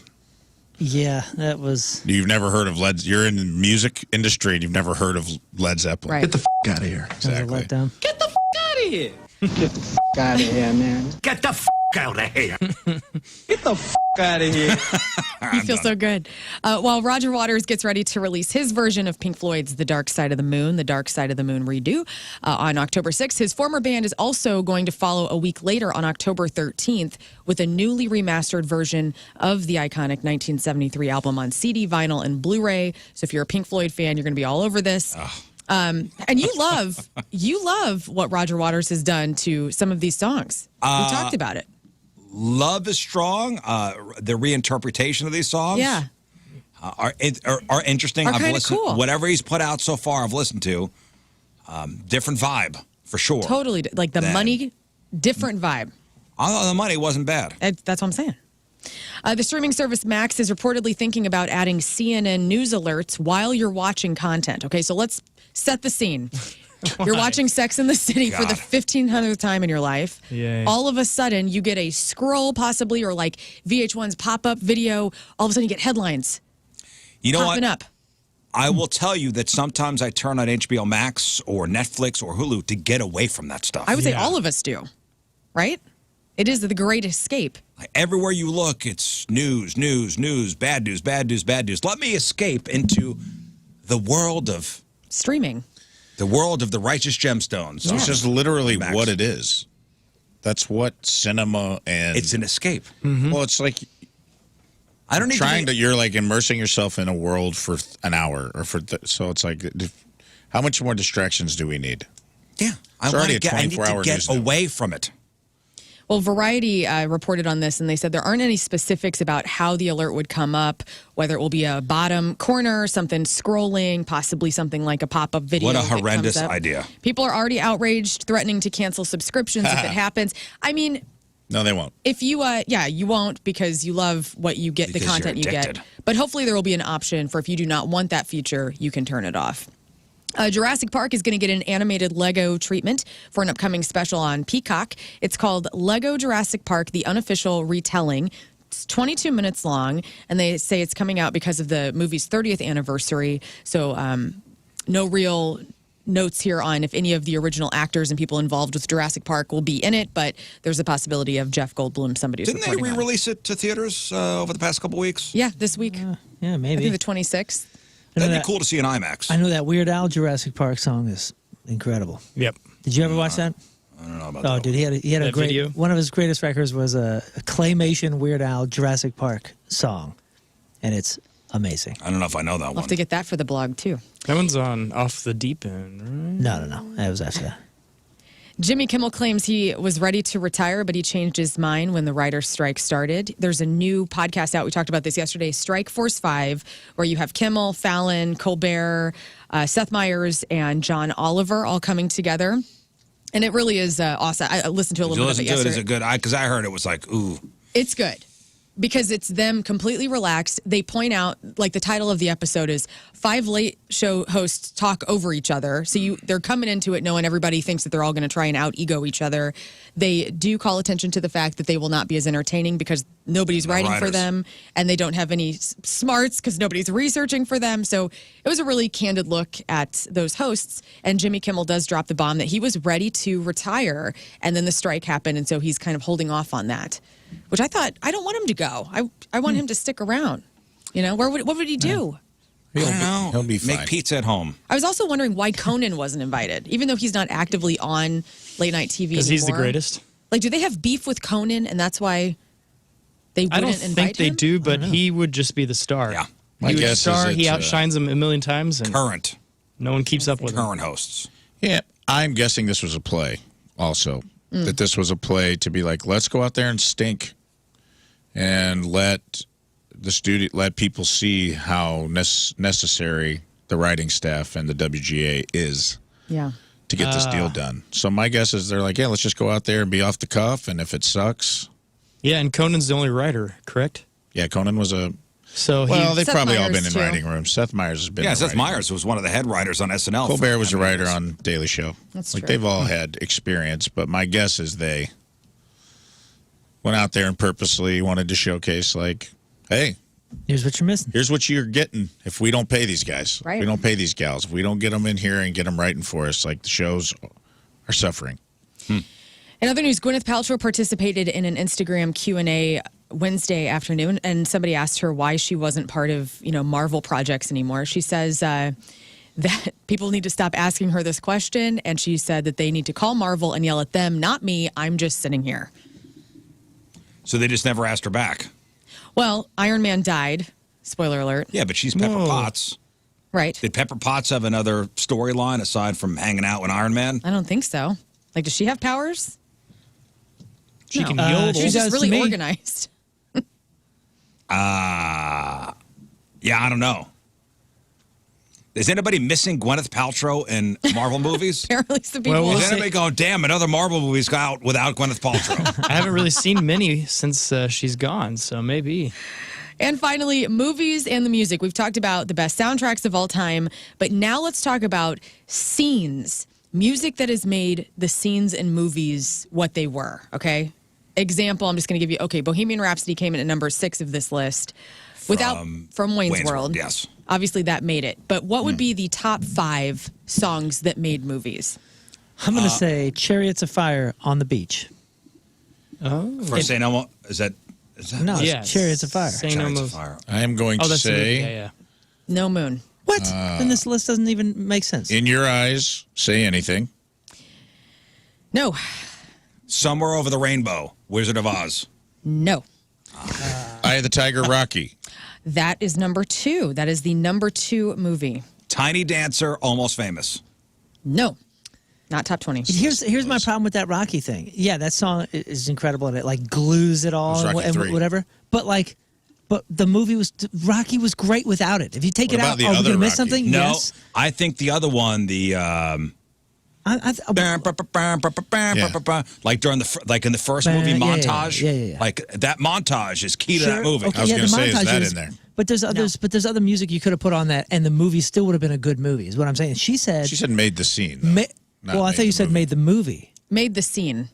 Yeah, that was.
You've never heard of Led. You're in the music industry, and you've never heard of Led Zeppelin.
Right.
Get the out of here.
Exactly.
Letdown.
Get the out of here. Get the out of here, man. Get the out of here.
Get the out of here.
You feel so good. While Roger Waters gets ready to release his version of Pink Floyd's The Dark Side of the Moon redo on October 6th, his former band is also going to follow a week later on October 13th with a newly remastered version of the iconic 1973 album on CD, vinyl, and Blu-ray. So if you're a Pink Floyd fan, you're going to be all over this. And you love what Roger Waters has done to some of these songs. We talked about it.
Love is strong. The reinterpretation of these songs,
Yeah.
are interesting.
Are
I've
kinda
listened.
cool.
Whatever he's put out so far, I've listened to. Different vibe for sure.
Totally. Like the money, different vibe.
Although the money wasn't bad.
That's what I'm saying. The streaming service Max is reportedly thinking about adding CNN news alerts while you're watching content. Okay, so let's set the scene. You're watching Sex in the City for the 1500th time in your life.
Yay.
All of a sudden, you get a scroll possibly or like VH1's pop-up video. All of a sudden, you get headlines
You know
popping
what?
up.
I will tell you that sometimes I turn on HBO Max or Netflix or Hulu to get away from that stuff.
I would say all of us do, right? It is the great escape.
Like, everywhere you look, it's news, bad news, bad news, bad news. Let me escape into the world of
Streaming.
the righteous gemstones.
It's just literally
Max.
what it is. That's what cinema and
It's an escape.
well, it's like
I don't need
trying
to.
to. You're like immersing yourself in a world for an hour, or so it's like, how much more distractions do we need?
Yeah,
It's already a
I need to
24-hour
get
news now.
away from it.
Well, Variety reported on this, and they said there aren't any specifics about how the alert would come up, whether it will be a bottom corner, something scrolling, possibly something like a pop-up video.
What a
that comes
horrendous
up.
idea.
People are already outraged, threatening to cancel subscriptions if it happens. I mean,
No, they won't.
if you, you won't because you love what you get,
Because
the content you
you're
get.
addicted.
But hopefully there will be an option for if you do not want that feature, you can turn it off. Jurassic Park is going to get an animated Lego treatment for an upcoming special on Peacock. It's called Lego Jurassic Park, the unofficial retelling. It's 22 minutes long, and they say it's coming out because of the movie's 30th anniversary. So no real notes here on if any of the original actors and people involved with Jurassic Park will be in it, but there's a possibility of Jeff Goldblum, somebody who's
Didn't they
reporting on it.
re-release it to theaters over the past couple weeks?
Yeah, this week.
Yeah,
I
maybe.
think the 26th.
That'd be cool to see in IMAX.
I know that Weird Al Jurassic Park song is incredible.
Yep.
Did you ever watch that?
I don't know about
Oh,
that.
dude, he had a
That
great
video?
one of his greatest records was a claymation Weird Al Jurassic Park song, and it's amazing.
I don't know if I know that
I'll
one.
have to get that for the blog, too.
That one's on Off the Deep End, right?
No, that was after that.
Jimmy Kimmel claims he was ready to retire, but he changed his mind when the writer's strike started. There's a new podcast out. We talked about this yesterday, Strike Force 5, where you have Kimmel, Fallon, Colbert, Seth Meyers, and John Oliver all coming together. And it really is awesome. I listened to a
Did
little
you
bit of
listen
it
to it?
yesterday.
Is it good? Because I heard it was like, ooh.
It's good because it's them completely relaxed. They point out, like the title of the episode is 5 late show hosts talk over each other. So they're coming into it knowing everybody thinks that they're all going to try and out-ego each other. They do call attention to the fact that they will not be as entertaining because nobody's writing for
writers.
them and they don't have any smarts because nobody's researching for them. So it was a really candid look at those hosts. And Jimmy Kimmel does drop the bomb that he was ready to retire and then the strike happened. And so he's kind of holding off on that. Which I thought, I don't want him to go. I want him to stick around. You know, what would he do?
I don't know.
He'll be fine.
Make pizza at home.
I was also wondering why Conan wasn't invited, even though he's not actively on late night TV
Because he's the
anymore.
greatest.
Like, do they have beef with Conan, and that's why they
I
wouldn't
don't
invite
think they
him?
do, but he would just be the star.
Yeah.
My
He was
guess
a
is
star. He
it's,
outshines him a million times, and
Current
no one keeps up with him.
current hosts.
Yeah, I'm guessing this was a play. Also, that this was a play to be like, let's go out there and stink, and let people see how necessary the writing staff and the WGA is
Yeah.
to get this deal done. So my guess is they're like, yeah, let's just go out there and be off the cuff, and if it sucks,
Yeah, and Conan's the only writer, correct?
yeah, Conan was a.
So
Well, they've
Seth
probably all
Meyers,
been in
too.
writing rooms. Seth Meyers has been.
Yeah,
in
Seth
writing
Meyers was one of the head writers on SNL.
Colbert was a
I mean,
writer on Daily Show.
That's
like
true.
they've all had experience, but my guess is they went out there and purposely wanted to showcase, like, hey,
Here's what you're missing.
here's what you're getting if we don't pay these guys.
Right.
If we don't pay these gals. If we don't get them in here and get them writing for us, like the shows are suffering.
In other news, Gwyneth Paltrow participated in an Instagram Q&A Wednesday afternoon, and somebody asked her why she wasn't part of, Marvel projects anymore. She says that people need to stop asking her this question, and she said that they need to call Marvel and yell at them, not me. I'm just sitting here.
So they just never asked her back.
Well, Iron Man died. Spoiler alert.
Yeah, but she's Pepper Potts.
Right.
Did Pepper Potts have another storyline aside from hanging out with Iron Man?
I don't think so. Like, does she have powers?
She can yodel.
She's just really
me.
organized.
Yeah, I don't know. Is anybody missing Gwyneth Paltrow in Marvel movies?
Apparently some people.
Well,
Is anybody going, damn, another Marvel movie's out without Gwyneth Paltrow?
I haven't really seen many since she's gone, so maybe.
And finally, movies and the music. We've talked about the best soundtracks of all time, but now let's talk about scenes. Music that has made the scenes in movies what they were, okay? Example, I'm just going to give you, Bohemian Rhapsody came in at number 6 of this list. From Wayne's World.
Yes.
Obviously that made it. But what would be the top 5 songs that made movies?
I'm going to say Chariots of Fire on the Beach.
First Say No More. Is that
No, it's
Yes.
Chariots of Fire.
Say no
Chariots
more.
of Fire?
I am going to
that's the movie.
say,
Yeah.
No Moon.
What? Then this list doesn't even make sense.
in your eyes, say anything.
No.
Somewhere Over the Rainbow, Wizard of Oz.
No.
Eye of the Tiger, Rocky.
That is number 2. That is the number 2 movie.
Tiny Dancer, Almost Famous.
No. Not top 20.
Here's my problem with that Rocky thing. Yeah, that song is incredible and it like glues it all
It was Rocky
and
3.
whatever. But the movie Rocky was great without it. If you take
What
it
about
out,
the
are we
other
going to miss
Rocky?
something?
No,
Yes.
I think the other one, the like during in the first movie
Yeah,
montage,
yeah.
like that montage is key to
Sure,
that movie.
okay,
I was
yeah,
going to
the
say, is
montage
that
is-
in there?
But there's others. But there's other music you could have put on that, and the movie still would have been a good movie. Is what I'm saying. She said.
She said made the scene. though. Not
Well, I
made
thought you
the
said
movie.
made the movie.
Made the scene.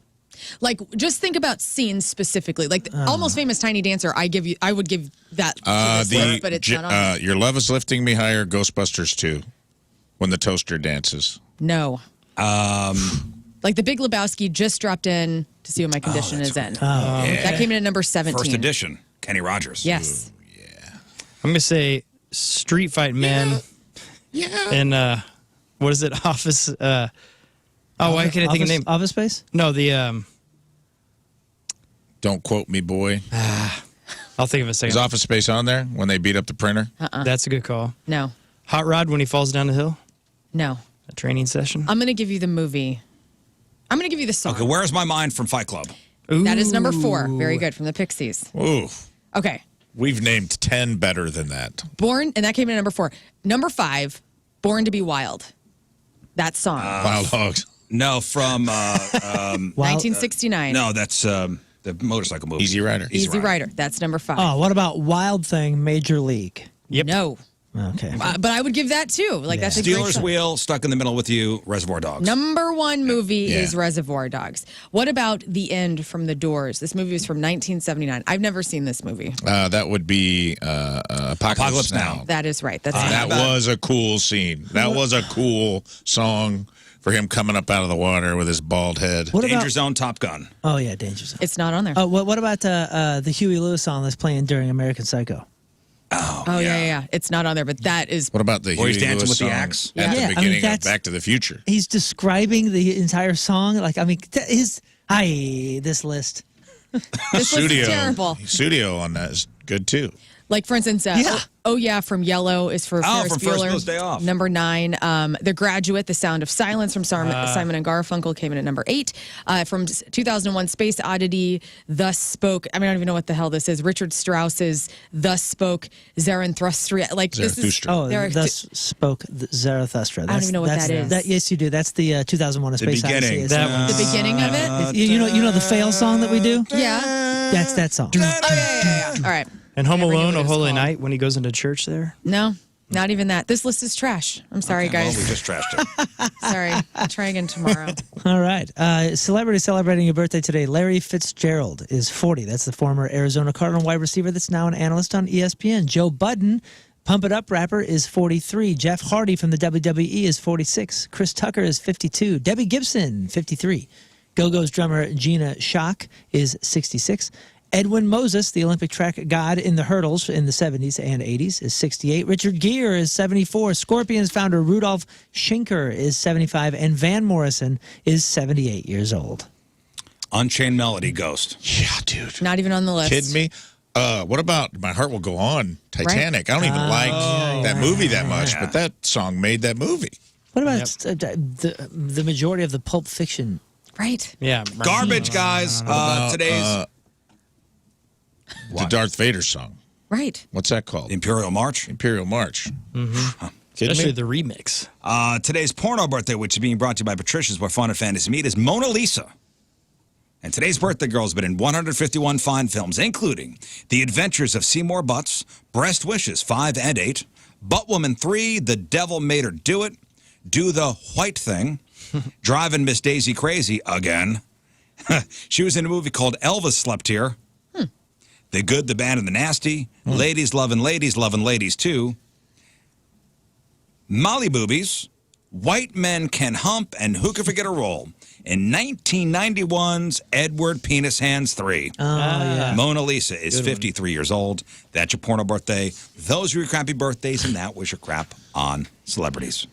Like, just think about scenes specifically. Like, Almost Famous Tiny Dancer, I would give that to this list, but it's not on there.
Your Love Is Lifting Me Higher, Ghostbusters 2, when the toaster dances.
No. Like, The Big Lebowski just dropped in to see what my condition is in. That came in at number 17.
First edition, Kenny Rogers.
Yes.
I'm going to say Street Fight Man.
Yeah.
And what is it? Office. Why can't I think of the name?
Office Space.
No, the.
Don't quote me, boy.
I'll think of a
Is
second.
Office Space on there when they beat up the printer?
That's a good call.
No.
Hot Rod when he falls down the hill.
No.
A training session.
I'm going to give you the movie. I'm going to give you the song.
Okay, Where's My Mind from Fight Club?
That is number 4. Very good, from the Pixies.
Ooh.
Okay.
We've named 10 better than that.
And that came in at number 4. Number 5, Born to be Wild. That song.
Wild Hogs.
No, from
1969.
no, that's the motorcycle movie.
Easy Rider.
Easy Rider. That's number 5.
Oh, what about Wild Thing Major League?
Yep.
No.
Okay.
But I would give that too. Like, that's a great
Steelers
song.
Wheel, Stuck in the Middle with You, Reservoir Dogs.
Number 1 movie
Yeah.
is Reservoir Dogs. What about The End from The Doors? This movie is from 1979. I've never seen this movie.
That would be Apocalypse Now.
That is right. That's
That was a cool scene. That was a cool song for him coming up out of the water with his bald head.
What
Danger
about?
Zone, Top Gun.
Oh yeah, Danger Zone.
It's not on there.
What about the Huey Lewis song that's playing during American Psycho?
Oh, yeah. It's not on there, but that is.
What about the
Or he's
Huey
dancing
Lewis
with the
song
axe?
at
Yeah,
the
I mean,
beginning of
that's-
Back to the Future?
He's describing the entire song. Like, I mean, this list.
This was terrible.
Studio on that is good too.
Like, for instance, Oh Yeah from Yellow is for Ferris
from Ferris
Bueller.
Bueller's Day Off.
Number 9. The Graduate, The Sound of Silence from Simon and Garfunkel came in at number 8. From 2001, Space Oddity, Thus Spoke. I mean, I don't even know what the hell this is. Richard Strauss's Thus Spoke Zarathustra. Like, this is.
Zarathustra.
Oh,
There-
thus spoke Zarathustra.
I don't even know what that is.
Yes, you do. That's the 2001: A Space
beginning.
Odyssey.
That one's-
The beginning of it?
You know the fail song that we do.
Yeah.
That's that song.
Yeah. All right.
And Home
Never knew
Alone,
what it
A
was
Holy
called.
Night when he goes into church there.
No, not even that. This list is trash. I'm sorry,
Well,
guys.
we just trashed it.
Sorry. I'll try again tomorrow.
All right. Celebrity celebrating your birthday today. Larry Fitzgerald is 40. That's the former Arizona Cardinal wide receiver that's now an analyst on ESPN. Joe Budden, Pump It Up rapper, is 43. Jeff Hardy from the WWE is 46. Chris Tucker is 52. Debbie Gibson, 53. Go-Go's drummer Gina Schock is 66. Edwin Moses, the Olympic track god in the hurdles in the 70s and 80s, is 68. Richard Gere is 74. Scorpions founder Rudolf Schenker is 75. And Van Morrison is 78 years old.
Unchained Melody, Ghost.
Yeah, dude.
Not even on the list.
Kidding me? What about My Heart Will Go On, Titanic? Right. I don't even like that movie that much, but that song made that movie.
What about the majority of the Pulp Fiction?
Right.
Yeah.
Garbage, guys. Today's...
The Darth Vader song.
Right.
What's that called?
Imperial March.
Imperial March.
Mm-hmm. Especially the remix.
Today's porno birthday, which is being brought to you by Patricia's Where Fun and Fantasy Meet, is Mona Lisa. And today's birthday girl has been in 151 fine films, including The Adventures of Seymour Butts, Breast Wishes 5 and 8, Butt Woman 3, The Devil Made Her Do It, Do the White Thing, Driving Miss Daisy Crazy again. She was in a movie called Elvis Slept Here. The Good, the Bad, and the Nasty. Ladies Lovin' Ladies too. Molly Boobies. White Men Can Hump, and Who Can Forget a Roll. In 1991's Edward Penis Hands 3. Mona Lisa is 53 years old. That's your porno birthday. Those are your crappy birthdays, and that was your crap on celebrities.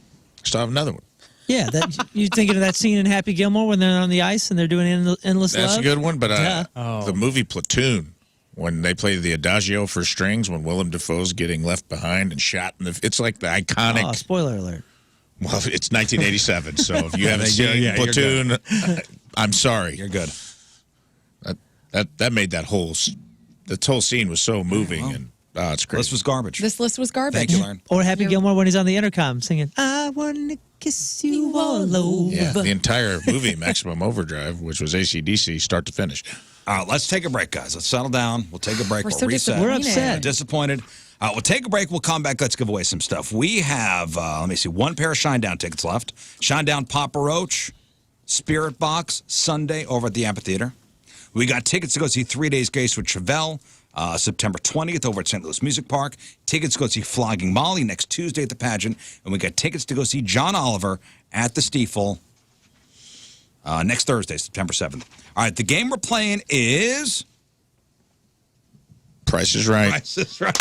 Still have another one.
Yeah, you thinking of that scene in Happy Gilmore when they're on the ice and they're doing endless love?
That's a good one, but the movie Platoon, when they play the Adagio for strings, when Willem Dafoe's getting left behind and shot in it's like the iconic...
Oh, spoiler alert.
Well, it's 1987, so if you haven't seen Platoon, I'm sorry.
You're good.
That made that whole scene was so moving, and it's crazy.
This was garbage.
This list was garbage.
Thank you, Lern.
Or Happy Gilmore when he's on the intercom singing, I want to kiss you all over.
Yeah, the entire movie, Maximum Overdrive, which was AC/DC, start to finish.
All right, let's take a break, guys. Let's settle down. We'll take a break. We'll reset.
We're upset.
Disappointed. We'll take a break. We'll come back. Let's give away some stuff. We have, let me see, one pair of Shinedown tickets left. Shinedown Papa Roach, Spirit Box, Sunday over at the amphitheater. We got tickets to go see 3 Days Grace with Chevelle, September 20th over at St. Louis Music Park. Tickets to go see Flogging Molly next Tuesday at the pageant. And we got tickets to go see John Oliver at the Stiefel next Thursday, September 7th. All right, the game we're playing is...
Price is Right.
Price is Right.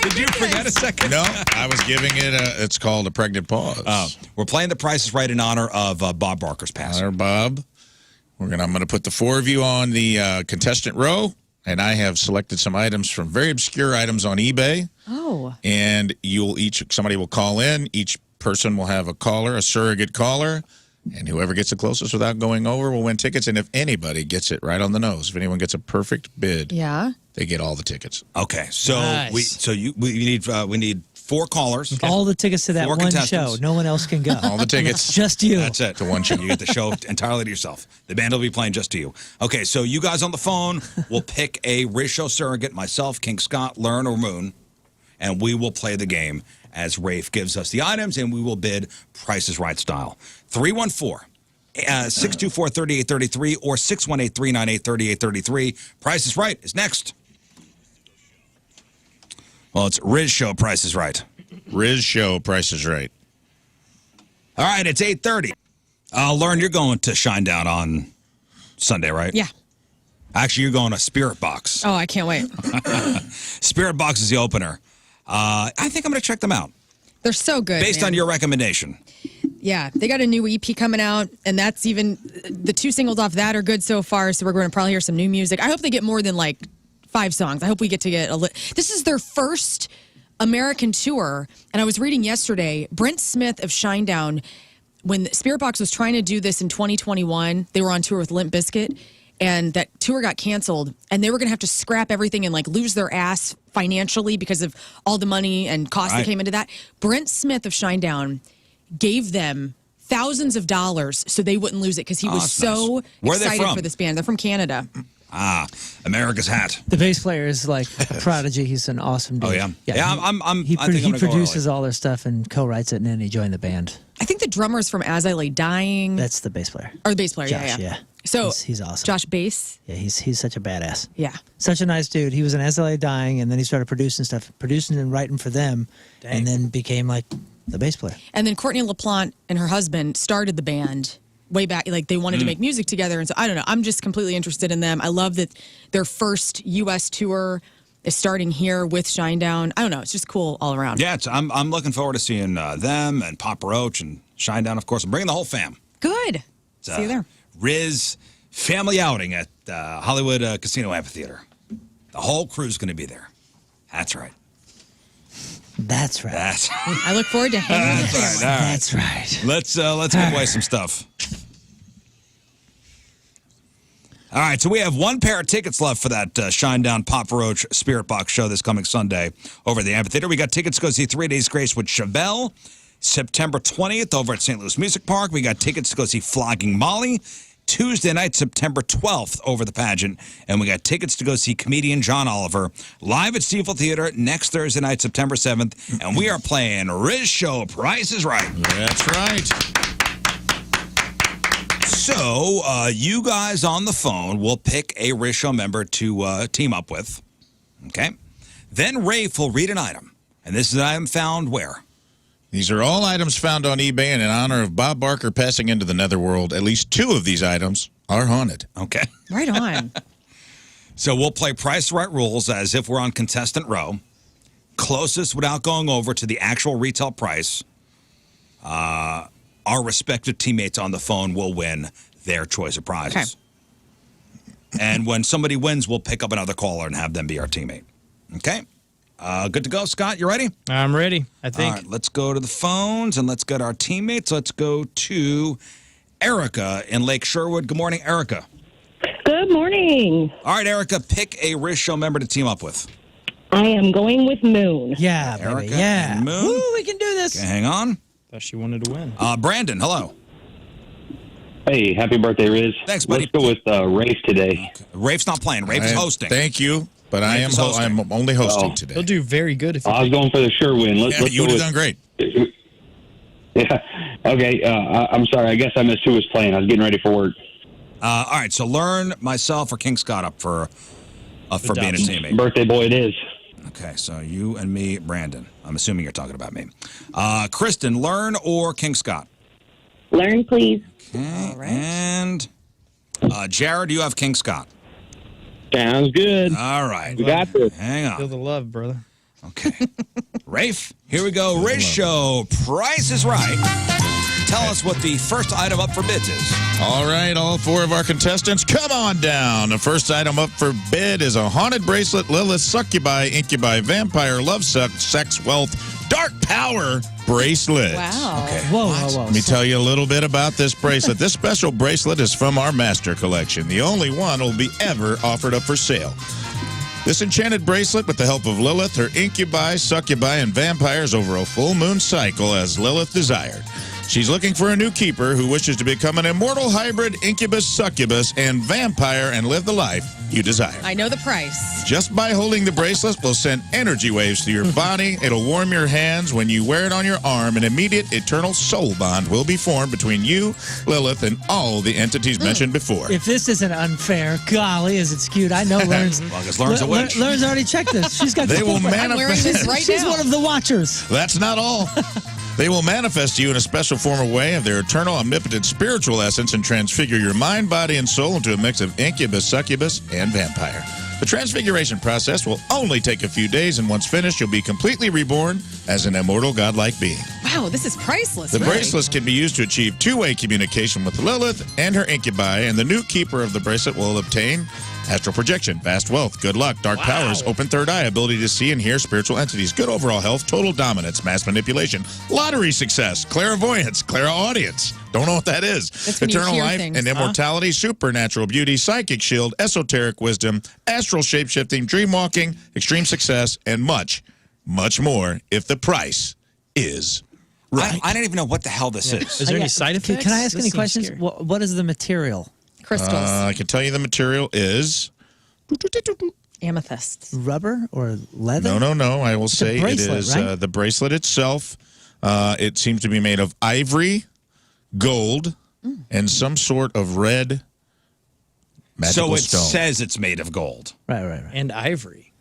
Did you forget a second?
No, I was giving it it's called a pregnant pause.
We're playing the Price is Right in honor of Bob Barker's passing.
Honor Bob. I'm going to put the four of you on the contestant row, and I have selected some items from very obscure items on eBay.
Oh.
And somebody will call in. Each person will have a caller, a surrogate caller, and whoever gets the closest without going over will win tickets. And if anybody gets it right on the nose, if anyone gets a perfect bid, they get all the tickets.
Okay, so
nice.
we need four callers.
Okay. All the tickets to that one show. No one else can go.
All the tickets.
Just you.
That's it. To one show. You get the show entirely to yourself. The band will be playing just to you. Okay, so you guys on the phone will pick a Rizz Show surrogate, myself, King Scott, Lern, or Moon, and we will play the game as Rafe gives us the items, and we will bid Price is Right style. 314-624-3833 or 618-398-3833. Price is Right is next. Well, it's Rizz Show Price is Right.
Rizz Show Price is Right.
All right, it's 8:30. Lern, you're going to Shinedown on Sunday, right?
Yeah.
Actually, you're going to Spirit Box.
Oh, I can't wait.
Spirit Box is the opener. I think I'm going to check them out.
They're so good.
Based on your recommendation.
Yeah, they got a new EP coming out, and that's even the two singles off that are good so far. So we're going to probably hear some new music. I hope they get more than like 5 songs. I hope we get to get This is their first American tour, and I was reading yesterday, Brent Smith of Shinedown, when Spirit Box was trying to do this in 2021, they were on tour with Limp Bizkit, and that tour got canceled, and they were going to have to scrap everything and like lose their ass financially because of all the money and costs that came into that. Brent Smith of Shinedown gave them thousands of dollars so they wouldn't lose it because he was so excited for this band. They're from Canada.
America's hat.
The bass player is like a prodigy. He's an awesome dude.
Oh yeah,
He produces all their stuff and co-writes it, and then he joined the band.
I think the drummer's from As I Lay Dying.
That's the bass player.
Or the bass player,
Josh,
yeah. So
he's awesome.
Josh Bass.
Yeah, he's such a badass.
Yeah.
Such a nice dude. He was in As I Lay Dying, and then he started producing and writing for them, and then became like the bass player.
And then Courtney LaPlante and her husband started the band, way back, like they wanted to make music together. And so I don't know. I'm just completely interested in them. I love that their first U.S. tour is starting here with Shinedown. I don't know. It's just cool all around.
Yeah, I'm looking forward to seeing them and Papa Roach and Shinedown, of course. I'm bringing the whole fam.
Good. See you there.
Rizz family outing at Hollywood Casino Amphitheater. The whole crew's going to be there. That's right.
That's right.
I look forward to hanging with
right.
you.
All right.
That's right.
Let's give away some stuff. All right, so we have one pair of tickets left for that Shinedown Papa Roach Spirit Box show this coming Sunday over at the amphitheater. We got tickets to go see 3 Days Grace with Chevelle, September 20th over at St. Louis Music Park. We got tickets to go see Flogging Molly, Tuesday night, September 12th over the pageant. And we got tickets to go see comedian John Oliver live at Stiefel Theater next Thursday night, September 7th. And we are playing Rizz Show Price is Right.
That's right.
So, you guys on the phone will pick a Rizz Show member to team up with. Okay? Then Rafe will read an item. And this is an item found where?
These are all items found on eBay, and in honor of Bob Barker passing into the netherworld, at least 2 of these items are haunted.
Okay.
Right on.
So we'll play Price Right rules as if we're on contestant row. Closest without going over to the actual retail price. Our respective teammates on the phone will win their choice of prizes. Okay. And when somebody wins, we'll pick up another caller and have them be our teammate. Okay? Good to go, Scott. You ready?
I'm ready, I think.
All right, let's go to the phones and let's get our teammates. Let's go to Erica in Lake Sherwood. Good morning, Erica.
Good morning.
All right, Erica, pick a Rizz Show member to team up with.
I am going with Moon.
Yeah, baby.
Erica
Yeah.
and Moon.
Woo, we can do this.
Okay, hang on.
Thought she wanted to win.
Brandon, hello.
Hey, happy birthday, Rizz.
Thanks, buddy.
Let's go with Rafe today.
Okay. Rafe's not playing. Rafe's hosting.
Thank you, but I am I'm only hosting today.
He'll do very good if
I was going for the sure win.
You
Let's
would
go
have
with,
done great.
Yeah. Okay. I'm sorry. I guess I missed who was playing. I was getting ready for work.
All right, so Lern, myself, or King Scott up for being a teammate.
Birthday boy it is.
Okay, so you and me, Brandon. I'm assuming you're talking about me. Kristen, Lern or King Scott?
Lern, please.
Okay, right. And Jared, you have King Scott.
Sounds good.
All right.
We got this.
Hang
Feel
on.
the love, brother.
Okay. Rafe, here we go. Rizz Show, Price is Right. Tell us what the first item up for bids is.
All right, all 4 of our contestants, come on down. The first item up for bid is a haunted bracelet, Lilith, succubi, incubi, vampire, love, sex, wealth, dark power bracelet.
Wow.
Okay.
Whoa, whoa, whoa.
Let me tell you a little bit about this bracelet. This special bracelet is from our master collection. The only one will be ever offered up for sale. This enchanted bracelet, with the help of Lilith, her incubi, succubi, and vampires over a full moon cycle as Lilith desired. She's looking for a new keeper who wishes to become an immortal hybrid incubus, succubus, and vampire and live the life you desire.
I know the price.
Just by holding the bracelet will send energy waves through your body. It'll warm your hands. When you wear it on your arm, an immediate eternal soul bond will be formed between you, Lilith, and all the entities mentioned before.
If this isn't unfair, golly, is it skewed? I know Lern's.
Well, I guess Lern's a witch.
Lern's already checked this. She's got.
They will
I'm wearing
manifest.
this right
She's
now.
one of the watchers.
That's not all. They will manifest to you in a special form or way of their eternal, omnipotent spiritual essence and transfigure your mind, body, and soul into a mix of incubus, succubus, and vampire. The transfiguration process will only take a few days, and once finished, you'll be completely reborn as an immortal, godlike being.
Wow, this is priceless.
The
really.
bracelets can be used to achieve two-way communication with Lilith and her incubi, and the new keeper of the bracelet will obtain astral projection, vast wealth, good luck, dark powers, open third eye, ability to see and hear spiritual entities, good overall health, total dominance, mass manipulation, lottery success, clairvoyance, clairaudience. Don't know what that is.
That's when you
Eternal
hear
life
things,
and immortality, supernatural beauty, psychic shield, esoteric wisdom, astral shapeshifting, dream walking, extreme success, and much, much more if the price is right.
I don't even know what the hell this is.
Is there any side effects?
Can I ask
This
any
seems
questions?
scary.
What is the material?
Crystals.
I can tell you the material is...
Amethysts.
Rubber or leather?
No. I will say it
bracelet,
is
right?
the bracelet itself. It seems to be made of ivory, gold, and some sort of red magical
So it
stone.
says it's made of gold.
Right.
And ivory.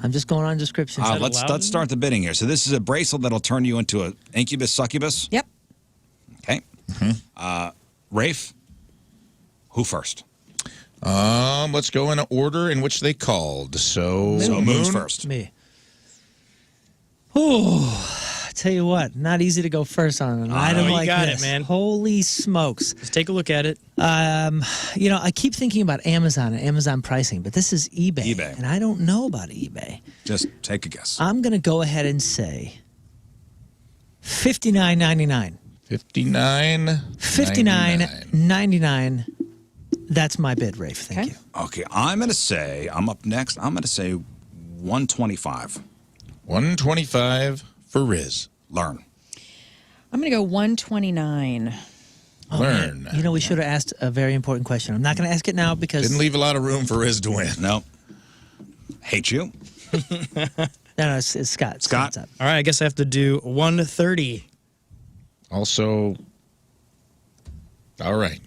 I'm just going on descriptions.
that
Let's
allowed?
start the bidding here. So this is a bracelet that'll turn you into an incubus, succubus.
Yep.
Okay. Rafe, Who first?
Let's go in order in which they called. So
Moon's first.
Me. I tell you what, not easy to go first on an item
you
like
got
this.
it, man.
Holy smokes.
Just take a look at it.
I keep thinking about Amazon and Amazon pricing, but this is eBay.
eBay.
And I don't know about eBay.
Just take a guess.
I'm going to go ahead and say $59.99. $59.99. That's my bid, Rafe. Thank you.
Okay, I'm up next. I'm going to say 125.
125 for Rizz.
Learn.
I'm going to go 129.
Learn.
You know, we should have asked a very important question. I'm not going to ask it now because...
Didn't leave a lot of room for Rizz to win.
No. Hate you.
No, it's Scott.
Scott?
Scott's up.
All right, I guess I have to do 130.
Also, all right.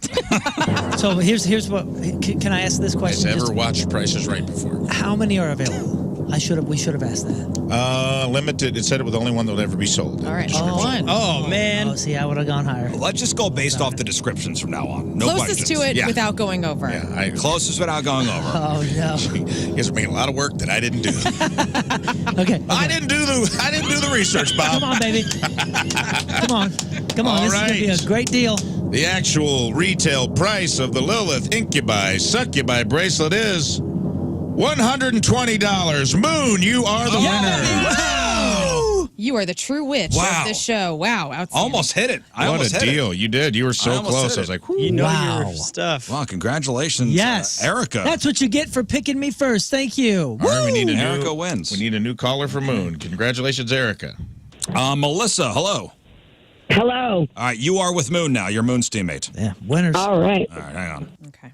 So here's what... Can I ask this question?
Has ever watched Price is Right before?
How many are available? We should have asked that.
Limited. It said it was the only one that will ever be sold.
All right, number one.
Oh, man.
Oh, see, I would have gone higher.
Let's just go based off the descriptions from now on. No
Closest
questions.
to it
Yeah.
without going over.
Yeah,
Closest without going over.
Oh, no.
You guys are making a lot of work that I didn't do.
Okay.
I didn't do the research, Bob.
Come on, baby. Come on.
All
This is going to be
right.
a great deal.
The actual retail price of the Lilith Incubi Succubi bracelet is $120. Moon, you are the winner.
Wow.
You are the true witch
Wow.
of this show. Wow. Outstanding.
Almost hit it. I
What
almost
a
hit
deal.
it.
You did. You were
I
so
almost
close.
hit
I was
it.
like, whew.
You know
Wow.
your stuff.
Wow, congratulations,
Yes.
Erica.
That's what you get for picking me first. Thank you.
All right, we need a
Erica
new,
wins.
We need a new caller for Moon. Congratulations, Erica.
Melissa, hello.
Hello.
All right, you are with Moon now. You're Moon's teammate.
Yeah, winners.
All right.
All right, hang on.
Okay.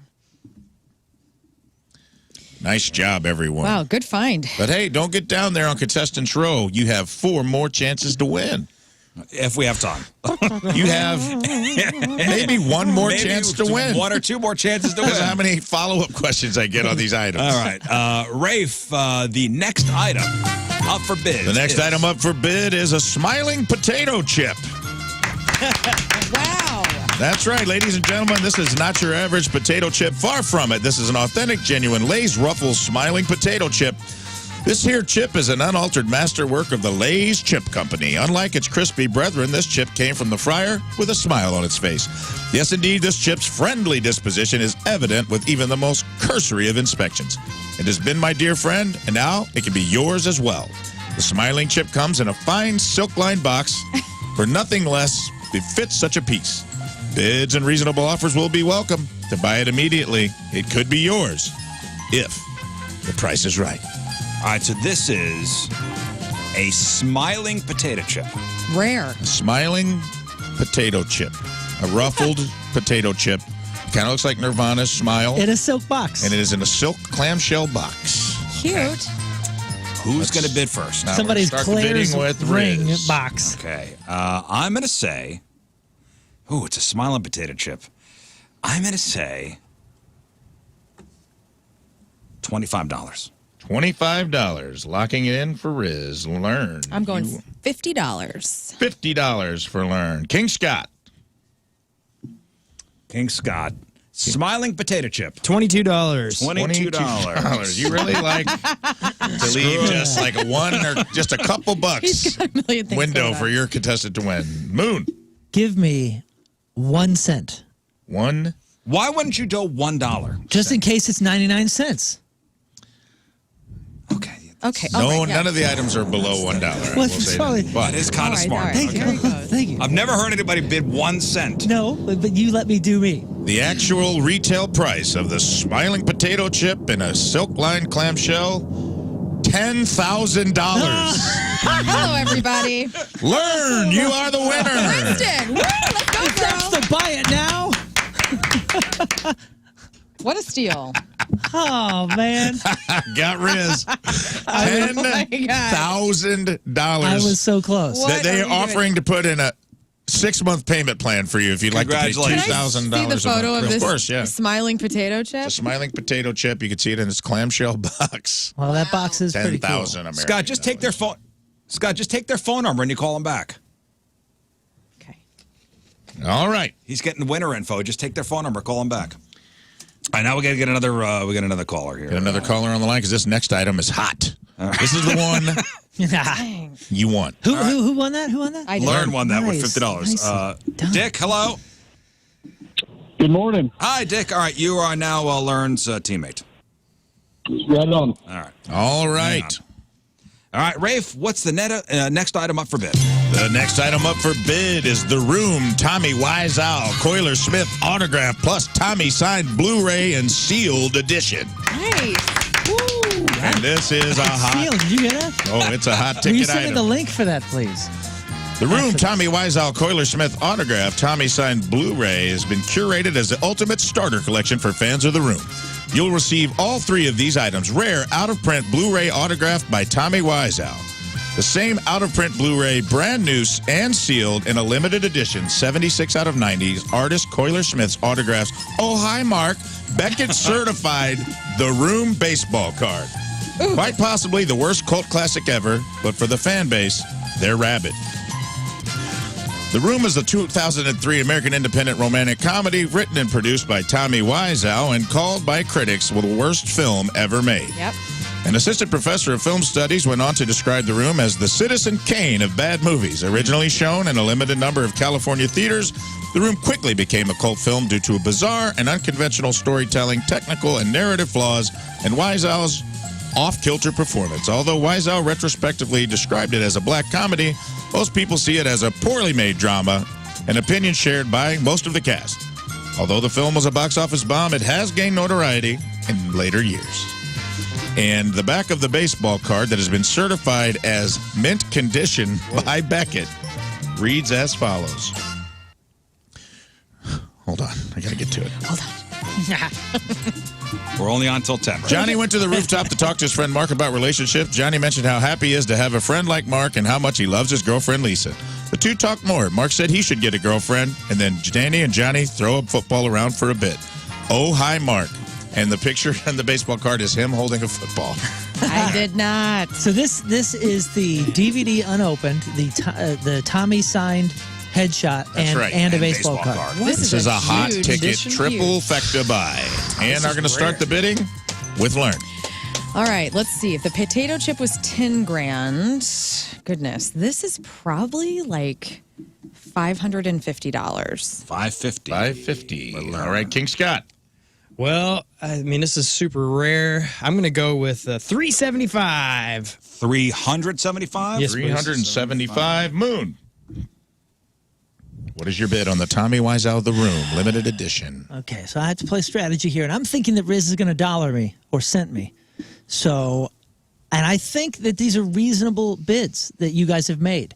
Nice job, everyone.
Wow, good find.
But hey, don't get down there on Contestants Row. You have 4 more chances to win.
If we have time.
You have maybe 1 more
Maybe
chance to win.
1 or 2 more chances to win.
Because how many follow-up questions I get on these items.
All right. Rafe, the next item up for bid.
The next item up for bid is a smiling potato chip.
Wow.
That's right, ladies and gentlemen. This is not your average potato chip. Far from it. This is an authentic, genuine Lay's Ruffles smiling potato chip. This here chip is an unaltered masterwork of the Lay's Chip Company. Unlike its crispy brethren, this chip came from the fryer with a smile on its face. Yes, indeed, this chip's friendly disposition is evident with even the most cursory of inspections. It has been my dear friend, and now it can be yours as well. The smiling chip comes in a fine silk-lined box for nothing less befits such a piece. Bids and reasonable offers will be welcome. To buy it immediately, it could be yours if the price is right.
All right, so this is a smiling potato chip.
Rare.
Smiling potato chip. A ruffled potato chip. Kind of looks like Nirvana's Smile.
In a silk box.
And it is in a silk clamshell box.
Cute.
Who's going to bid first?
Now
Somebody's
we're gonna start
Claire's
bidding with
ring
Rizz.
box.
Okay. I'm going to say, it's a smiling potato chip. I'm going to say $25.
$25. Locking it in for Rizz. Learn.
I'm going
You-
$50.
$50 for Learn. King Scott.
King Scott. Smiling potato chip.
$22.
$22.
You really like to leave just like a 1 or just a couple bucks
He's got a million things
window
going on.
for your contestant to win. Moon.
Give me 1 cent.
1.
Why wouldn't you do $1?
Just in case it's 99 cents.
Okay.
Okay.
No,
all right, yeah.
none of the items are below $1. I will say
sorry.
that. But
That is kind of
All right,
smart.
all right.
Thank
There
you.
he goes.
Thank you.
I've never heard anybody bid 1 cent.
No, but you let me do me.
the actual retail price of the smiling potato chip in a silk-lined clamshell, $10,000.
Hello, everybody.
Learn, you are the winner.
Winston. Woo, let's go,
That's
girl.
to buy it now.
What a steal.
Oh, man.
Got Rizz. $10,000
I was so close.
What
that they
are
are
we
offering to put in a 6-month payment plan for you if you'd like to pay
Congratulations.
Can I
$2,000
see the photo
a
of
month.
this
Of course, yeah.
smiling potato chip?
The smiling potato chip, you can see it in its clamshell box.
Well, that box is pretty cool.
10,000 American
Scott, just take their phone. Scott, just take their phone number and you call them back.
Okay.
All right.
He's getting winner info. Just take their phone number, call them back. All right, now we got to get another. We got another caller here.
Get another caller on the line because this next item is hot. This is the one you want.
Who won that? Who won that?
I did.
Learn won that with
Nice.
$50.
Nice.
Dick, hello.
Good morning.
Hi, Dick. All right, you are now Learn's teammate.
Right on.
All right.
All right.
All right, Rafe, what's the next item up for bid?
The next item up for bid is The Room Tommy Wiseau Coiler Smith autograph plus Tommy signed Blu-ray and sealed edition.
Nice.
Woo.
And this is a hot.
Sealed. Did you hear that?
Oh, it's a hot
Will you
ticket
send me
item.
the link for that, please?
The Room Tommy Wiseau Coiler Smith autograph Tommy signed Blu-ray has been curated as the ultimate starter collection for fans of The Room. You'll receive all 3 of these items, rare out-of-print Blu-ray autographed by Tommy Wiseau. The same out-of-print Blu-ray, brand new and sealed in a limited edition, 76 out of 90 artist Coiler Smith's autographs. Oh, hi, Mark. Beckett certified The Room baseball card.
Ooh.
Quite possibly the worst cult classic ever, but for the fan base, they're rabid. The Room is the 2003 American independent romantic comedy written and produced by Tommy Wiseau and called by critics the worst film ever made.
Yep.
An assistant professor of film studies went on to describe The Room as the Citizen Kane of bad movies. Originally shown in a limited number of California theaters, The Room quickly became a cult film due to a bizarre and unconventional storytelling, technical and narrative flaws, and Wiseau's off-kilter performance. Although Wiseau retrospectively described it as a black comedy, most people see it as a poorly made drama, an opinion shared by most of the cast. Although the film was a box office bomb, it has gained notoriety in later years. And the back of the baseball card that has been certified as mint condition by Beckett reads as follows. Hold on, I gotta get to it.
Hold on.
We're only on till 10. Right?
Johnny went to the rooftop to talk to his friend Mark about relationships. Johnny mentioned how happy he is to have a friend like Mark and how much he loves his girlfriend Lisa. The two talked more. Mark said he should get a girlfriend, and then Danny and Johnny throw a football around for a bit. Oh, hi, Mark. And the picture on the baseball card is him holding a football.
I did not.
So this is the DVD unopened, the Tommy signed headshot and a baseball card.
This is a hot
huge
ticket,
edition.
triple fecta buy. And are going to start the bidding with Lern.
All right, let's see. If the potato chip was 10 grand, goodness, this is probably like $550.
$550.
$550. All right, King Scott.
Well, I mean, this is super rare. I'm going to go with $375.
$375?
Yes,
$375. Moon. What is your bid on the Tommy Wiseau The Room limited edition?
Okay, so I have to play strategy here, and I'm thinking that Rizz is going to dollar me or cent me. So, and I think that these are reasonable bids that you guys have made.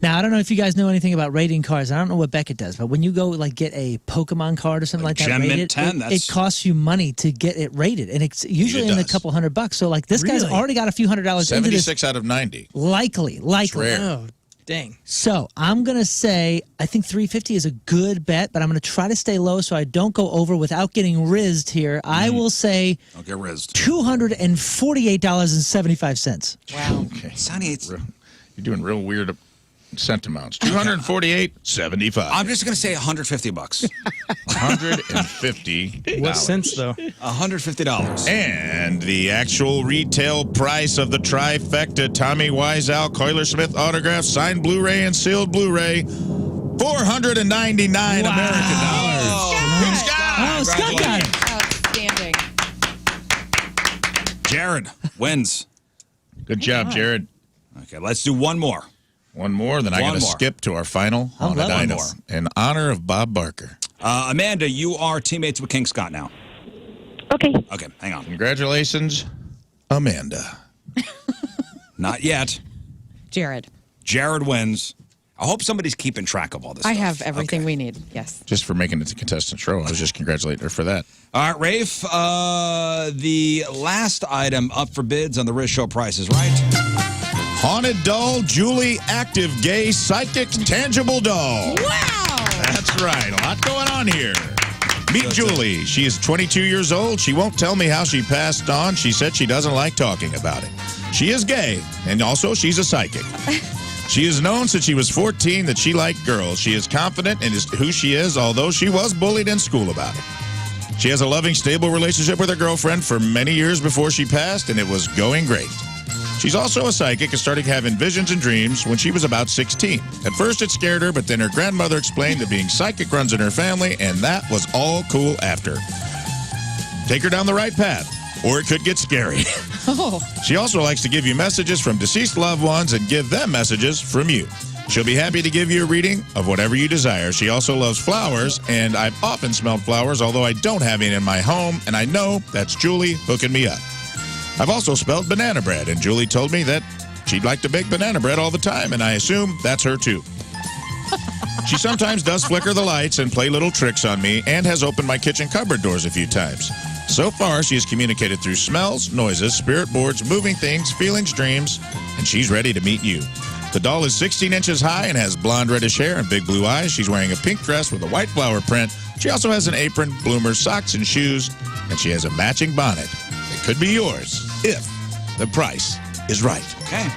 Now, I don't know if you guys know anything about rating cards. I don't know what Beckett does, but when you go like get a Pokemon card or something like that
Gem Mint
rated,
10,
it costs you money to get it rated, and it's usually in a couple $100. So, like this guy's already got a few $100 into this.
76 out of 90.
Likely.
Rare.
Oh, dang.
So I'm going to say I think $350 is a good bet, but I'm going to try to stay low so I don't go over without getting rizzed here. I will say
Don't get rizzed.
$248.75.
Wow.
Okay.
Sonny, it's...
You're doing real weird cent amounts. $248.75.
I'm just going to say $150.
$150.
What cents, though?
$150.
And the actual retail price of the trifecta Tommy Wiseau Coiler Smith autograph signed Blu-ray and sealed Blu-ray, $499 American dollars.
Oh,
Oh, Scott got it.
outstanding.
Jared wins.
Good job, Jared.
Okay, let's do one more.
One more, then I got to skip to our final haunted
love
item
one
in honor of Bob Barker.
Amanda, you are teammates with King Scott now.
Okay.
Okay, hang on.
Congratulations, Amanda.
Not yet.
Jared,
Jared wins. I hope somebody's keeping track of all this
I
stuff.
have everything
Okay.
we need. Yes.
Just for making it to contestant row. I was just congratulating her for that.
All right, Rafe, the last item up for bids on the Rizz Show Price is Right.
Haunted doll, Julie, active, gay, psychic, tangible doll.
Wow.
That's right. A lot going on here. Meet Julie. She is 22 years old. She won't tell me how she passed on. She said she doesn't like talking about it. She is gay, and also she's a psychic. She has known since she was 14 that she liked girls. She is confident in who she is, although she was bullied in school about it. She has a loving, stable relationship with her girlfriend for many years before she passed, and it was going great. She's also a psychic and started having visions and dreams when she was about 16. At first, it scared her, but then her grandmother explained that being psychic runs in her family, and that was all cool after. Take her down the right path, or it could get scary.
Oh.
She also likes to give you messages from deceased loved ones and give them messages from you. She'll be happy to give you a reading of whatever you desire. She also loves flowers, and I've often smelled flowers, although I don't have any in my home, and I know that's Julie hooking me up. I've also smelled banana bread, and Julie told me that she'd like to bake banana bread all the time, and I assume that's her too. She sometimes does flicker the lights and play little tricks on me, and has opened my kitchen cupboard doors a few times. So far, she has communicated through smells, noises, spirit boards, moving things, feelings, dreams, and she's ready to meet you. The doll is 16 inches high and has blonde reddish hair and big blue eyes. She's wearing a pink dress with a white flower print. She also has an apron, bloomers, socks, and shoes, and she has a matching bonnet. It could be yours if the price is right.
Okay. A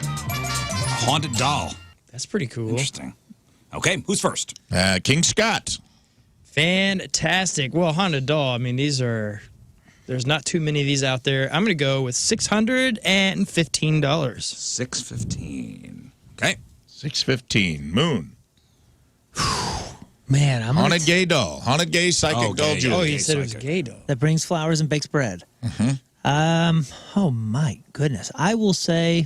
haunted doll.
That's pretty cool.
Interesting. Okay, who's first?
King Scott.
Fantastic. Well, haunted doll, I mean, there's not too many of these out there. I'm going to go with $615.
$615. Okay.
$615. Moon.
Man, I'm
Haunted gay doll. Haunted gay psychic doll,
gay.
Julie.
Oh,
Gay
you said it was a
psychic.
gay doll.
that brings flowers and bakes bread. Oh my goodness. I will say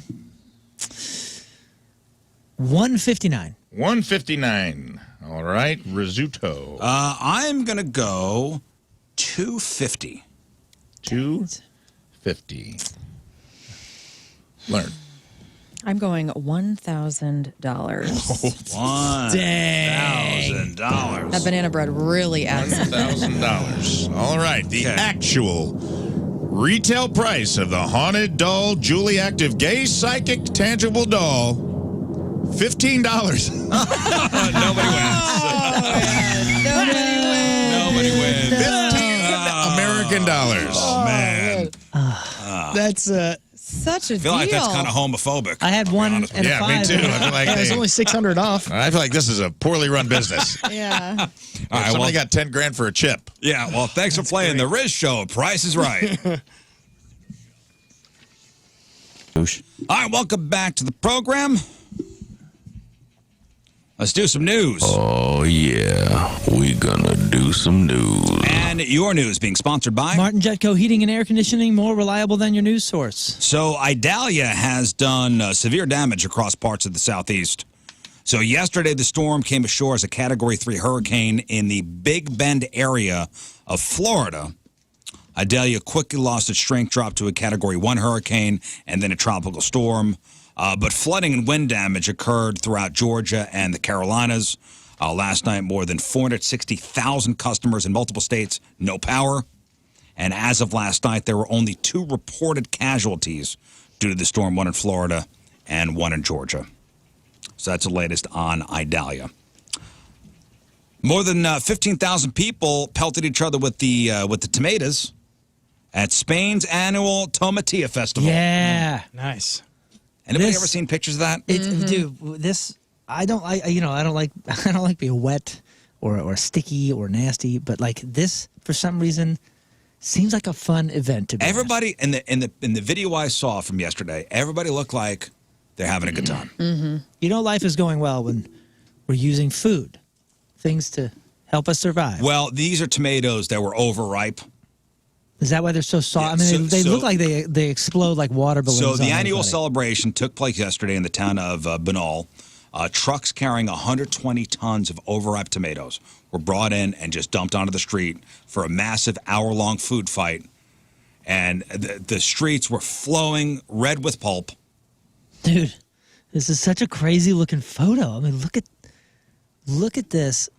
159.
159. All right. Rizzuto.
I'm going to go 250.
250. Learn.
I'm going $1,000.
$1,000.
That banana bread really adds up.
$1,000. All right. The
Okay.
actual retail price of the haunted doll Julie Active Gay Psychic Tangible Doll, $15.
Nobody wins. Nobody wins.
15 American dollars.
Oh, man.
That's
Such a
I feel like that's
deal.
kind of homophobic.
I had
I'll be
one
honest with
and
you.
a
Yeah, me
five.
too. I feel like
there's only 600 off.
I feel like this is a poorly run business.
Yeah.
All right,
Somebody
well,
got 10 grand for a chip.
yeah, well, thanks for playing the Rizz Show. Price is right. All right, welcome back to the program. Let's do some news.
Oh, yeah. We gonna do some news.
And your news being sponsored by...
Martin Jetco Heating and Air Conditioning, more reliable than your news source.
So Idalia has done severe damage across parts of the southeast. So yesterday, the storm came ashore as a Category 3 hurricane in the Big Bend area of Florida. Idalia quickly lost its strength, dropped to a Category 1 hurricane and then a tropical storm. But flooding and wind damage occurred throughout Georgia and the Carolinas. Last night, more than 460,000 customers in multiple states, no power. And as of last night, there were only 2 reported casualties due to the storm, one in Florida and one in Georgia. So that's the latest on Idalia. More than 15,000 people pelted each other with the tomatoes at Spain's annual Tomatilla Festival.
Yeah.
Nice.
Anybody
This-
ever seen pictures of that?
Dude, this I don't like being wet or sticky or nasty, but like this for some reason seems like a fun event to be.
Everybody in the video I saw from yesterday, everybody looked like they're having a good time.
You know, life is going well when we're using food, things to help us survive.
Well, these are tomatoes that were overripe.
Is that why they're so soft?
Yeah,
I mean,
so-
they
so-
look like they explode like water balloons.
So
on
the annual
everybody.
celebration took place yesterday in the town of Banal. Trucks carrying 120 tons of overripe tomatoes were brought in and just dumped onto the street for a massive hour-long food fight. And the streets were flowing red with pulp.
Dude, this is such a crazy looking photo. I mean, look at this.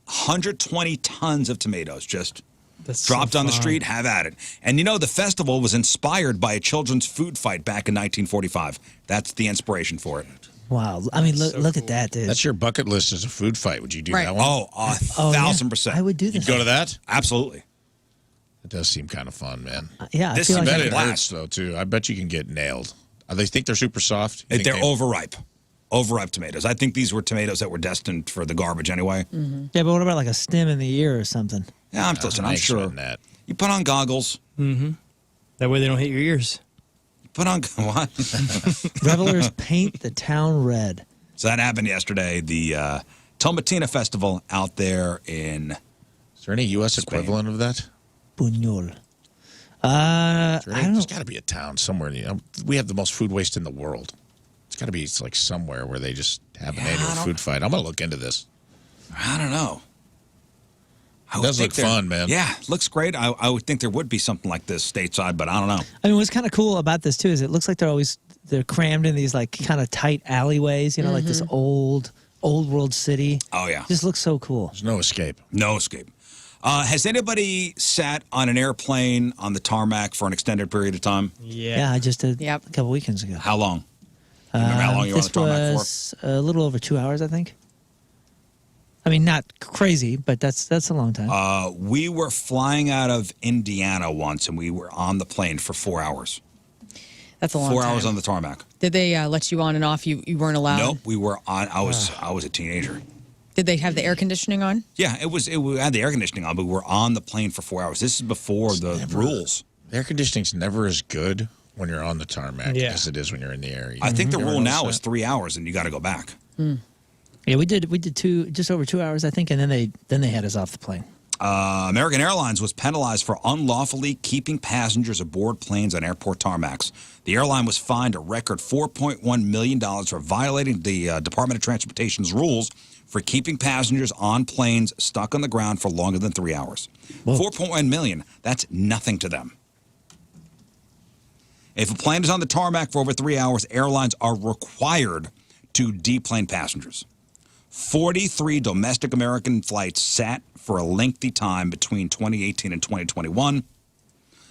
120 tons of tomatoes just
That's
dropped
so
on the
fun.
street, have at it. And you know, the festival was inspired by a children's food fight back in 1945. That's the inspiration for it.
Wow. I mean, look at that, dude.
That's your bucket list as a food fight. Would you do
Right.
that one?
Oh,
Oh, yeah.
1,000%.
I would do this.
You'd go to that?
Absolutely.
It does seem kind of fun, man.
Yeah, I
This
feel
is
like
I bet
a
it
blast.
hurts, though, too. I bet you can get nailed. They think they're super soft. You think
They're overripe. overripe tomatoes. I think these were tomatoes that were destined for the garbage anyway.
Yeah, but what about like a stem in the ear or something?
Yeah, I'm sure.
That.
You put on goggles.
That way they don't hit your ears.
Put on what?
Revelers paint the town red.
So that happened yesterday. The Tomatina Festival out there in.
Is there any U.S.
Spain.
equivalent of that?
Buñol.
There's got to be a town somewhere. We have the most food waste in the world. It's got to be like somewhere where they just have an annual food fight. I'm going to look into this.
I don't know.
It does look fun, man.
Yeah, looks great. I would think there would be something like this stateside, but I don't know.
I mean, what's kind of cool about this too is it looks like they're crammed in these like kind of tight alleyways. You know, like this old world city.
Oh yeah,
just looks so cool.
There's no escape.
No escape. Has anybody sat on an airplane on the tarmac for an extended period of time?
Yeah, I just did
Yep.
a couple weekends ago.
How long? Remember how long you were on the tarmac for?
This was a little over 2 hours, I think. I mean, not crazy, but that's a long time.
We were flying out of Indiana once, and we were on the plane for 4 hours.
That's a long
4
time.
hours on the tarmac.
Did they let you on and off? You weren't allowed?
Nope, we were on. I was a teenager.
Did they have the air conditioning on?
Yeah, we had the air conditioning on, but we were on the plane for 4 hours. This is before the rules.
Air conditioning's never as good when you're on the tarmac
Yeah.
as it is when you're in the air.
I think the
You ever
rule now
notice
is 3 hours, and you got to go back.
Yeah, we did just over 2 hours, I think, and then they had us off the plane.
American Airlines was penalized for unlawfully keeping passengers aboard planes on airport tarmacs. The airline was fined a record $4.1 million for violating the Department of Transportation's rules for keeping passengers on planes stuck on the ground for longer than 3 hours.
Whoa.
$4.1 million, that's nothing to them. If a plane is on the tarmac for over 3 hours, airlines are required to deplane passengers. 43 domestic American flights sat for a lengthy time between 2018 and 2021.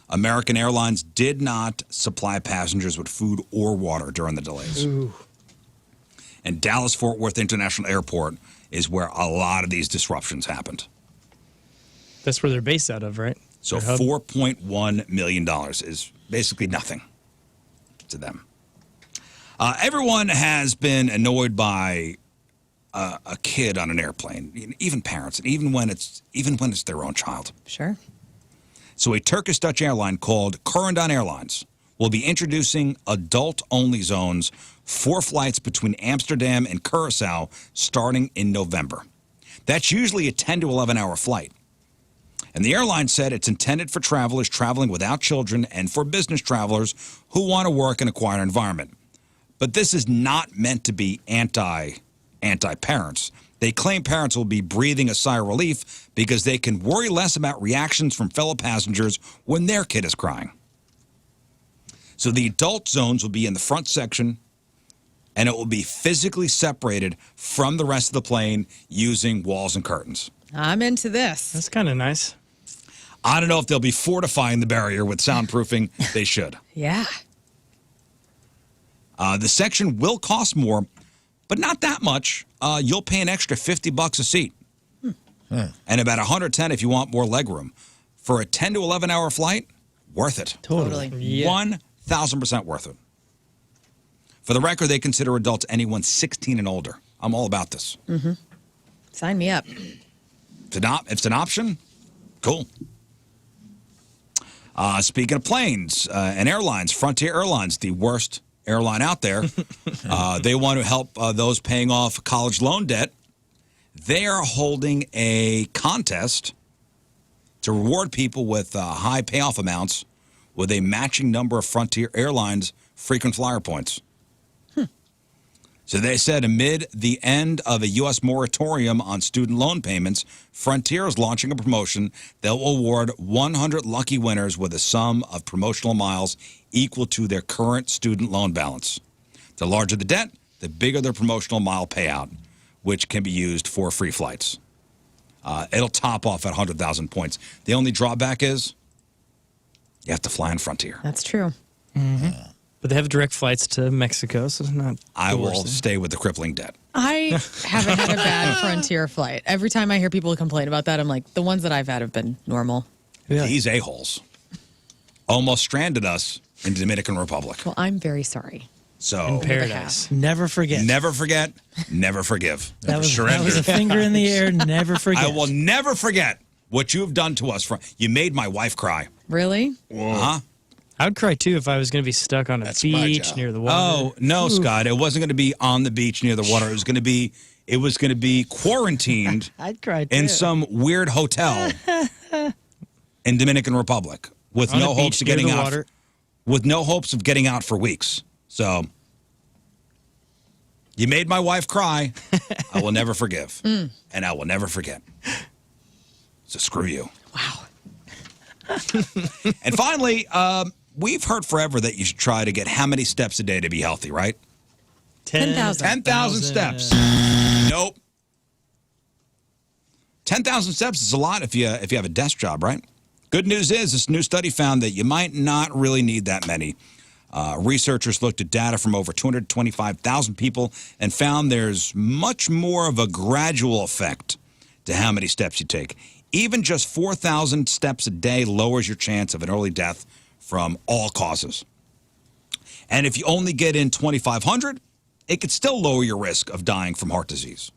American Airlines did not supply passengers with food or water during the delays.
Ooh.
And Dallas-Fort Worth International Airport is where a lot of these disruptions happened.
That's where they're based out of, right?
So
Their hub?
$4.1 million is basically nothing to them. Everyone has been annoyed by a kid on an airplane, even parents, and even when it's their own child.
Sure.
So a Turkish Dutch airline called Corendon Airlines will be introducing adult-only zones for flights between Amsterdam and Curaçao starting in November. That's usually a 10 to 11-hour flight. And the airline said it's intended for travelers traveling without children and for business travelers who want to work in a quiet environment. But this is not meant to be anti-parents. They claim parents will be breathing a sigh of relief because they can worry less about reactions from fellow passengers when their kid is crying. So the adult zones will be in the front section, and it will be physically separated from the rest of the plane using walls and curtains.
I'm into this.
That's kind of nice.
I don't know if they'll be fortifying the barrier with soundproofing. They should.
Yeah.
The section will cost more, but not that much. You'll pay an extra $50 a seat, and about $110 if you want more legroom. For a 10 to 11-hour flight, worth it.
Totally.
Yeah.
1,000% worth it. For the record, they consider adults anyone 16 and older. I'm all about this.
Sign me up.
If it's an option, cool. Speaking of planes and airlines, Frontier Airlines, the worst airline out there, they want to help those paying off college loan debt. They are holding a contest to reward people with high payoff amounts with a matching number of Frontier Airlines frequent flyer points. So they said amid the end of a U.S. moratorium on student loan payments, Frontier is launching a promotion that will award 100 lucky winners with a sum of promotional miles equal to their current student loan balance. The larger the debt, the bigger their promotional mile payout, which can be used for free flights. It'll top off at 100,000 points. The only drawback is you have to fly on Frontier.
That's true.
But they have direct flights to Mexico, so it's not.
I
the
will
worst thing.
stay with the crippling debt.
I haven't had a bad Frontier flight. Every time I hear people complain about that, I'm like, the ones that I've had have been normal.
These a-holes almost stranded us in the Dominican Republic.
Well, I'm very sorry.
So
In paradise.
Never forget.
never forget, never forgive.
That was a finger in the air. Never forget.
I will never forget what you have done to us. You made my wife cry.
Really?
Uh-huh.
I would cry too if I was going to be stuck on a
That's my
beach
job.
near the water.
Oh, no, Scott. It wasn't going to be on the beach near the water. It was going to be quarantined
I'd cry too.
in some weird hotel in Dominican Republic with
On
no
a
hopes
beach
of
near
getting
the
out.
water.
With no hopes of getting out for weeks. So you made my wife cry. I will never forgive. And I will never forget. So screw you.
Wow.
And finally, we've heard forever that you should try to get how many steps a day to be healthy, right?
10,000.
10,000 steps. Nope. 10,000 steps is a lot if you have a desk job, right? Good news is this new study found that you might not really need that many. Researchers looked at data from over 225,000 people and found there's much more of a gradual effect to how many steps you take. Even just 4,000 steps a day lowers your chance of an early death from all causes. And if you only get in 2,500, it could still lower your risk of dying from heart disease.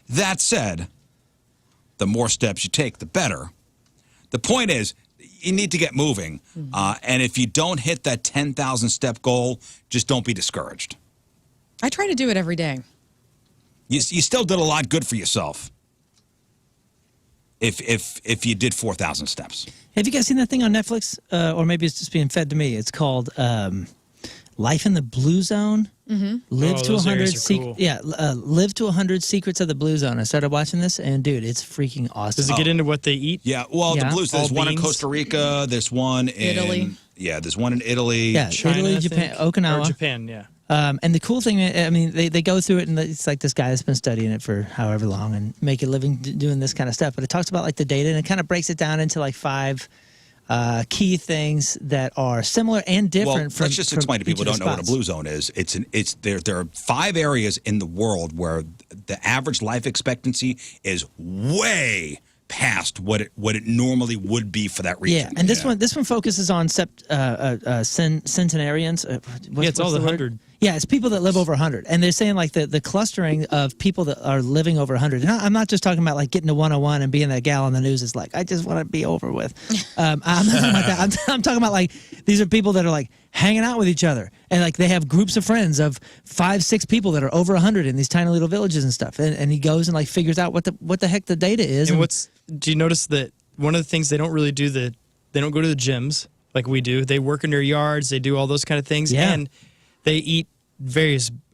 That said, the more steps you take, the better. The point is, you need to get moving. And if you don't hit that 10,000 step goal, just don't be discouraged.
I try to do it every day.
You still did a lot good for yourself if you did 4,000 steps.
Have you guys seen that thing on Netflix? Or maybe it's just being fed to me. It's called Life in the Blue Zone. Live
Oh,
to
those
100.
areas are cool.
Live to 100 Secrets of the Blue Zone. I started watching this, and dude, it's freaking awesome.
Does it get into what they eat?
Yeah, well,
Yeah.
the blues, there's
All
one in
beans?
Costa Rica, there's one in...
Italy.
Yeah, there's one in Italy.
Yeah,
China,
Italy,
I
Japan,
think.
Okinawa.
Or Japan, yeah.
And the cool thing, I mean, they go through it, and it's like this guy that's been studying it for however long and make a living doing this kind of stuff. But it talks about like the data, and it kind of breaks it down into like 5 key things that are similar and different.
Well,
from,
let's just
from
explain to people who
each
don't
of
know
the
what a
spots.
blue zone is. There are 5 areas in the world where the average life expectancy is way past what it normally would be for that region.
Yeah, and this one focuses on centenarians.
It's all the 100.
Yeah, it's people that live over 100, and they're saying like the clustering of people that are living over 100. And I'm not just talking about like getting to 101 and being that gal on the news is like I just want to be over with. I'm not talking about that. I'm talking about like these are people that are like hanging out with each other, and like they have groups of friends of 5-6 people that are over 100 in these tiny little villages and stuff. And he goes and like figures out what the heck the data is.
And do you notice that one of the things they don't really do they don't go to the gyms like we do. They work in their yards. They do all those kind of things.
Yeah.
And they eat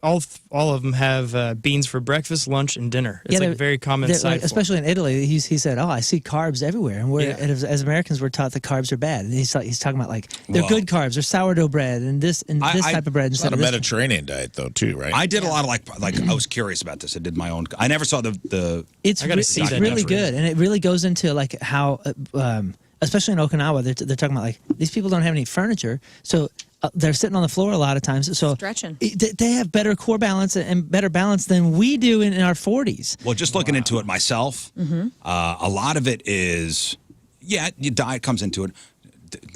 all of them have beans for breakfast, lunch, and dinner. It's like a very common side.
Like, especially in Italy, he said, "Oh, I see carbs everywhere," and
Yeah.
as Americans, we're taught that carbs are bad. And he's talking about like they're good carbs, they're sourdough bread and this type of bread
It's
instead
not a
of this.
Mediterranean diet, though, too, right?
I did a lot of like I was curious about this. I did my own. I never saw the
It's
I gotta see
it's
that
really
documentary.
good, and it really goes into like how, especially in Okinawa, they're talking about like these people don't have any furniture, so they're sitting on the floor a lot of times. So
Stretching.
they have better core balance and better balance than we do in our 40s.
Well, just looking into it myself, a lot of it is, your diet comes into it.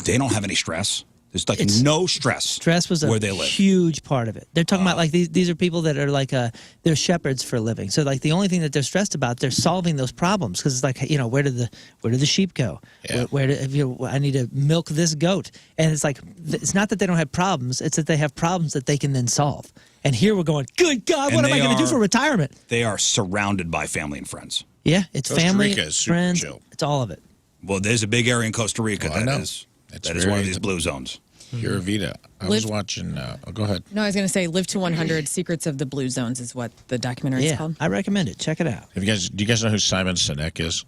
They don't have any stress. There's like no stress.
Stress was a
where they live.
huge part of it. They're talking about like these are people that are like they're shepherds for a living. So like the only thing that they're stressed about, they're solving those problems because it's like where did the sheep go?
Yeah.
I need to milk this goat, and it's like it's not that they don't have problems, it's that they have problems that they can then solve. And here we're going, good God, what am I going to do for retirement?
They are surrounded by family and friends.
Yeah, it's
Costa
family,
Rica is super
friends,
chill.
it's all of it.
Well, there's a big area in Costa Rica
I know.
that is one of these blue zones.
Pura Vida. I was watching. Go ahead.
No, I was going to say Live to 100 Secrets of the Blue Zones is what the documentary is
Yeah,
called.
I recommend it. Check it out.
Do you guys know who Simon Sinek is?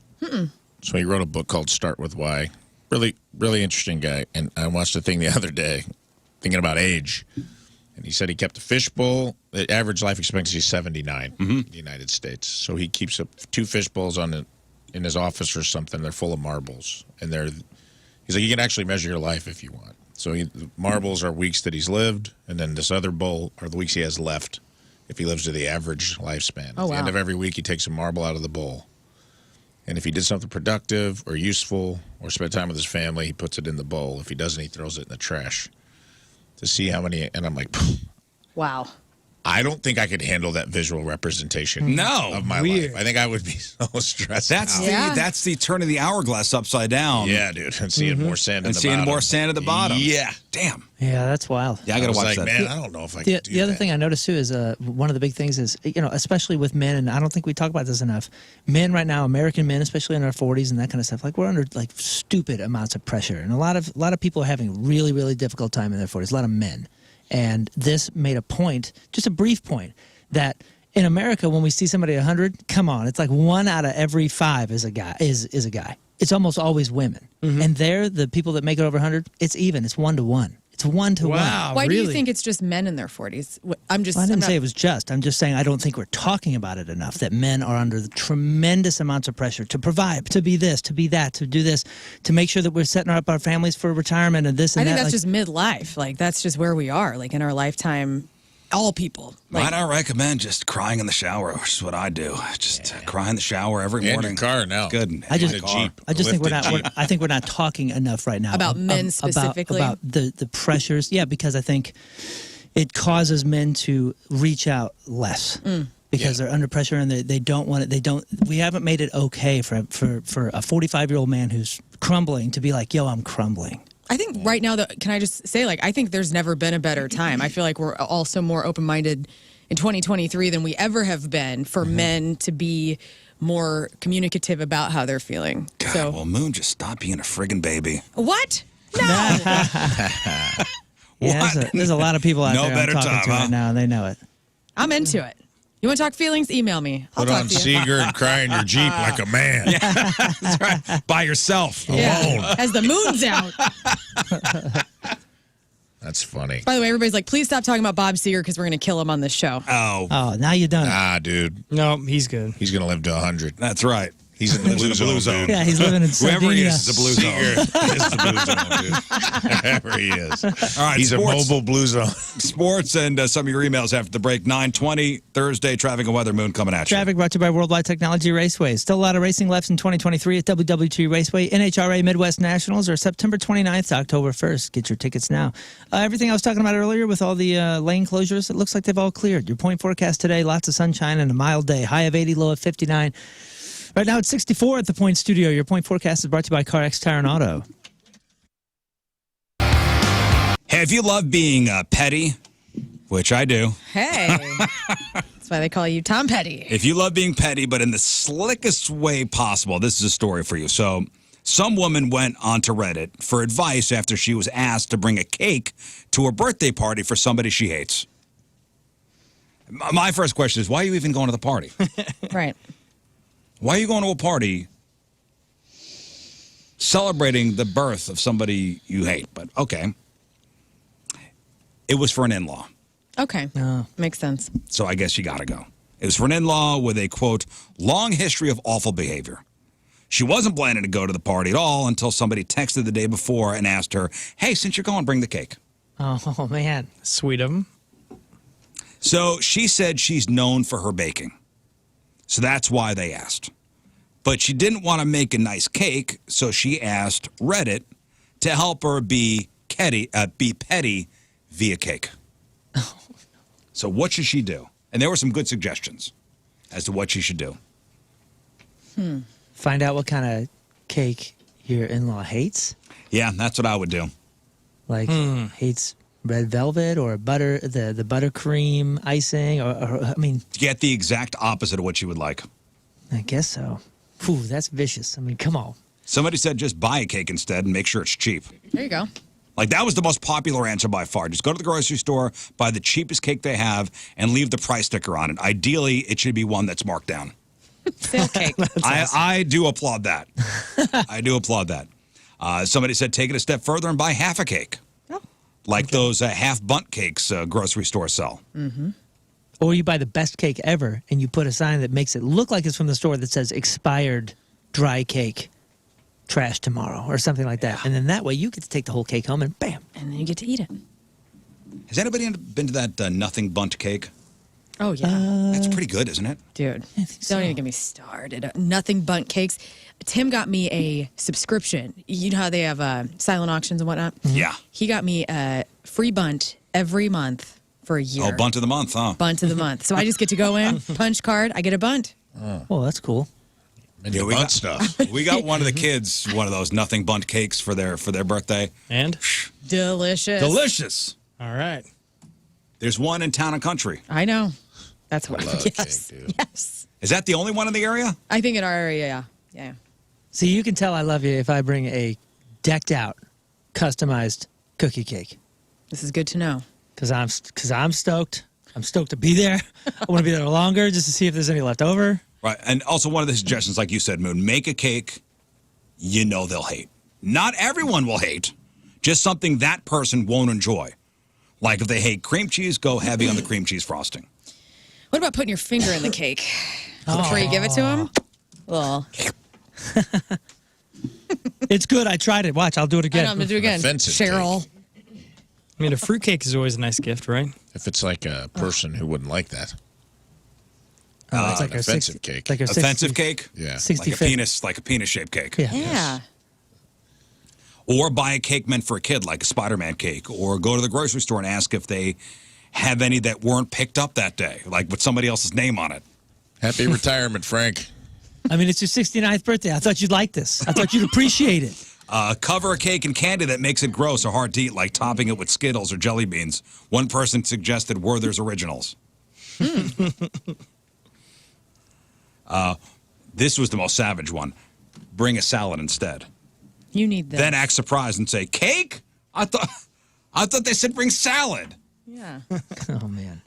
So he wrote a book called Start With Why. Really, really interesting guy. And I watched a thing the other day thinking about age. And he said he kept a fishbowl. The average life expectancy is 79 in the United States. So he keeps up 2 fishbowls in his office or something. They're full of marbles. And he's like, you can actually measure your life if you want. So the marbles are weeks that he's lived. And then this other bowl are the weeks he has left if he lives to the average lifespan.
Oh,
At the
wow.
end of every week, he takes a marble out of the bowl. And if he did something productive or useful or spent time with his family, he puts it in the bowl. If he doesn't, he throws it in the trash to see how many. And I'm like,
Wow.
I don't think I could handle that visual representation of my life. I think I would be so stressed out.
That's the turn of the hourglass upside down.
Yeah, dude. And seeing more sand at the bottom.
And seeing more sand at the bottom.
Yeah.
Damn.
Yeah, that's wild.
Yeah, I got to watch that.
Man, I don't know if I could do
The other
that.
thing I noticed, too, is one of the big things is, especially with men, and I don't think we talk about this enough, men right now, American men, especially in our 40s and that kind of stuff, like we're under like stupid amounts of pressure. And a lot of people are having a really, really difficult time in their 40s, a lot of men. And this made a point, just a brief point, that in America, when we see somebody at 100, come on, it's like 1 out of every 5 is a guy. Is a guy. It's almost always women. And they're the people that make it over 100. It's even. It's 1 to 1. It's 1 to 1.
Wow,
Why do you think it's just men in their 40s?
I didn't say it was just. I'm just saying I don't think we're talking about it enough, that men are under the tremendous amounts of pressure to provide, to be this, to be that, to do this, to make sure that we're setting up our families for retirement and this and that.
I think that's just midlife. Like, that's just where we are. Like, in our lifetime, all people. Like,
Might I recommend just crying in the shower, which is what I do. Just cry in the shower every morning.
In your car now.
Good.
I just think
Lifted
we're not talking enough right now
About men specifically?
about the pressures. Yeah, because I think it causes men to reach out less because they're under pressure and they don't want it. We haven't made it okay for a 45-year-old man who's crumbling to be like, yo, I'm crumbling.
I think right now, can I just say, like, I think there's never been a better time. I feel like we're also more open-minded in 2023 than we ever have been for men to be more communicative about how they're feeling.
God, well, Moon, just stop being a friggin' baby.
What? No.
There's a lot of people out
No
there
better
I'm talking
time,
to
huh?
right now, and they know it.
I'm into it. You want to talk feelings? Email me. I'll
Put
talk
on
to you.
Seeger and cry in your Jeep like a man.
That's right. By yourself.
Alone.
As the moon's out.
That's funny.
By the way, everybody's like, please stop talking about Bob Seger because we're going to kill him on this show.
Oh, now you done it.
Ah, dude.
No, he's good.
He's going to live to 100.
That's right.
He's in the blue zone.
Yeah, he's living in
Whoever he
Sardinia.
is a blue zone.
Seeger is the blue zone, dude. Wherever he is.
All right,
He's
sports.
a mobile blue zone.
Sports and some of your emails after the break. 9:20 Thursday, traffic and weather. Moon coming at you.
Traffic brought to you by Worldwide Technology Raceways. Still a lot of racing left in 2023 at WWT Raceway. NHRA Midwest Nationals are September 29th to October 1st. Get your tickets now. Everything I was talking about earlier with all the lane closures, it looks like they've all cleared. Your point forecast today, lots of sunshine and a mild day. High of 80, low of 59. Right now it's 64 at the Point Studio. Your point forecast is brought to you by CarX Tire and Auto.
Hey, if you love being petty, which I do.
Hey. That's why they call you Tom Petty.
If you love being petty, but in the slickest way possible, this is a story for you. So, some woman went onto Reddit for advice after she was asked to bring a cake to a birthday party for somebody she hates. My first question is, why are you even going to the party?
Right.
Why are you going to a party celebrating the birth of somebody you hate? But okay. It was for an in-law.
Okay. Makes sense.
So I guess you got to go. It was for an in-law with a, quote, long history of awful behavior. She wasn't planning to go to the party at all until somebody texted the day before and asked her, hey, since you're going, bring the cake.
Oh, man.
Sweet of him.
So she said she's known for her baking. So that's why they asked. But she didn't want to make a nice cake, so she asked Reddit to help her be petty via cake. So what should she do? And there were some good suggestions as to what she should do.
Find out what kind of cake your in-law hates.
Yeah, that's what I would do.
Like hates red velvet or butter, the buttercream icing, or I mean,
Get the exact opposite of what she would like.
I guess so. Whew, that's vicious. I mean, come on.
Somebody said just buy a cake instead and make sure it's cheap.
There you go.
Like, that was the most popular answer by far. Just go to the grocery store, buy the cheapest cake they have, and leave the price sticker on it. Ideally, it should be one that's marked down.
Sale cake.
I do applaud that. I do applaud that. Somebody said take it a step further and buy half a cake. Like those half bundt cakes grocery stores sell.
Or you buy the best cake ever, and you put a sign that makes it look like it's from the store that says expired dry cake, trash tomorrow, or something like that. And then that way you get to take the whole cake home and bam.
And then you get to eat it.
Has anybody been to that nothing bundt cake?
Oh, yeah.
That's pretty good, isn't it?
Dude,
so.
don't even get me started. Nothing bundt cakes. Tim got me a subscription. You know how they have silent auctions and whatnot?
Yeah.
He got me a free bundt every month for a year.
Oh, bunt of the month, huh?
Bunt of the month. So I just get to go in, punch card, I get a bunt.
Oh, that's cool.
And
Yeah,
the
we
bunt
got-
stuff.
We got one of the kids one of those nothing bunt cakes for their birthday.
And?
Delicious.
Delicious.
All right.
There's one in Town and Country.
I know. That's what.
love
Yes.
cake, dude.
Yes.
Is that the only one in the area?
I think in our area, yeah. Yeah.
See, you can tell I love you if I bring a decked out, customized cookie cake.
This is good to know.
Because I'm stoked. I'm stoked to be there. I want to be there longer just to see if there's any left over.
Right. And also one of the suggestions, like you said, Moon, make a cake you know they'll hate. Not everyone will hate, just something that person won't enjoy. Like if they hate cream cheese, go heavy on the cream cheese frosting.
What about putting your finger in the cake before you give it to him? Well,
It's good. I tried it. Watch, I'll do it
I
again.
know, I'm going to do it again.
offensive
Cheryl.
I mean, a fruitcake is always a nice gift, right?
If it's like a person who wouldn't like that.
Oh, it's like
an
our
offensive
60
cake.
Like our
Offensive
60
cake?
Yeah.
65th.
Like a penis shaped cake.
Yeah.
Yeah.
Or buy a cake meant for a kid, like a Spider-Man cake. Or go to the grocery store and ask if they have any that weren't picked up that day, like with somebody else's name on it.
Happy retirement, Frank.
I mean, it's your 69th birthday. I thought you'd like this. I thought you'd appreciate it.
Cover a cake in candy that makes it gross or hard to eat, like topping it with Skittles or jelly beans. One person suggested Werther's Originals. This was the most savage one. Bring a salad instead.
You need this.
Then act surprised and say, cake? I thought they said bring salad.
Yeah.
Oh, man.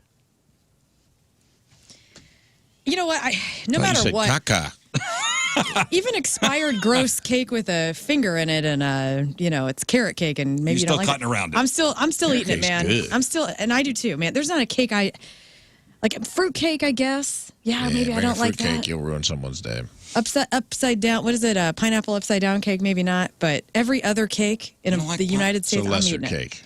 You know what? No
Oh,
matter
you said
what,
caca.
even expired gross cake with a finger in it and it's carrot cake and maybe
You're
you don't
still
like
cutting around it.
I'm still eating it,
cake's
man.
good.
I'm still, and I do too, man. There's not a cake like fruit cake, I guess. Yeah, maybe I
bring
don't
a
like
fruit cake,
that.
you'll ruin someone's day.
Upside down. What is it? Pineapple upside down cake? Maybe not. But every other cake in
don't like
the United
It's
States,
a
I'm
lesser
eating it.
cake.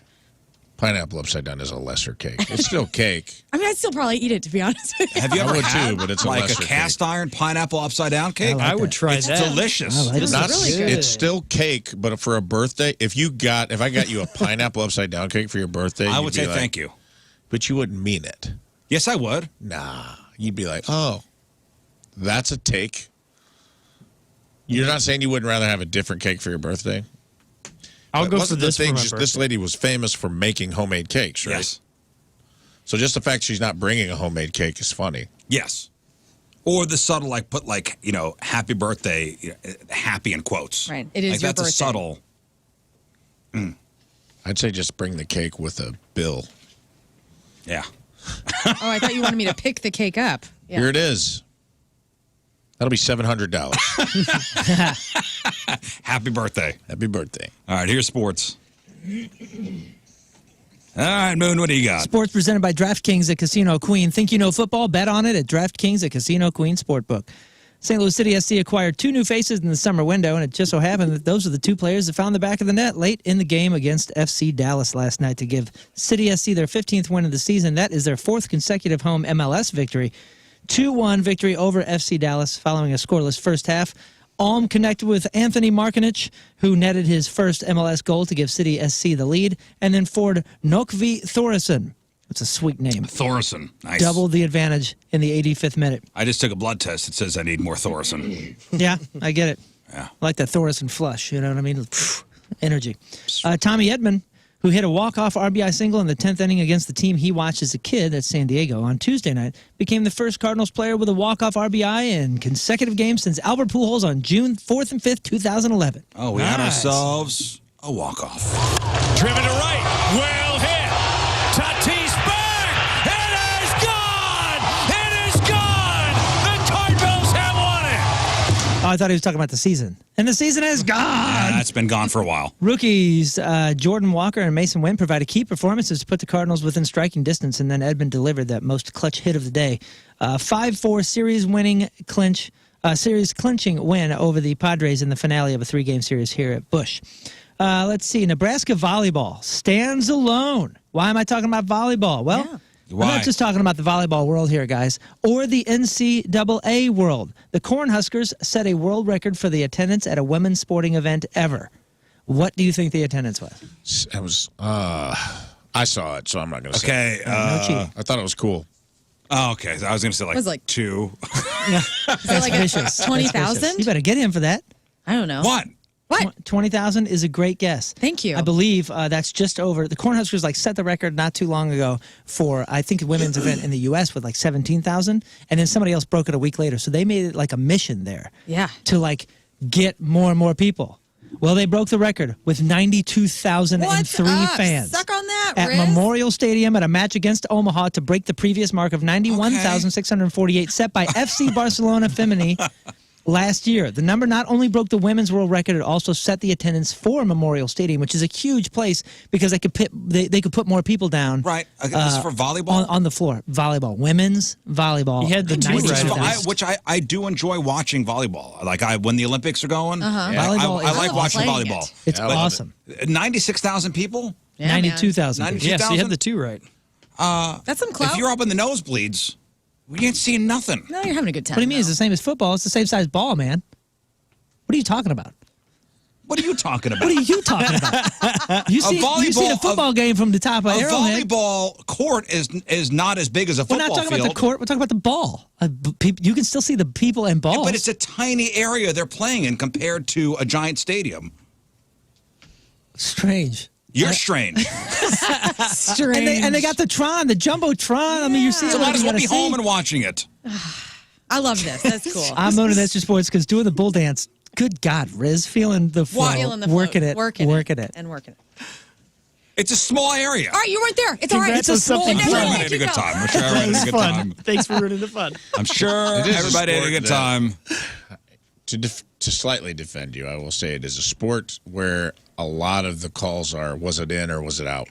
Pineapple upside down is a lesser cake. It's still cake.
I mean, I'd still probably eat it, to be honest with you.
Have you
I
ever
would
had
too, but it's a
like a
lesser
cast
cake.
iron pineapple upside down cake?
like
I would
that.
try
It's
that.
delicious.
I like
This
that.
is really good.
It's still cake, but for a birthday, if I got you a pineapple upside down cake for your birthday,
I
you'd
would
be
say
like,
thank you.
But you wouldn't mean it.
Yes, I would.
Nah. You'd be like, oh, that's a take. You're not saying you wouldn't rather have a different cake for your birthday?
I'll
But
go for
wasn't
this
the thing,
for my
just
birthday.
this lady was famous for making homemade cakes, right?
Yes.
So just the fact she's not bringing a homemade cake is funny.
Yes. Or the subtle, put happy birthday, happy in quotes.
Right. It is
like
your
that's
birthday.
a subtle.
I'd say just bring the cake with a bill.
Yeah.
Oh, I thought you wanted me to pick the cake up. Yeah.
Here it is. That'll be $700.
Happy birthday.
Happy birthday.
All right, here's sports. All right, Moon, what do you got?
Sports presented by DraftKings at Casino Queen. Think you know football? Bet on it at DraftKings at Casino Queen Sportbook. St. Louis City SC acquired 2 new faces in the summer window, and it just so happened that those are the 2 players that found the back of the net late in the game against FC Dallas last night to give City SC their 15th win of the season. That is their 4th consecutive home MLS victory. 2-1 victory over FC Dallas following a scoreless first half. Alm connected with Anthony Markinich, who netted his first MLS goal to give City SC the lead, and then forward Nokvi Thoresen. It's a sweet name.
Thoresen. Nice.
Doubled the advantage in the 85th minute.
I just took a blood test. It says I need more Thoresen.
Yeah, I get it.
Yeah.
I like that Thoresen flush, you know what I mean? Energy. Tommy Edman, who hit a walk-off RBI single in the 10th inning against the team he watched as a kid at San Diego on Tuesday night, became the first Cardinals player with a walk-off RBI in consecutive games since Albert Pujols on June 4th and 5th, 2011.
Oh, we had ourselves a walk-off.
Driven to right. Well hit. Tatis back. It is gone. It is gone. The Cardinals have won it.
Oh, I thought he was talking about the season. And the season is gone!
Yeah, it's been gone for a while.
Rookies Jordan Walker and Mason Wynn provided key performances to put the Cardinals within striking distance, and then Edmund delivered that most clutch hit of the day. 5-4 series clinching win over the Padres in the finale of a 3-game series here at Busch. Let's see. Nebraska volleyball stands alone. Why am I talking about volleyball? Well,
Yeah.
I'm not just talking about the volleyball world here, guys, or the NCAA world. The Cornhuskers set a world record for the attendance at a women's sporting event ever. What do you think the attendance was?
It was, I saw it, so I'm not going to say.
Okay.
No cheating.
I thought it was cool.
Oh, okay. I was going to say like,
was like-
2.
Is it like
vicious.
20,000?
You better get in for that.
I don't know.
What?
What?
20,000 is a great guess.
Thank you.
I believe that's just over. The Cornhuskers like set the record not too long ago for I think a women's event in the U.S. with like 17,000, and then somebody else broke it a week later. So they made it like a mission there.
Yeah.
To like get more and more people. Well, they broke the record with 92,003 fans.
Suck on that,
At
Rizz.
Memorial Stadium at a match against Omaha to break the previous mark of 91,648 set by FC Barcelona Femini last year. The number not only broke the women's world record, it also set the attendance for Memorial Stadium, which is a huge place because they could put more people down.
Right. This is for volleyball?
On the floor. Volleyball. Women's volleyball.
You had the two, right?
Which I do enjoy watching volleyball. Like when the Olympics are going,
Volleyball
I
is-
like watching
playing
volleyball.
it.
It's
Yeah, I love
awesome.
96,000 people?
Yeah, man.
92,000.
92,000?
Yeah, so you had the 2 right.
That's some clout.
If you're up in the nosebleeds, we ain't seeing nothing.
No, you're having a good time.
What do you mean? It's
though.
the same as football. It's the same size ball, man. What are you talking about?
What are you talking about?
What are you talking about? You see a football game from the top of
A
Arrowhead.
volleyball court is not as big as a
We're
football
not talking
field.
about the court. We're talking about the ball. You can still see the people and balls.
But it's a tiny area they're playing in compared to a giant stadium.
strange.
You're strange.
Strange.
And they got the Tron, the Jumbotron. I mean, you see
So
it.
might as well
you
be
gotta see.
home and watching it.
I love this. That's cool.
I'm owning Extra Sports because doing the bull dance. Good God, Rizz, feeling the flow,
Feeling the
working
float,
it,
working
it.
and working it.
It's a small area.
All right, you weren't there. It's all right.
Congrats
It's a
on
small
something
I'm sure
fun.
everybody had a good time. I'm sure everybody had a good
Fun.
time.
Thanks for ruining the fun.
I'm sure
It is a
everybody had a
sport
good
that-
time.
To slightly defend you, I will say it is a sport where a lot of the calls are, was it in or was it out?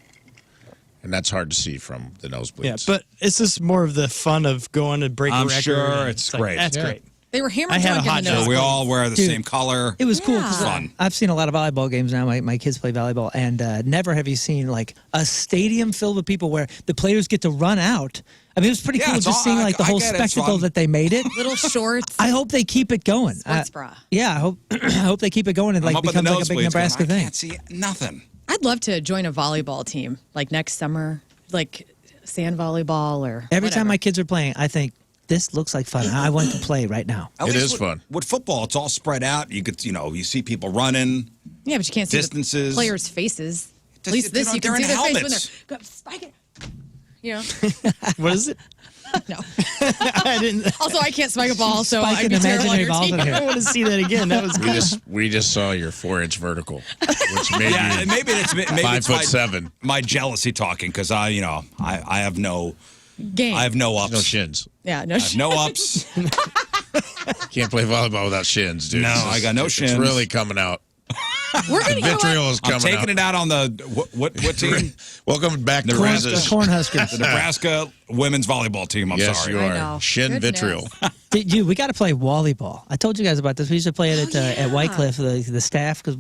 And that's hard to see from the nosebleeds.
Yeah, but it's just more of the fun of going to break a
I'm
record.
sure
and
it's
like,
great.
That's
Yeah.
great.
They were hammered
I had a
drunk
hot
in the
dog.
nose.
We all wear the
Dude.
same color.
It was cool
Yeah.
because
Fun.
I've seen a lot of volleyball games now. My kids play volleyball, and never have you seen like a stadium filled with people where the players get to run out. I mean, it was pretty
Yeah,
cool
it's
just
all-
seeing like the
I
whole
get it, it's
spectacle
fun.
that they made it.
Little shorts.
I hope they keep it going.
Sports bra.
Yeah, I hope I hope they keep it going and
I'm
like
up at the
becomes like a big
nosebleeds
Nebraska
going, I
thing.
can't see nothing.
I'd love to join a volleyball team like next summer, like sand volleyball or
Every time
whatever.
my kids are playing, I think this looks like fun. I want to play right now.
At
It
least
is
with,
fun.
With football, it's all spread out. You could, you see people running.
Yeah, but you can't see
Distances.
the players' faces. At
They-
least
they
this
don't-
you can
they're
see
in
their face when
helmets.
they're go, spike it. You know.
What is it?
No.
I didn't.
Also, I can't spike a ball, so
Spike
I'd
an
be terrible on
imaginary
your
balls in
team.
here.
I want to see that again. That was good.
We just saw your 4-inch vertical, which made
Yeah,
you
and maybe it's
5'7".
my jealousy talking because I have no
Game.
ups.
No shins.
Yeah, no
I have
shit.
no ups.
Can't play volleyball without shins, dude.
No, I got no shins.
It's really coming out.
We're gonna go
Vitriol is
I'm
coming
taking
out.
it out on the what team?
Welcome back to
Nebraska.
Rizz's.
Cornhuskers.
The Nebraska women's volleyball team. I'm
Yes,
sorry.
you
I
are.
know.
Shin
Goodness.
vitriol.
Dude, we got to play volleyball. I told you guys about this. We used to play it at
yeah.
White Cliff, the staff, because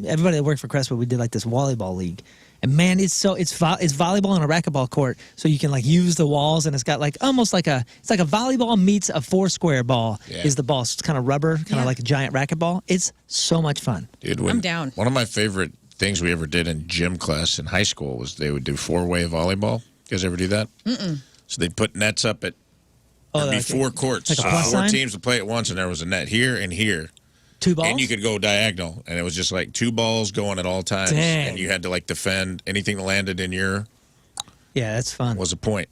everybody that worked for Crestwood, we did like this volleyball league. And man, it's volleyball on a racquetball court, so you can like use the walls, and it's got like almost like it's like a volleyball meets a 4-square ball is the ball. So it's kind of rubber, kind of like a giant racquetball. It's so much fun.
Dude,
I'm down.
One of my favorite things we ever did in gym class in high school was they would do 4-way volleyball. You guys ever do that? Mm-mm. So they'd put nets up at there'd be
like
4 courts.
like a plus
Four
sign?
teams would play at once, and there was a net here and here.
2 balls.
And you could go diagonal, and it was just like 2 balls going at all times.
Dang.
And you had to like defend anything that landed in your
Yeah, that's fun.
was a point.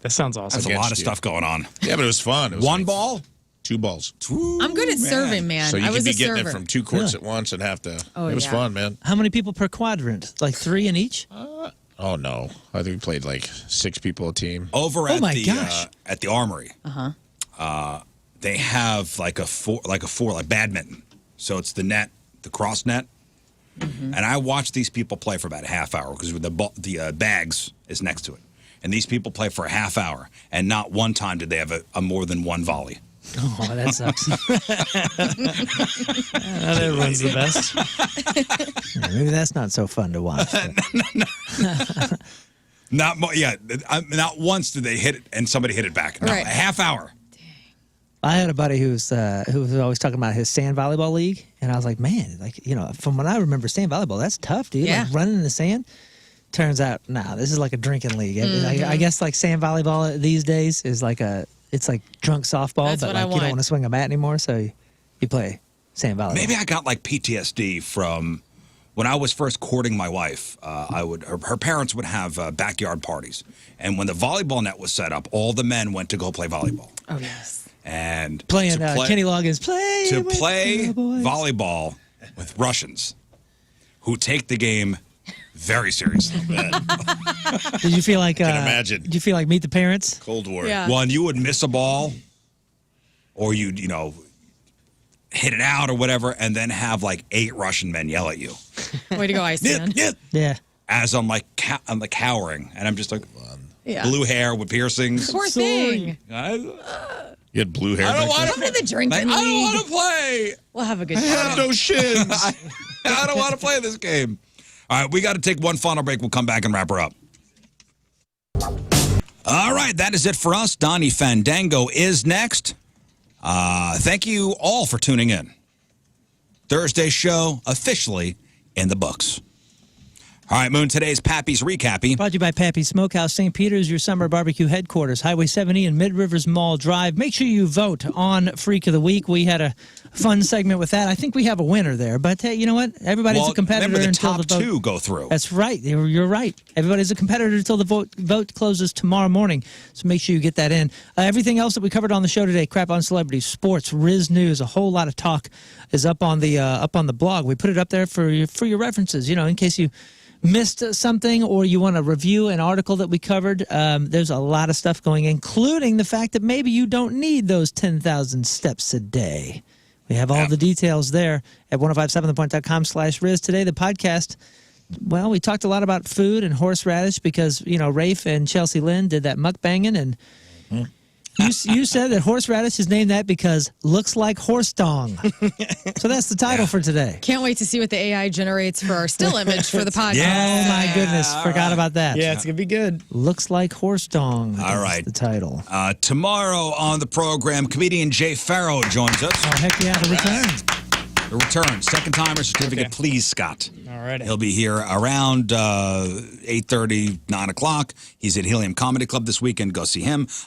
That sounds awesome.
That's a lot of
Against you.
stuff going on.
Yeah, but it was fun. It was
One
like
ball?
2 balls.
I'm good at serving, man.
So you
I
could
was
be
a
getting
server.
it from 2 courts
Really?
at once and have to.
Oh,
it was
yeah.
fun, man.
How many people per quadrant? Like 3 in each?
Oh no, I think we played like 6 people a team.
Over
Oh
at
my
the
gosh.
at the Armory. They have like a four like badminton. So it's the net, the cross net. And I watched these people play for about a half hour because the bags is next to it. And these people play for a half hour, and not one time did they have a more than one volley.
Oh, that sucks.
Not everyone's the best.
Yeah, maybe that's not so fun to watch. but-
Not once did they hit it and somebody hit it back. No,
Right.
a half hour.
I had a buddy who was always talking about his sand volleyball league, and I was like, man, like from what I remember, sand volleyball, that's tough, dude.
Yeah.
Like running in the sand. turns out, this is like a drinking league. I guess like sand volleyball these days is like it's like drunk softball,
That's
but
what
like
I
you
want.
don't want to swing a bat anymore, so you play sand volleyball.
Maybe I got like PTSD from when I was first courting my wife. Her parents would have backyard parties, and when the volleyball net was set up, all the men went to go play volleyball.
Oh, yes.
And
playing
to play,
Kenny Loggins play
volleyball with Russians who take the game very seriously.
Did you feel like?
Can imagine.
Did you feel like Meet the Parents?
Cold War.
Yeah.
One, you would miss a ball, or you'd hit it out or whatever, and then have like 8 Russian men yell at you.
Way to go, Iceman.
Yeah.
As I'm like cowering, and I'm just like
Yeah.
blue hair with piercings.
Poor thing.
You had blue hair.
I don't
back
want
then?
to.
Play the drinking
I don't
league.
want to play.
We'll have a good
I have
time.
no shins.
I don't want to play this game. All right, we got to take one final break. We'll come back and wrap her up. All right, that is it for us. Donnie Fandango is next. Thank you all for tuning in. Thursday's show officially in the books. All right, Moon, today's Pappy's Recappy.
Brought to you by Pappy's Smokehouse, St. Peter's, your summer barbecue headquarters, Highway 70 and Mid-Rivers Mall Drive. Make sure you vote on Freak of the Week. We had a fun segment with that. I think we have a winner there. But hey, you know what? Everybody's a competitor
remember the
until
top
the vote.
2 go through.
That's right. You're right. Everybody's a competitor until the vote closes tomorrow morning. So make sure you get that in. Everything else that we covered on the show today, crap on celebrities, sports, Rizz news, a whole lot of talk is up on the blog. We put it up there for your references, in case you missed something or you want to review an article that we covered. There's a lot of stuff going, including the fact that maybe you don't need those 10,000 steps a day. We have all the details there at 1057thepoint.com/Rizz. Today, the podcast, well, we talked a lot about food and horseradish because, Rafe and Chelsea Lynn did that mukbanging, and you said that horseradish is named that because looks like horse dong. So that's the title for today.
Can't wait to see what the AI generates for our still image for the podcast.
Yeah.
Oh, my goodness. Forgot about that.
Yeah, it's going to be good.
Looks like horse dong.
All right.
That's the title.
Tomorrow on the program, comedian Jay Farrow joins us.
Oh, heck yeah, the return.
The return, second timer certificate, please, Scott.
All right.
He'll be here around 8:30, 9 o'clock. He's at Helium Comedy Club this weekend. Go see him.